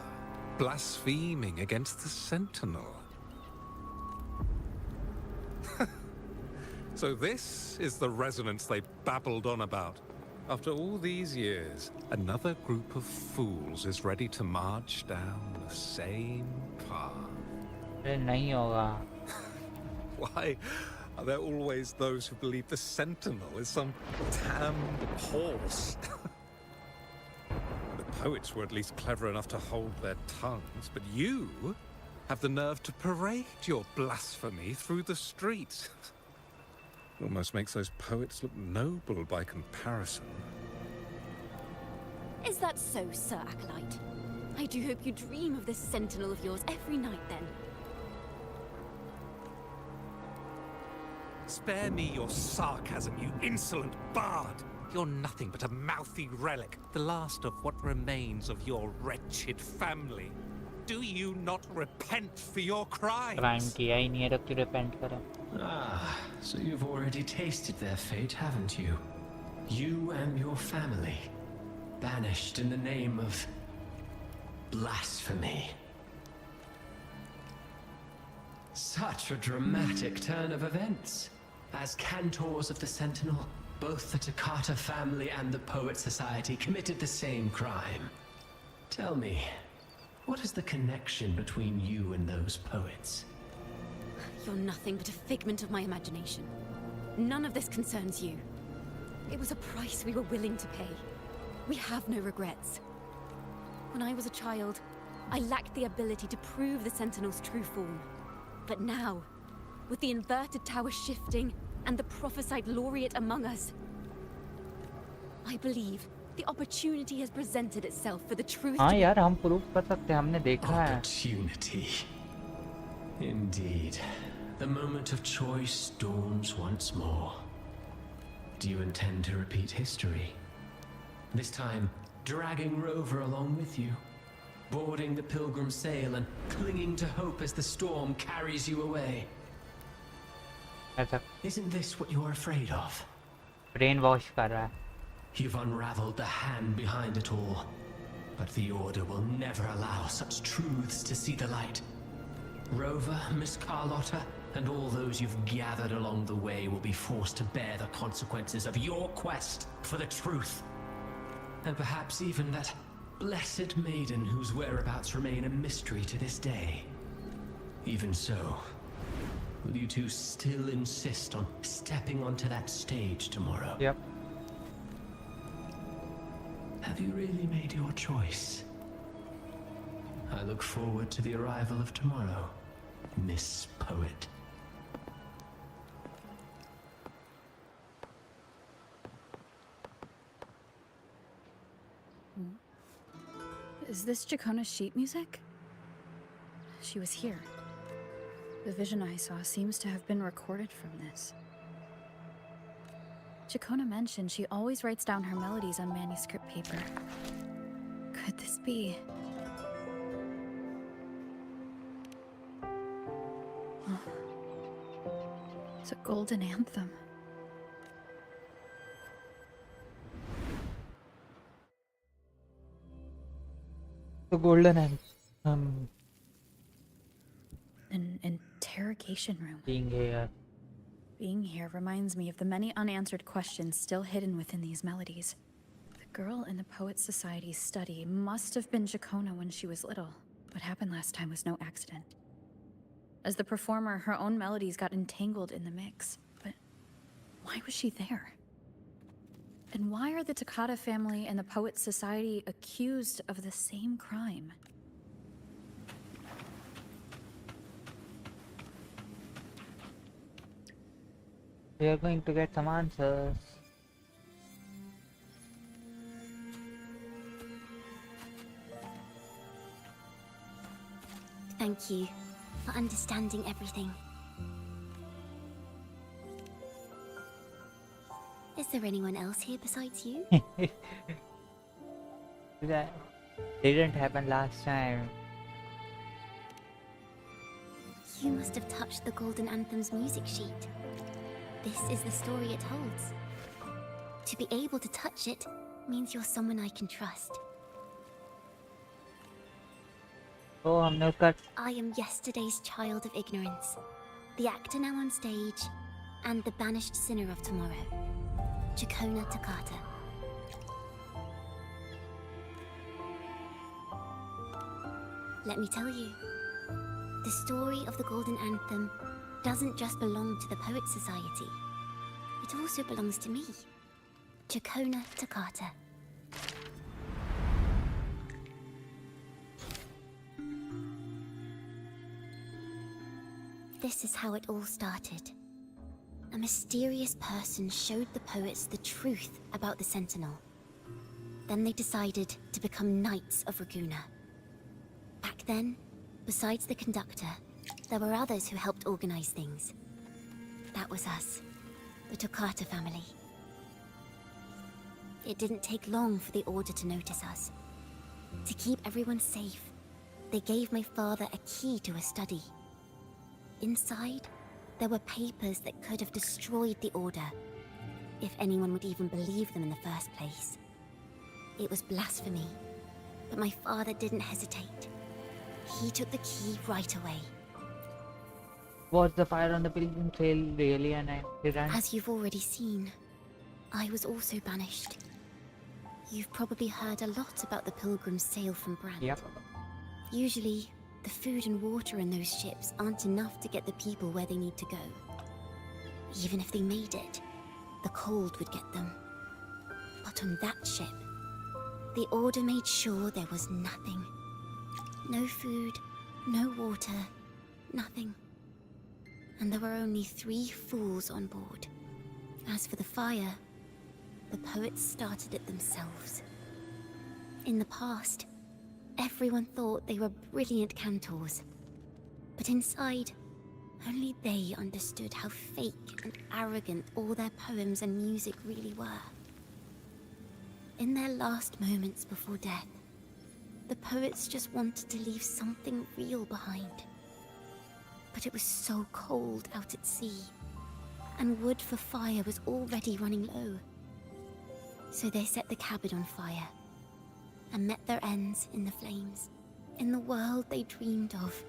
blaspheming against the Sentinel. So this is the resonance they babbled on about. After all these years, another group of fools is ready to march down the same path. नहीं होगा. Why are there always those who believe the Sentinel is some damned horse? The poets were at least clever enough to hold their tongues, but you have the nerve to parade your blasphemy through the streets. Almost makes those poets look noble by comparison. Is that so, Sir Acolyte? I do hope you dream of this sentinel of yours every night, then. Spare me your sarcasm, you insolent bard! You're nothing but a mouthy relic, the last of what remains of your wretched family. Do you not repent for your crimes? Crime किया ही नहीं है तो क्यों repent करें? Ah, so you've already tasted their fate, haven't you? You and your family, banished in the name of blasphemy. Such a dramatic turn of events. As cantors of the Sentinel, both the Toccata family and the Poet Society committed the same crime. Tell me, what is the connection between you and those poets? You're nothing but a figment of my imagination. None of this concerns you. It was a price we were willing to pay. We have no regrets. When I was a child, I lacked the ability to prove the Sentinel's true form. But now, with the inverted tower shifting and the prophesied laureate among us, I believe the opportunity has presented itself for the truth. हाँ यार हम proof कर सकते हैं हमने देखा है. Opportunity. Indeed. The moment of choice dawns once more. Do you intend to repeat history? This time, dragging Rover along with you, boarding the pilgrim sail and clinging to hope as the storm carries you away. Isn't this what you're afraid of? Brainwash कर रहा है. You've unraveled the hand behind it all, but the Order will never allow such truths to see the light. Rover, Miss Carlotta, and all those you've gathered along the way will be forced to bear the consequences of your quest for the truth. And perhaps even that blessed maiden whose whereabouts remain a mystery to this day. Even so, will you two still insist on stepping onto that stage tomorrow? Yep. Have you really made your choice? I look forward to the arrival of tomorrow, Miss Poet. Is this Ciacconna's sheet music? She was here. The vision I saw seems to have been recorded from this. Ciaconna mentioned she always writes down her melodies on manuscript paper. Could this be? Oh. It's a golden anthem. The golden anthem. An interrogation room. Being here reminds me of the many unanswered questions still hidden within these melodies. The girl in the Poets Society's study must have been Ciaconna when she was little. What happened last time was no accident. As the performer, her own melodies got entangled in the mix. But why was she there? And why are the Takata family and the Poets Society accused of the same crime? We are going to get some answers. Thank you for understanding everything. Is there anyone else here besides you? That didn't happen last time. You must have touched the Golden Anthem's music sheet. This is the story it holds. To be able to touch it means you're someone I can trust. Oh, हमने उसका I am yesterday's child of ignorance, the actor now on stage, and the banished sinner of tomorrow, Ciaconna Takata. Let me tell you, the story of the Golden Anthem doesn't just belong to the Poets Society. It also belongs to me, Ciaconna Takata. This is how it all started. A mysterious person showed the poets the truth about the Sentinel. Then they decided to become Knights of Raguena. Back then, besides the conductor, there were others who helped organize things. That was us, the Takata family. It didn't take long for the Order to notice us. To keep everyone safe, they gave my father a key to a study. Inside, there were papers that could have destroyed the Order, if anyone would even believe them in the first place. It was blasphemy, but my father didn't hesitate. He took the key right away. Was the fire on the pilgrim trail really an accident? As you've already seen, I was also banished. You've probably heard a lot about the pilgrims' sail from Brand. Yep. Usually, the food and water in those ships aren't enough to get the people where they need to go. Even if they made it, the cold would get them. But on that ship, the Order made sure there was nothing. No food, no water, nothing. And there were only 3 fools on board. As for the fire, the poets started it themselves. In the past, everyone thought they were brilliant cantors. But inside, only they understood how fake and arrogant all their poems and music really were. In their last moments before death, the poets just wanted to leave something real behind. But it was so cold out at sea, and wood for fire was already running low. So they set the cabin on fire, and met their ends in the flames. In the world they dreamed of,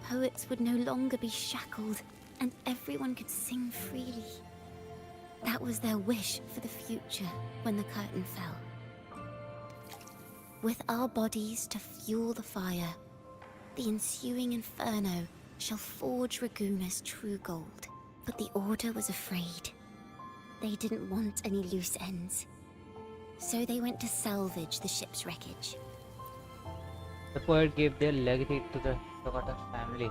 poets would no longer be shackled, and everyone could sing freely. That was their wish for the future when the curtain fell. With our bodies to fuel the fire, the ensuing inferno shall forge Raguena's true gold. But the Order was afraid. They didn't want any loose ends. So they went to salvage the ship's wreckage. The poet gave their legacy to the Takata family.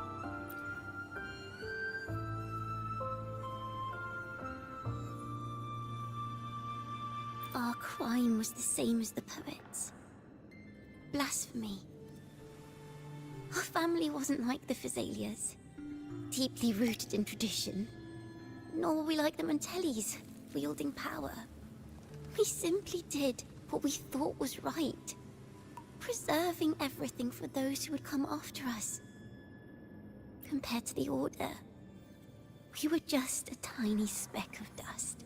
Our crime was the same as the poets. Blasphemy. Our family wasn't like the Phyzalias, deeply rooted in tradition. Nor were we like the Mantellis, wielding power. We simply did what we thought was right, preserving everything for those who would come after us. Compared to the Order, we were just a tiny speck of dust.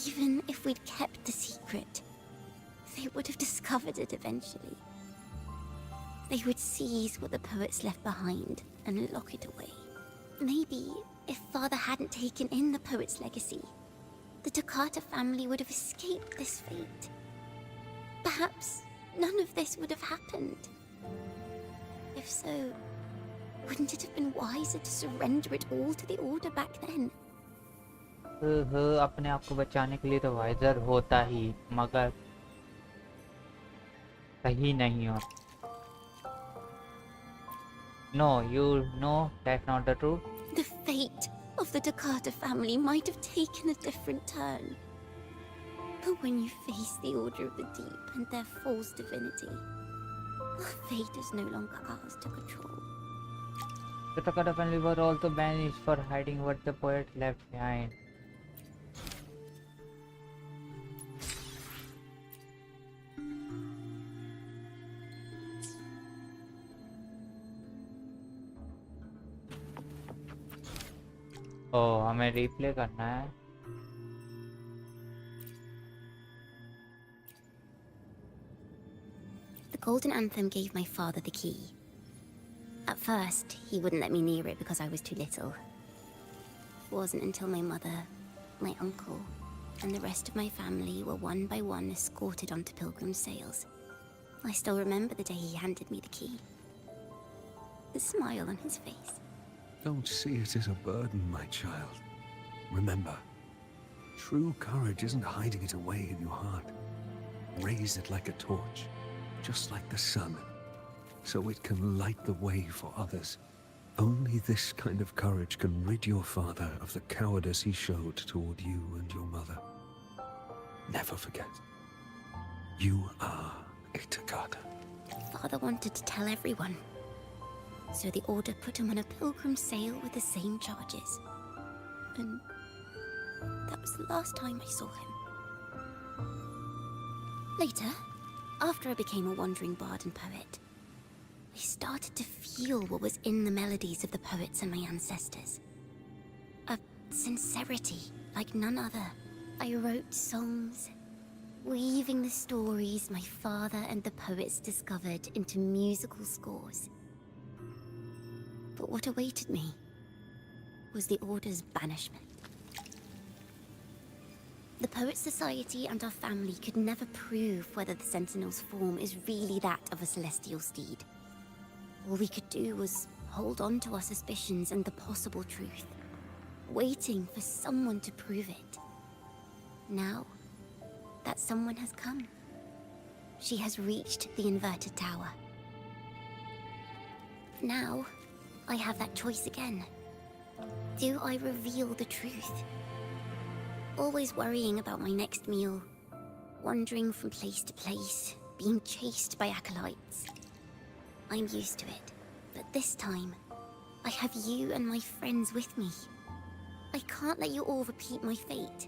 Even if we'd kept the secret, they would have discovered it eventually. They would seize what the poets left behind and lock it away. Maybe if Father hadn't taken in the poet's legacy, the Takata family would have escaped this fate. Perhaps none of this would have happened. If so, wouldn't it have been wiser to surrender it all to the Order back then? अपने आप को बचाने के लिए तो visor होता ही, मगर सही नहीं हो. No, you know that's not the truth. The fate of the Dakota family might have taken a different turn. But when you face the Order of the Deep and their false divinity, our fate is no longer ours to control. The Dakota family were also banished for hiding what the poet left behind. Oh, हमें replay करना है. The Golden Anthem gave my father the key. At first, he wouldn't let me near it because I was too little. It wasn't until my mother, my uncle, and the rest of my family were one by one escorted onto pilgrim sails. I still remember the day he handed me the key. The smile on his face. Don't see it as a burden, my child. Remember, true courage isn't hiding it away in your heart. Raise it like a torch, just like the sun, so it can light the way for others. Only this kind of courage can rid your father of the cowardice he showed toward you and your mother. Never forget, you are a Takata. Father wanted to tell everyone. So the Order put him on a pilgrim sail with the same charges. And that was the last time I saw him. Later, after I became a wandering bard and poet, I started to feel what was in the melodies of the poets and my ancestors. A sincerity like none other. I wrote songs, weaving the stories my father and the poets discovered into musical scores. But what awaited me was the Order's banishment. The Poet Society and our family could never prove whether the Sentinel's form is really that of a celestial steed. All we could do was hold on to our suspicions and the possible truth, waiting for someone to prove it. Now, that someone has come. She has reached the inverted tower. Now, I have that choice again. Do I reveal the truth? Always worrying about my next meal, wandering from place to place, being chased by acolytes. I'm used to it, but this time, I have you and my friends with me. I can't let you all repeat my fate.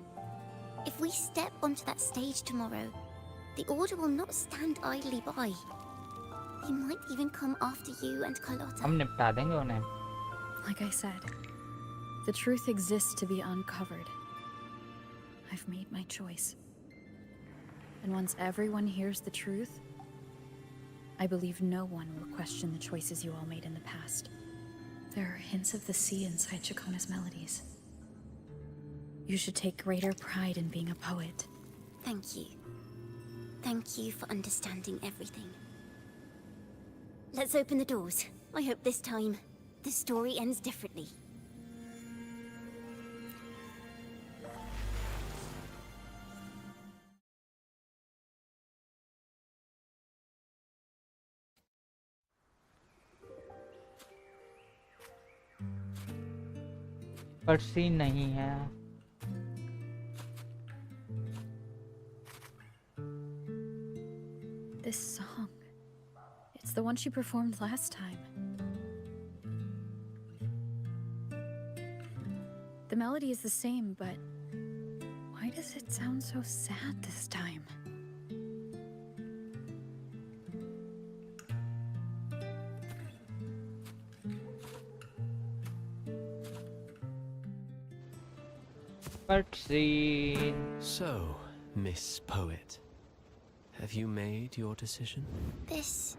If we step onto that stage tomorrow, the Order will not stand idly by. He might even come after you and Carlotta. हम निपटा देंगे उन्हें. Like I said, the truth exists to be uncovered. I've made my choice. And once everyone hears the truth, I believe no one will question the choices you all made in the past. There are hints of the sea inside Ciacconna's melodies. You should take greater pride in being a poet. Thank you. Thank you for understanding everything. Let's open the doors. I hope this time, the story ends differently. पर scene नहीं है. This song, it's the one she performed last time. The melody is the same, but why does it sound so sad this time? Cutscene. So, Miss Poet, have you made your decision? This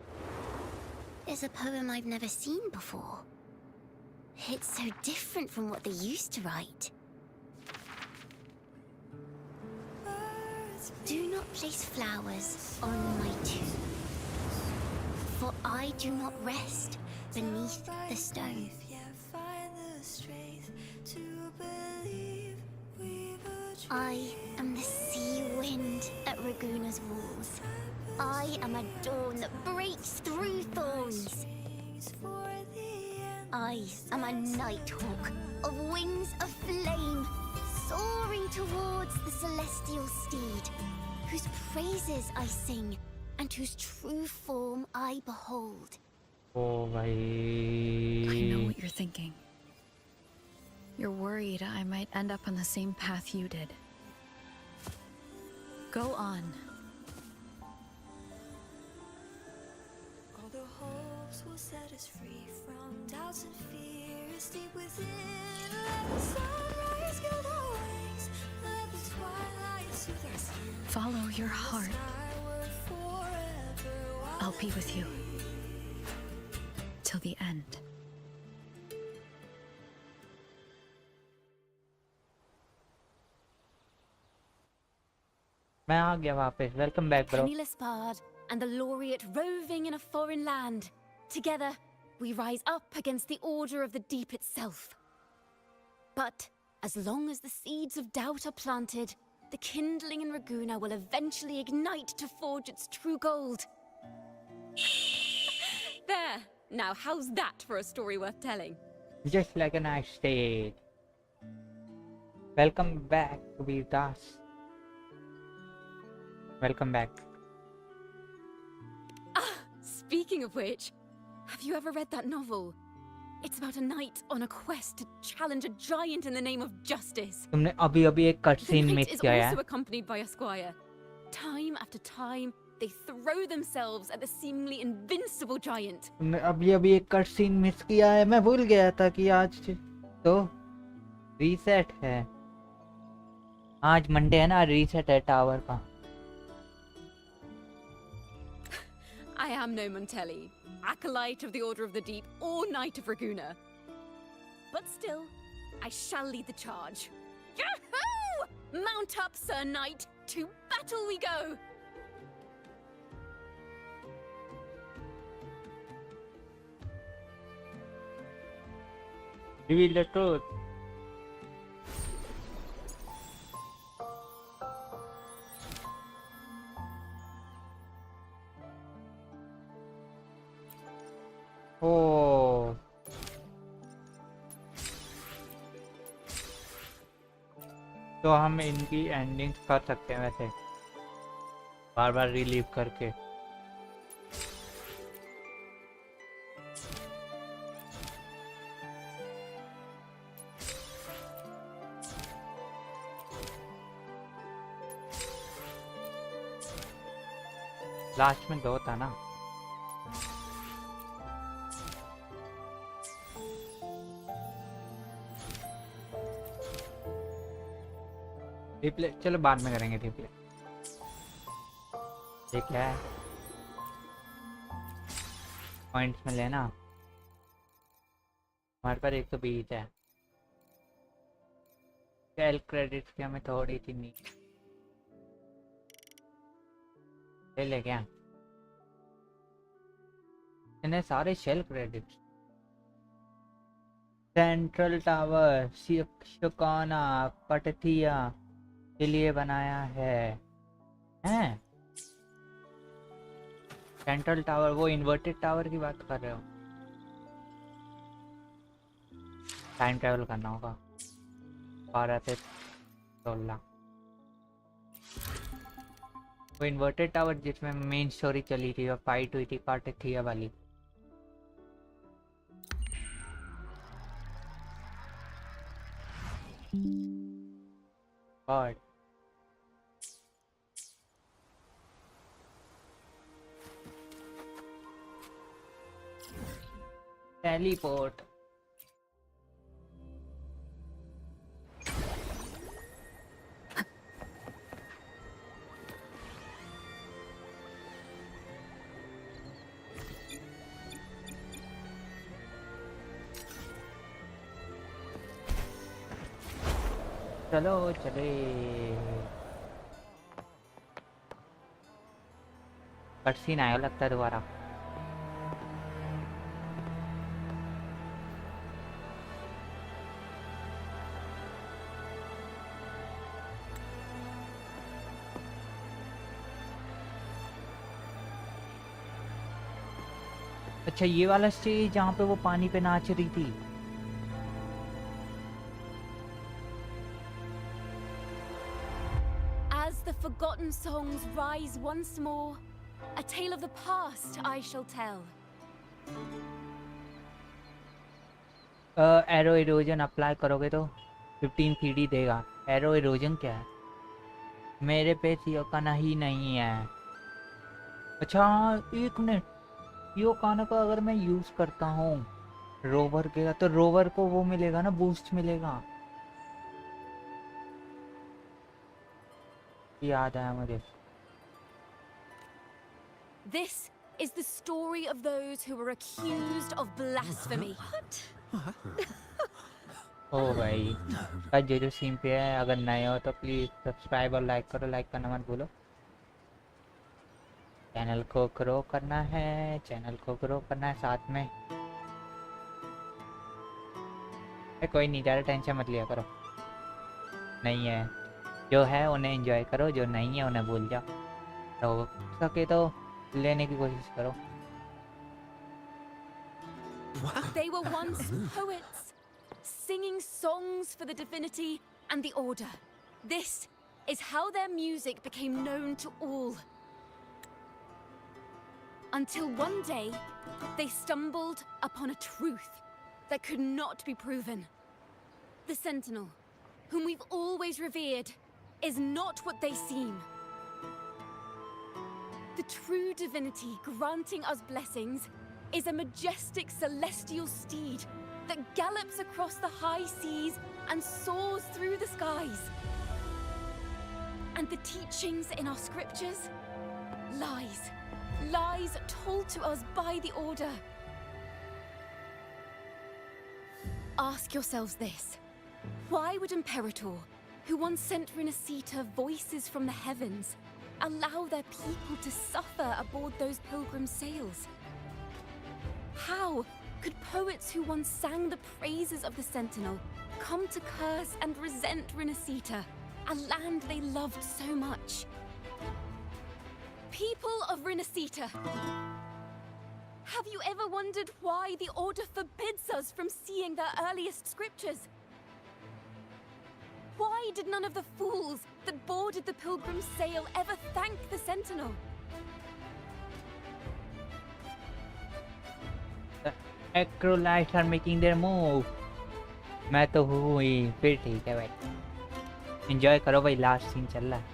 is a poem I've never seen before. It's so different from what they used to write. Do not place flowers on my tomb, for I do not rest beneath the stone. I am the sea wind at Raguna's walls. I am a dawn that breaks through thorns. I am a nighthawk of wings of flame, soaring towards the celestial steed, whose praises I sing and whose true form I behold. Oh, bhai. I know what you're thinking. You're worried I might end up on the same path you did. Go on. All the hopes will set us free from doubts and fears deep within. Let the sunrise gild our wings. Let the twilight soothe our skin. Follow your heart. I'll be with you. Till the end. मैं आ गया वापस. Welcome back, bro. Penniless bard and the laureate roving in a foreign land. Together, we rise up against the order of the deep itself. But as long as the seeds of doubt are planted, the kindling in Raguna will eventually ignite to forge its true gold. There! Now, how's that for a story worth telling? Just like a nice state. Welcome back to be Das. Welcome back. Speaking of which, have you ever read that novel? It's about a knight on a quest to challenge a giant in the name of justice. तुमने अभी एक The cutscene knight miss is किया है. also accompanied by a squire. Time after time, they throw themselves at the seemingly invincible giant. तुमने अभी एक cutscene miss किया है. मैं भूल गया था कि आज तो reset है. आज मंडे है ना, reset है टावर का. I am no Montelli, acolyte of the Order of the Deep or Knight of Raguna. But still, I shall lead the charge. Yahoo! Mount up, Sir Knight! To battle we go! Reveal the truth. Oh. तो हम इनकी endings कर सकते हैं वैसे बार बार relieve करके. Last में 2 था ना. रिप्ले चलो बाद में करेंगे रिप्ले. ठीक है, पॉइंट्स में लेना. हमारे पास 120 है. सेल क्रेडिट्स की हमें थोड़ी सी नहीं ले क्या इन्हें सारे शेल क्रेडिट्स. सेंट्रल टावर शिकाना पटथिया के लिए बनाया है. हैं? सेंट्रल टावर, वो इन्वर्टेड टावर की बात कर रहे हो? टाइम ट्रैवल करना होगा. 12 से 16. वो इन्वर्टेड टावर जिसमें मेन स्टोरी चली थी और फाइट हुई थी पार्टिथिया वाली. और टेलीपोर्ट. चलो चले. कटसीन आया लगता है दोबारा. अच्छा ये वाला स्टेज जहाँ पे वो पानी पे नाच रही थी. As the forgotten songs rise once more, a tale of the past I shall tell. Arrow erosion apply करोगे तो 15 CD देगा. एरो इरोजन क्या है? मेरे पे सियाकाना ही नहीं है. अच्छा एक मिनट, सियाकाना को अगर मैं यूज करता हूँ रोवर के, तो रोवर को वो मिलेगा ना, बूस्ट मिलेगा. याद आया मुझे. This is the story of those who were accused of blasphemy. ओ भाई आज जो सीन पे है, अगर नए हो तो प्लीज सब्सक्राइब और लाइक करो. लाइक करना मत भूलो. चैनल को ग्रो करना है, चैनल को ग्रो करना है साथ में. कोई नहीं, ज़्यादा टेंशन मत लिया करो. नहीं है जो है उन्हें एंजॉय करो, जो नहीं है उन्हें भूल जाओ. तो सके तो लेने की कोशिश करो. They were once poets, singing songs for the divinity and the order. This is how their music became known to all. Until one day, they stumbled upon a truth that could not be proven. The Sentinel, whom we've always revered, is not what they seem. The true divinity granting us blessings is a majestic celestial steed that gallops across the high seas and soars through the skies. And the teachings in our scriptures? Lies. Lies told to us by the Order. Ask yourselves this. Why would Imperator, who once sent Renacita voices from the heavens, allow their people to suffer aboard those pilgrim sails? How could poets who once sang the praises of the Sentinel come to curse and resent Renacita, a land they loved so much? People of Renacita, have you ever wondered why the Order forbids us from seeing their earliest scriptures? Why did none of the fools that boarded the pilgrim's sail ever thank the Sentinel? The acrolites are making their move. मैं तो हूँ ही. फिर ठीक है भाई, enjoy करो भाई. Last scene चल रहा है.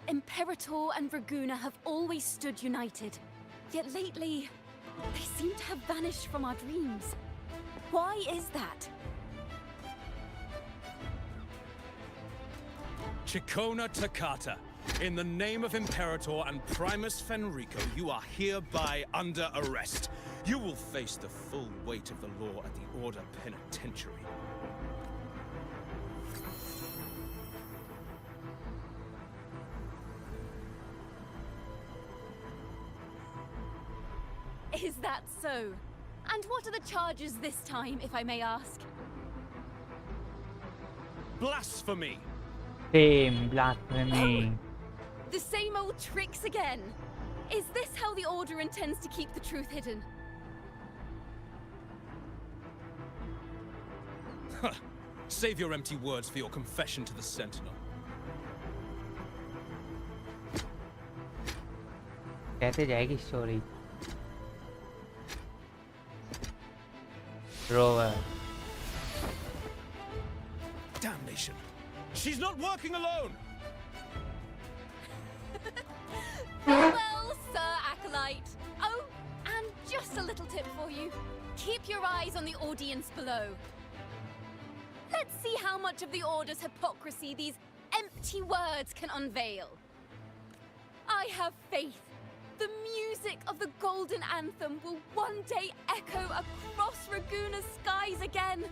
Imperator and Raguna have always stood united. Yet lately, they seem to have vanished from our dreams. Why is that? Ciaconna Toccata, in the name of Imperator and Primus Fenrico, you are hereby under arrest. You will face the full weight of the law at the Order Penitentiary. Is that so? And what are the charges this time, if I may ask? Blasphemy! Same blasphemy. The same old tricks again. Is this how the Order intends to keep the truth hidden? Huh. Save your empty words for your confession to the Sentinel. कैसे जाएगी story? Rover. Damnation! She's not working alone! Well, Sir Acolyte. Oh, and just a little tip for you. Keep your eyes on the audience below. Let's see how much of the Order's hypocrisy these empty words can unveil. I have faith. The music of the Golden Anthem will one day echo across Raguna's skies again.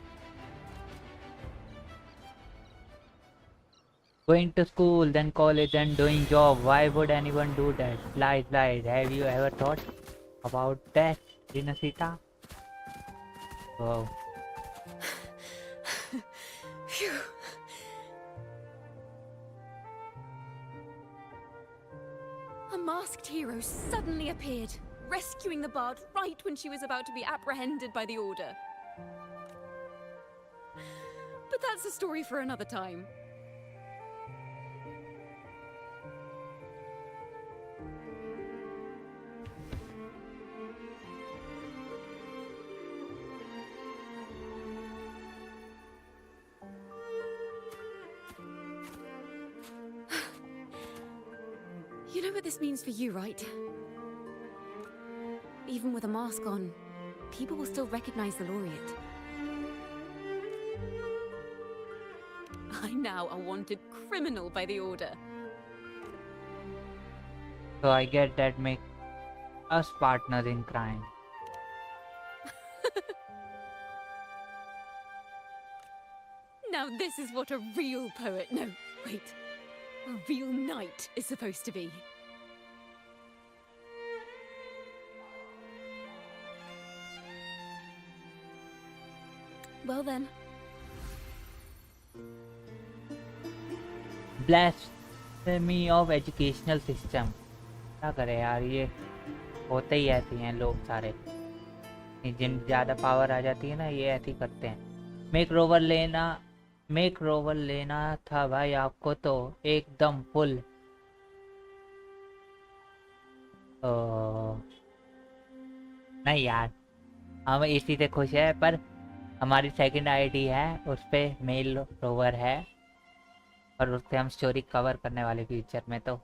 Going to school, then college, then doing job. Why would anyone do that? Lies. Have you ever thought about that, Renacita? Wow. A masked hero suddenly appeared, rescuing the bard right when she was about to be apprehended by the Order. But that's a story for another time. You know what this means for you, right? Even with a mask on, people will still recognize the laureate. I'm now a wanted criminal by the Order. So I get that make us partners in crime. Now this is what a real poet, no, wait, a real knight is supposed to be. Well then. Blasphemy of educational system. क्या करे यार, ये होते ही ऐसे हैं लोग सारे, जिन ज़्यादा पावर आ जाती है ना ये ऐसे ही करते हैं। मेक रोवर लेना था भाई आपको तो एकदम फुल। नहीं यार, हम इसी से खुश है, पर हमारी सेकंड आईडी है उस पे मेल रोवर है और उससे हम स्टोरी कवर करने वाले फ्यूचर में, तो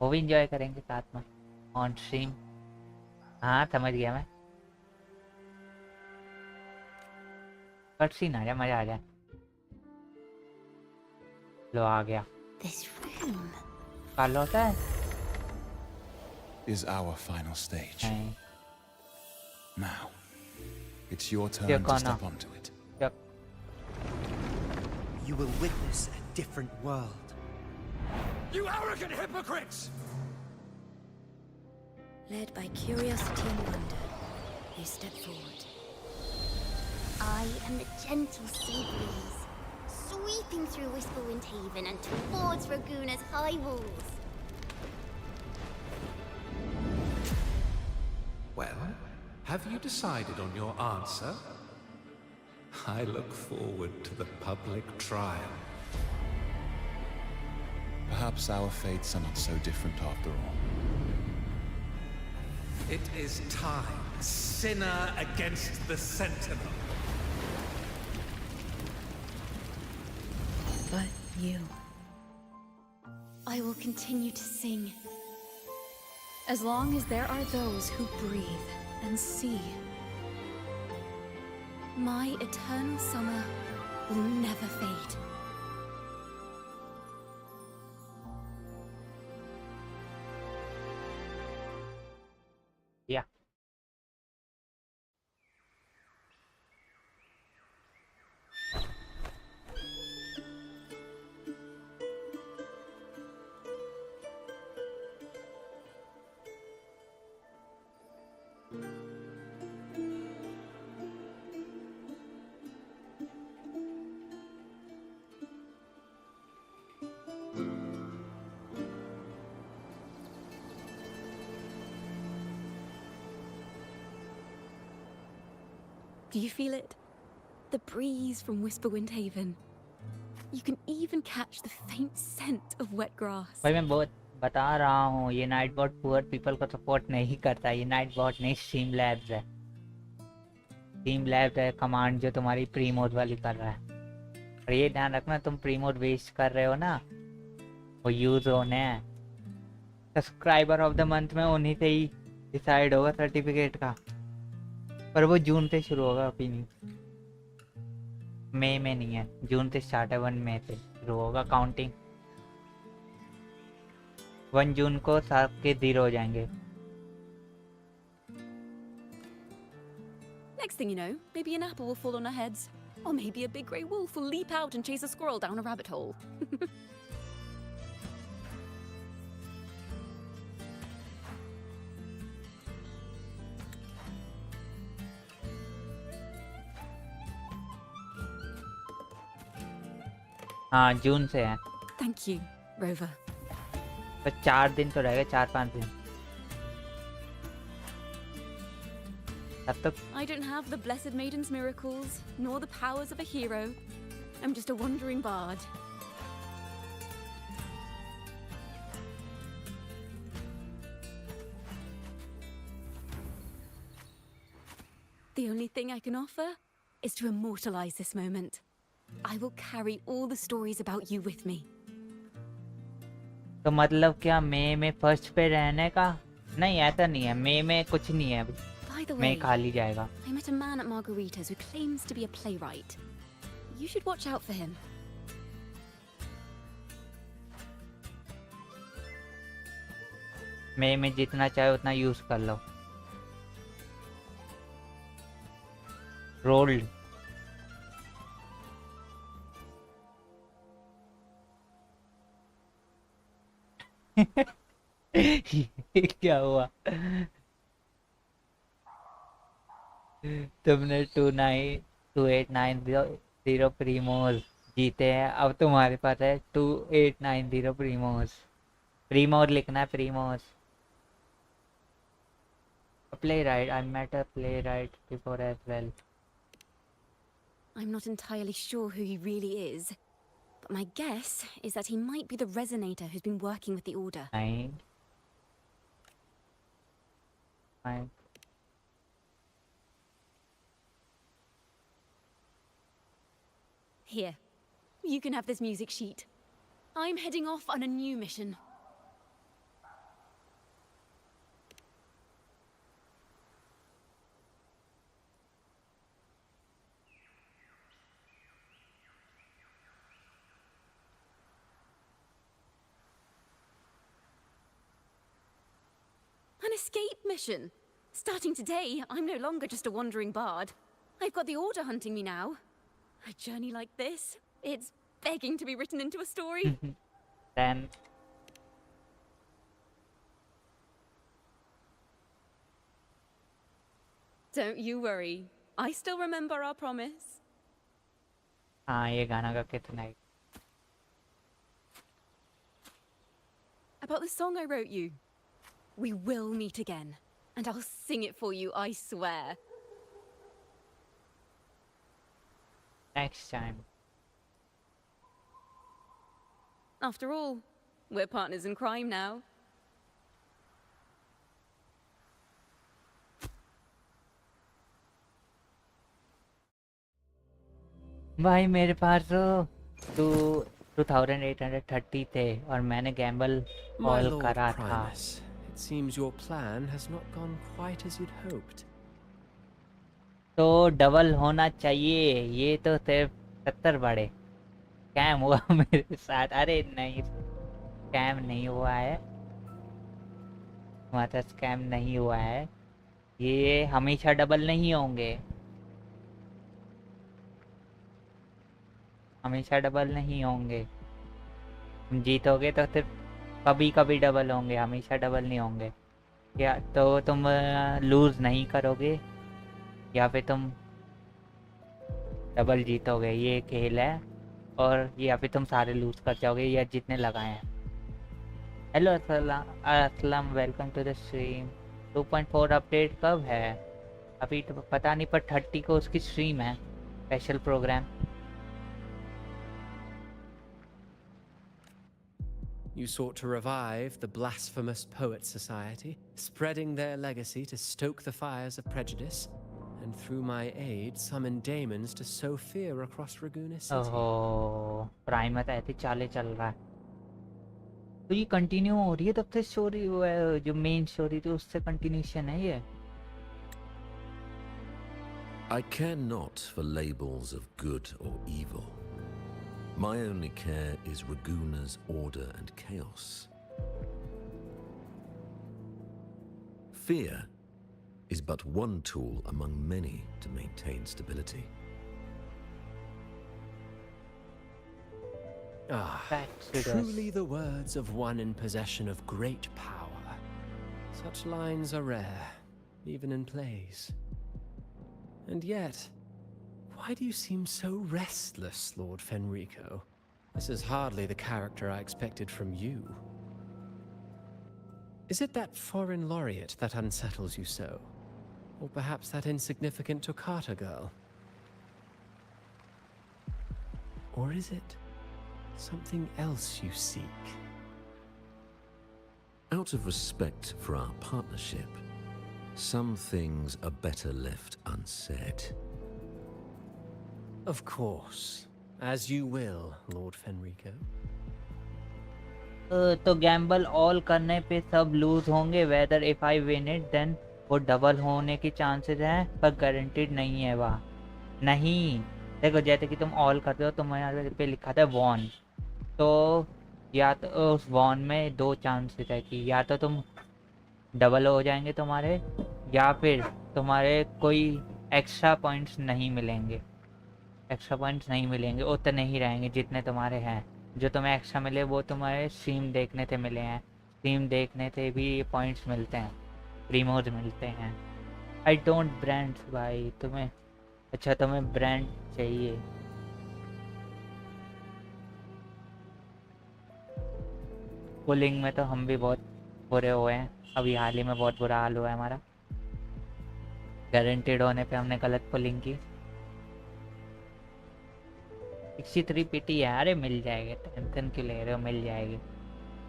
वो भी इंजॉय करेंगे साथ में ऑन स्ट्रीम। हाँ समझ गया मैं, कट सीन आ जाए, मजा आ जाए। लो आ गया। काल होता है। Is our final stage. नहीं। Now, it's your turn to step onto it. Yep. You will witness a different world. You arrogant hypocrites! Led by curiosity and wonder, they step forward. I am the gentle sea breeze, sweeping through Whisperwind Haven and towards Raguna's high walls. Well, have you decided on your answer? I look forward to the public trial. Perhaps our fates are not so different after all. It is time, sinner against the Sentinel. But you. I will continue to sing. As long as there are those who breathe and see. My eternal summer will never fade. Yeah. Do you feel it? The breeze from Whisperwind Haven. You can even catch the faint scent of wet grass. भाई मैं बहुत बता रहा हूँ, ये night bot poor people को support नहीं करता। ये नाइट बॉट नहीं, स्ट्रीम लैब्स है। स्ट्रीम लैब्स है कमांड जो तुम्हारी प्री मोड वाली कर रहा है। और ये ध्यान रखना, तुम प्री मोड वेस्ट कर रहे हो ना, वो यूज होने हैं। सब्सक्राइबर ऑफ द मंथ में उन्हीं से ही डिसाइड होगा सर्टिफिकेट का, पर वो जून से शुरू होगा। ओपिनियन मई में नहीं है, जून से स्टार्ट है। 1 मई से शुरू होगा काउंटिंग। 1 जून को सबके 0 हो जाएंगे। Next thing you know, maybe an apple will fall on our heads. Or maybe a big grey wolf will leap out and chase a squirrel down a rabbit hole. हाँ जून से है। Thank you, Rover. बस 4 दिन तो रह गए, 4-5 दिन तब तक। I don't have the Blessed Maiden's miracles, nor the powers of a hero. I'm just a wandering bard. The only thing I can offer is to immortalize this moment. I will carry all the stories about you with me. तो मतलब क्या मई में first पे रहने का? नहीं, ऐसा नहीं है, मई में कुछ नहीं है अभी, By the मई way, खाली जाएगा। I met a man at Margarita's who claims to be a playwright. You should watch out for him. मई में जितना चाहे उतना यूज कर लो। रोल्ड ये क्या हुआ? तुमने 2890 प्रीमोस जीते हैं, अब तुम्हारे पास है 2890 प्रीमोस। प्रीमोस लिखना है, प्रीमोस। A playwright. I met a playwright before as well. I'm not entirely sure who he really is, but my guess is that he might be the resonator who's been working with the Order. Fine. Here, you can have this music sheet. I'm heading off on a new mission. An escape mission. Starting today, I'm no longer just a wandering bard. I've got the Order hunting me now. A journey like this, it's begging to be written into a story. Then Don't you worry. I still remember our promise. हाँ, ये गाना का कितना है? About the song I wrote you. We will meet again, and I'll sing it for you, I swear. Next time. After all, we're partners in crime now. भाई मेरे पास तो 2830 थे और मैंने गैम्बल My ऑल Lord करा था। Primus, it seems your plan has not gone quite as you'd hoped. तो double होना चाहिए, ये तो सिर्फ 70 बड़े। स्कैम हुआ मेरे साथ। अरे नहीं, स्कैम नहीं हुआ है, हमारा स्कैम नहीं हुआ है। ये हमेशा डबल नहीं होंगे, हमेशा डबल नहीं होंगे। तुम जीतोगे तो सिर्फ कभी कभी डबल होंगे, हमेशा डबल नहीं होंगे। या तो तुम लूज नहीं करोगे या फिर तुम डबल जीतोगे, ये खेल है। और या फिर तुम सारे लूज कर जाओगे या जितने लगाए हैं। हेलो अस्सलाम, welcome to the stream. 2.4 update कब है? अभी तो पता नहीं, पर 30 को उसकी स्ट्रीम है, special programme. You sought to revive the blasphemous Poet Society, spreading their legacy to stoke the fires of prejudice, and through my aid summon daemons to sow fear across Raguna City. ओहो, प्राइमत ऐसे चाले चल रहा है। तो ये continue हो रही है तब से स्टोरी, जो मेन स्टोरी थी उससे कंटिन्यूशन है ये। I care not for labels of good or evil. My only care is Raguna's order and chaos. Fear is but one tool among many to maintain stability. Truly the words of one in possession of great power. Such lines are rare, even in plays. And yet, why do you seem so restless, Lord Fenrico? This is hardly the character I expected from you. Is it that foreign laureate that unsettles you so? Or perhaps that insignificant Toccata girl? Or is it something else you seek? Out of respect for our partnership, some things are better left unsaid. Of course. As you will, Lord Fenrico. तो gamble all करने पे सब lose होंगे. Whether if I win it then वो double होने की chances हैं, पर गारंटीड नहीं है. वहाँ नहीं. देखो जैसे कि तुम ऑल करते हो, तुम्हारे पे लिखा था वॉन, तो या तो उस वॉन में दो चांसेस है कि या तो तुम डबल हो जाएंगे तुम्हारे, या फिर तुम्हारे कोई एक्स्ट्रा पॉइंट्स नहीं मिलेंगे. एक्स्ट्रा पॉइंट्स नहीं मिलेंगे, उतने ही रहेंगे जितने तुम्हारे हैं. जो तुम्हें एक्स्ट्रा मिले वो तुम्हारे स्ट्रीम देखने से मिले हैं. स्ट्रीम देखने से भी पॉइंट्स मिलते हैं, प्रीमोज मिलते हैं. आई डोंट ब्रांड्स भाई. तुम्हें अच्छा तुम्हें ब्रांड चाहिए. पुलिंग में तो हम भी बहुत बुरे हुए हैं. अभी हाल ही में बहुत बुरा हाल हुआ है हमारा. गारंटेड होने पे हमने गलत पुलिंग की. 63 पीटी है. अरे मिल जाएगा, टेंशन क्यों ले रहे हो, मिल जाएगी.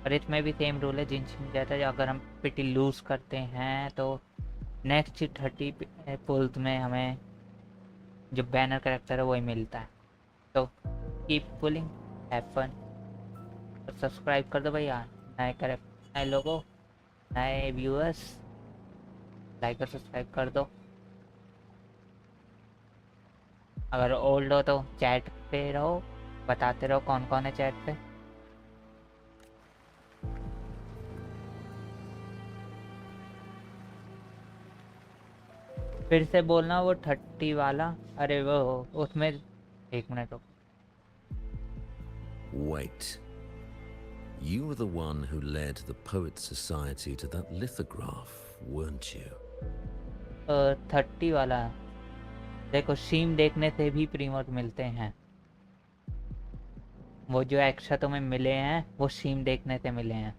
और इसमें भी सेम रूल है जिनसे जाता है. अगर हम पीटी लूज करते हैं तो नेक्स्ट 30 पुल्स में हमें जो बैनर कैरेक्टर है वही मिलता है. तो कीप पुलिंग, हैव फन. और सब्सक्राइब कर दो भैया. नए कैरेक्टर, नए लोगों, नए व्यूअर्स, लाइक और सब्सक्राइब कर दो. अगर ओल्ड हो तो चैट पे रहो, बताते रहो कौन कौन है चैट पे. फिर से बोलना वो 30 वाला. अरे वो उसमें 1 मिनट रुको. Wait. You were the one who led the Poets Society to that lithograph, weren't you? 30 वाला. देखो स्ट्रीम देखने से भी प्रीमोट मिलते हैं. वो जो एक्स्ट्रा तुम्हें मिले हैं वो स्ट्रीम देखने से मिले हैं.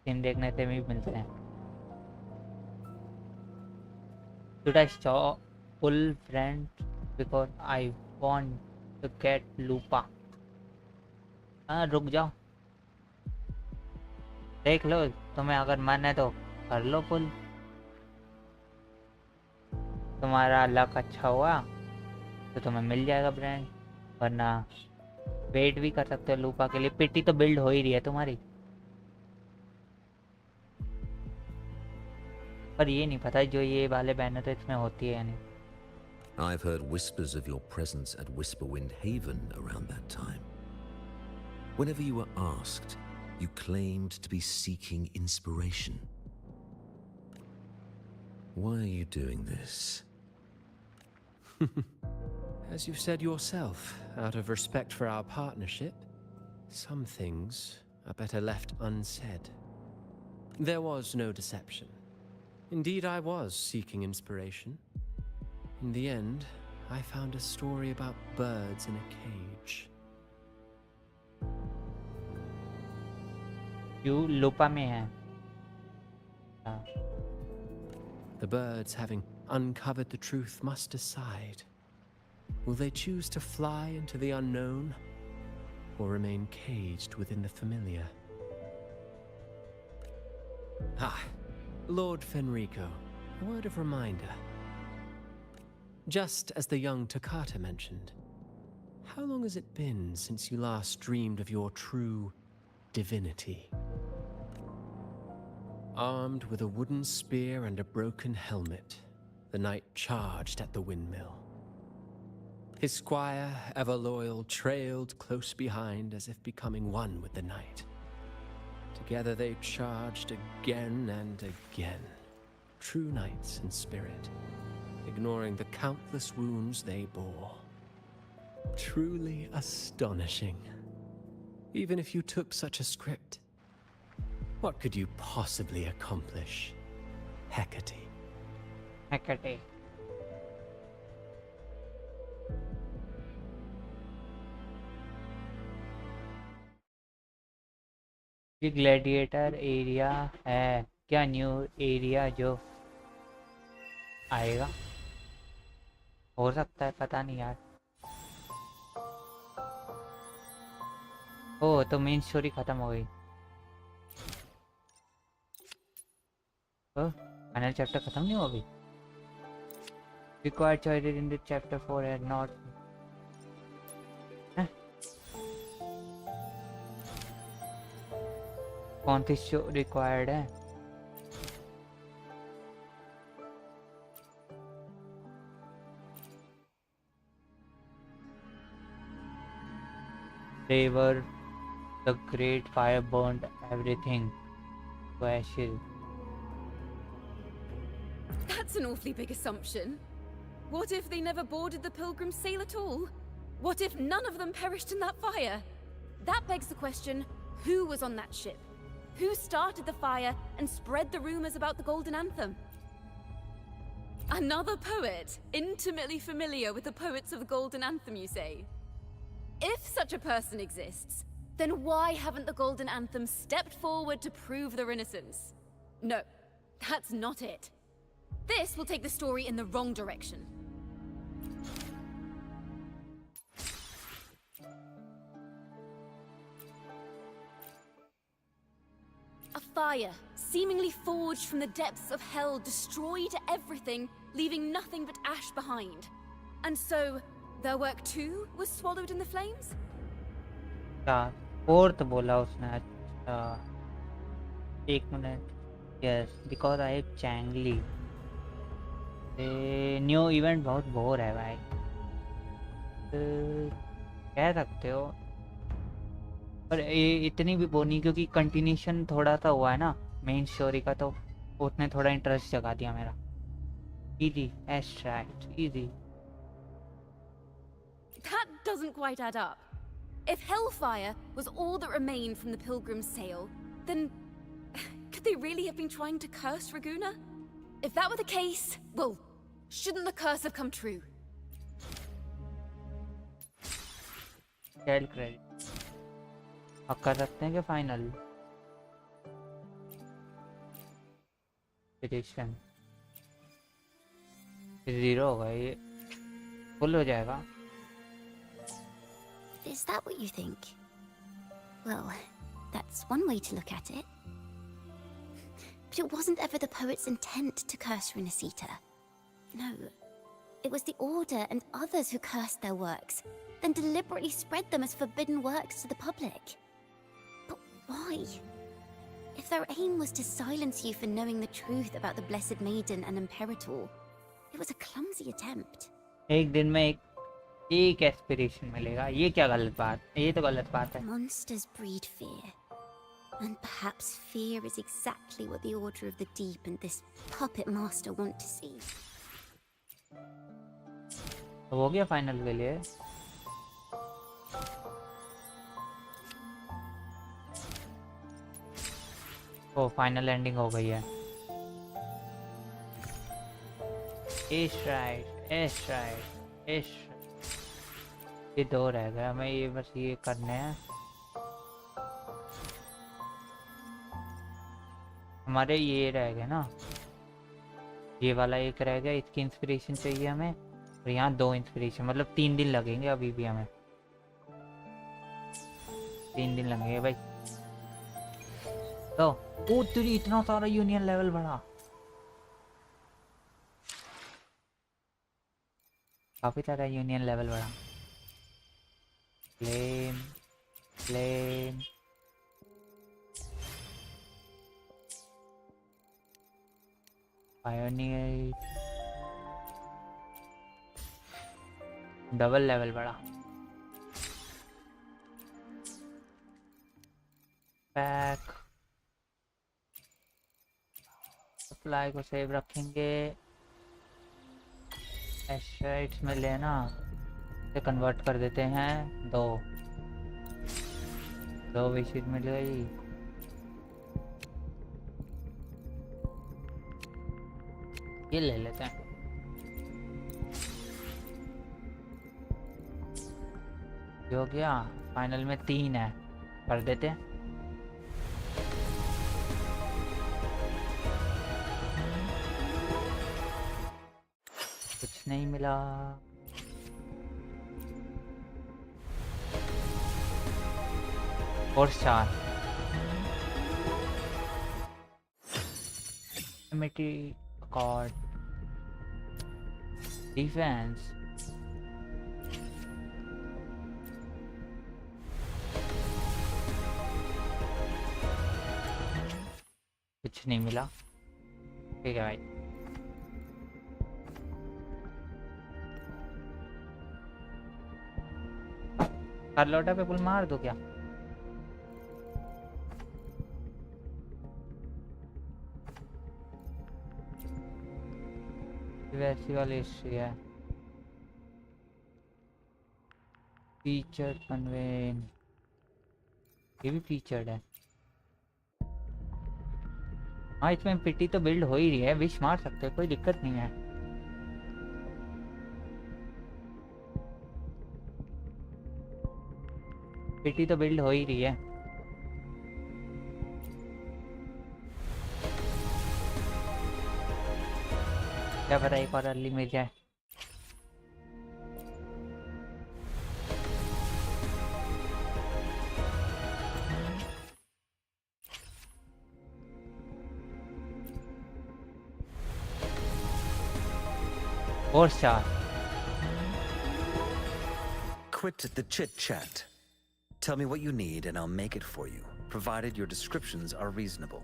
स्ट्रीम देखने से भी मिलते हैं. Should I stop pull friend because I want to get lupa? हाँ रुक जाओ, देख लो. तुम्हें अगर मन है तो कर लो पुल. तुम्हारा लक अच्छा हुआ तो तुम्हें मिल जाएगा ब्रांड, वरना वेट भी कर सकते हो लूपा के लिए. पिटी तो बिल्ड हो ही रही है तुम्हारी, पर ये नहीं पता जो ये वाले बैनर इसमें होती है या नहीं. I've heard whispers of your presence at Whisperwind Haven around that time. Whenever you were asked, you claimed to be seeking inspiration. Why are you doing this? As you've said yourself, out of respect for our partnership, some things are better left unsaid. There was no deception. Indeed, I was seeking inspiration. In the end, I found a story about birds in a cage. You lupa में है. The birds, having uncovered the truth, must decide. Will they choose to fly into the unknown or remain caged within the familiar? Ah, Lord Fenrico, a word of reminder. Just as the young Toccata mentioned, how long has it been since you last dreamed of your true divinity? Armed with a wooden spear and a broken helmet, the knight charged at the windmill. His squire, ever loyal, trailed close behind as if becoming one with the knight. Together they charged again and again, true knights in spirit, ignoring the countless wounds they bore. Truly astonishing. Even if you took such a script, what could you possibly accomplish? Hecate. Hecate. ये gladiator area है क्या? New area जो आएगा, हो सकता है, पता नहीं यार। ओ तो मेन स्टोरी खत्म हो गई। फाइनल चैप्टर खत्म नहीं हुआ अभी। Required choices in the chapter 4 are not कौन सी शो रिक्वायर्ड है? They were the great fire burned everything to ashes. That's an awfully big assumption. What if they never boarded the Pilgrim's sail at all? What if none of them perished in that fire? That begs the question, who was on that ship? Who started the fire and spread the rumors about the Golden Anthem? Another poet, intimately familiar with the poets of the Golden Anthem, you say? If such a person exists, then why haven't the Golden Anthem stepped forward to prove their innocence? No, that's not it. This will take the story in the wrong direction. A fire, seemingly forged from the depths of hell, destroyed everything, leaving nothing but ash behind. And so, their work too was swallowed in the flames? Fourth बोला उसने। अच्छा एक minute. Yes because I have चैंगली। New event बहुत bore है भाई, कह सकते हो, पर ये इतनी भी बोर नहीं, क्योंकि कंटिन्यूशन थोड़ा सा हुआ है ना मेन स्टोरी का, तो उसने थोड़ा इंटरेस्ट जगा दिया मेरा। Easy एस्ट्रैक्ट easy. That doesn't quite add up. If hellfire was all that remained from the Pilgrim's sail, then could they really have been trying to curse Raguna? If that were the case, well, shouldn't the curse have come true? Child credit अब कर सकते हैं क्या final addition? 0 होगा, ये full हो जाएगा। Is that what you think? Well, that's one way to look at it. But it wasn't ever the poet's intent to curse Renacita. No, it was the Order and others who cursed their works, then deliberately spread them as forbidden works to the public. But why? If their aim was to silence you for knowing the truth about the Blessed Maiden and Imperator, it was a clumsy attempt. एक दिन में एक aspiration मिलेगा, ये क्या गलत बात, ये तो गलत बात है। Monsters breed fear. And perhaps fear is exactly what the Order of the Deep and this puppet master want to see. हो गया फाइनल के लिए। ओ फाइनल एंडिंग हो गई है। एश राइट एश राइट एश, ये 2 रह गए हमें, ये बस ये करने हैं। हमारे ये रह गए ना, ये वाला एक रह गया, इसकी इंस्पिरेशन चाहिए हमें, और यहाँ 2 इंस्पिरेशन, मतलब 3 दिन लगेंगे अभी भी हमें, 3 दिन लगेंगे भाई। तो ओ तेरी इतना सारा यूनियन लेवल बढ़ा, काफी सारा यूनियन लेवल बढ़ा। Flame flame pioneer, double level बढ़ा। पैक सप्लाई को सेव रखेंगे, एस्ट्राइड्स में लेना से कन्वर्ट कर देते हैं। 2 विशेष मिल गई। ये ले लेते हैं। हो गया, फाइनल में 3 है, कर देते हैं। नहीं मिला। और 4 मिट्टी कॉर्ड डिफेंस। कुछ नहीं मिला। ठीक है भाई। कार्लोटा पे पुल मार दो क्या? वैसी वाली हिस्ट्री है। फीचर कन्वेन ये भी फीचर्ड है। हाँ इसमें पिटी तो बिल्ड हो ही रही है, विश मार सकते हैं, कोई दिक्कत नहीं है। पिटी तो बिल्ड हो ही रही है। क्या पता एक और अर्ली मिल जाए। और 4 Quit the chit-chat. Tell me what you need and I'll make it for you, provided your descriptions are reasonable.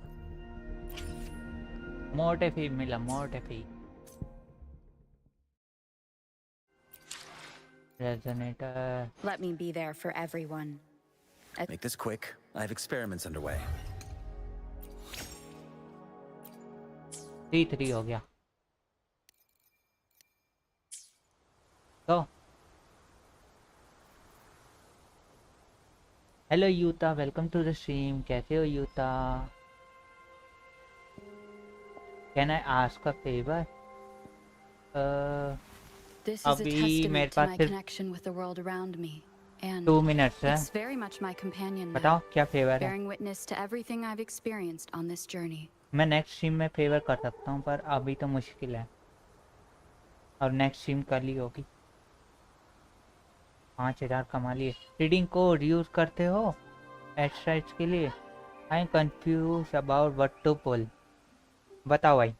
मोटेफी मिला, मोटेफी resonator. Let me be there for everyone. Make this quick. I have experiments underway. 3 हो गया। तो hello Yuta, welcome to the stream. कैसे हो Yuta? Can I ask a favour? This is a अभी testament मेरे to पास my सिर्फ connection with the world around me, and 2 minutes है। it's very much my companion now, बताओ क्या favour है? bearing witness to everything I've experienced on this journey. मैं next stream में फेवर कर सकता हूँ पर अभी तो मुश्किल है, और नेक्स्ट स्ट्रीम कल ही होगी। 5000 कमा लिए। रीडिंग कोड यूज करते हो एक्सरसाइज के लिए? I am confuse about what to pull. बताओ भाई,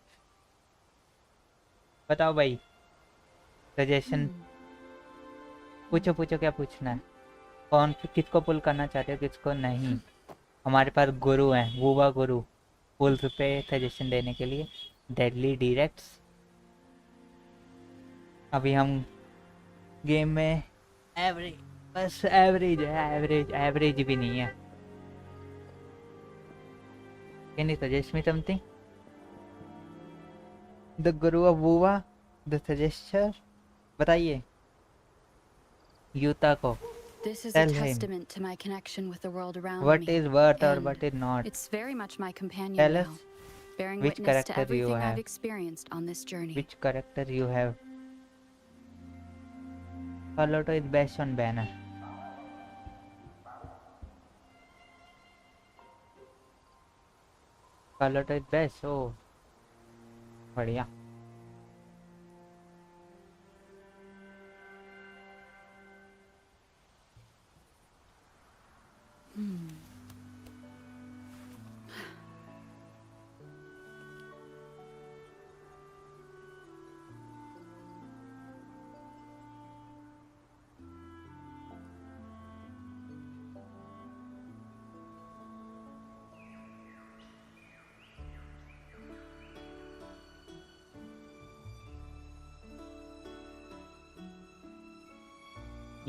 बताओ भाई, सजेशन पूछो पूछो, क्या पूछना है? कौन किसको पुल करना चाहते हो, किसको नहीं? हमारे पास गुरु हैं, वूवा गुरु, पुल्स पे सजेशन देने के लिए। Deadly directs. अभी हम गेम में एवरेज, बस एवरेज है, एवरेज भी नहीं है। Can you suggest me something? The Guru of वूवा, the suggester. बताइए यूता को। This is a Tell him testament to my connection with the world around what me, is worth or and what is not. it's very much my companion Tell now, us bearing which witness to character you everything I've have. experienced on this journey. Which character you have? Carlotto is based on Banner. Carlotto is best. Oh, बढ़िया।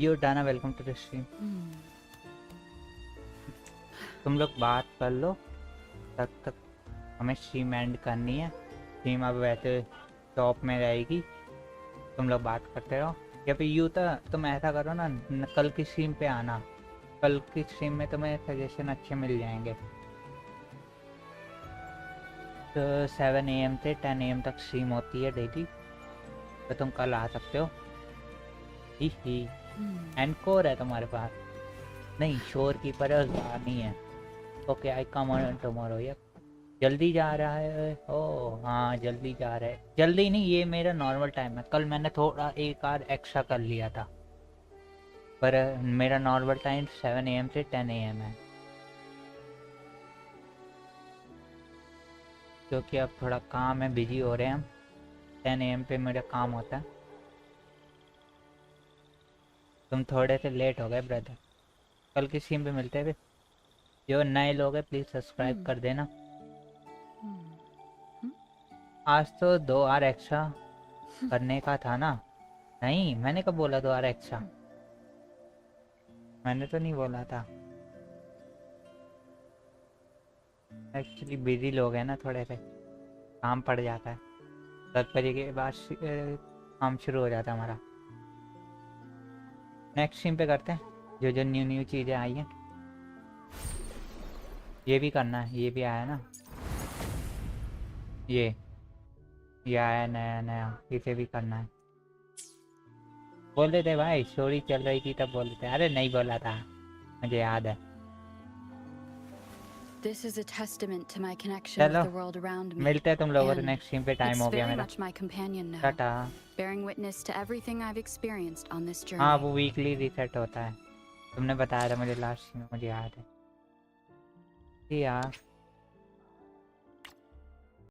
Yo Dana, welcome to the stream. तुम लोग बात कर लो, तब तक हमें stream and करनी है। स्ट्रीम अब वैसे टॉप में रहेगी, तुम लोग बात करते रहो। या फिर यूँ तो तुम ऐसा करो ना, कल की स्ट्रीम पे आना, कल की स्ट्रीम में तुम्हें सजेशन अच्छे मिल जाएंगे। तो 7 AM से 10 AM तक स्ट्रीम होती है डेली, तो तुम कल आ सकते हो। ही एनकोर है तुम्हारे पास? नहीं, शोर कीपर है, नहीं है। Okay, I come on tomorrow. या जल्दी जा रहा है। ओ हाँ जल्दी जा रहा है। जल्दी नहीं, ये मेरा नॉर्मल टाइम है। कल मैंने थोड़ा एक आवर एक्स्ट्रा कर लिया था, पर मेरा नॉर्मल टाइम 7 AM से 10 AM है, क्योंकि अब थोड़ा काम है, बिजी हो रहे हैं हम। 10 AM पे मेरा काम होता है। तुम थोड़े से लेट हो गए ब्रदर। कल किस सीन पे मिलते हैं? जो नए लोग हैं प्लीज़ सब्सक्राइब कर देना। आज तो 2 आवर एक्स्ट्रा करने का था ना? नहीं, मैंने कब बोला 2 आवर एक्स्ट्रा? मैंने तो नहीं बोला था। एक्चुअली बिजी लोग हैं ना, थोड़े से काम पड़ जाता है। 10 बजे के बाद काम शुरू हो जाता है हमारा। नेक्स्ट सीन पे करते हैं जो जो न्यू चीज़ें आई हैं। ये भी करना है, ये भी आया ना, ये आया नया, इसे भी करना है। बोल देते भाई, स्टोरी चल रही थी तब बोल देते। अरे नहीं बोला था, मुझे याद है। This is a testament to my connection चलो with the world around me. मिलते हैं तुम लोगों से and नेक्स्ट सीन पे। टाइम it's हो गया very मेरा। much my companion now, Tata. bearing witness to everything I've experienced on this journey. हाँ वो वीकली रीसेट होता है, तुमने बताया था मुझे लास्ट सीन में, मुझे याद है। यार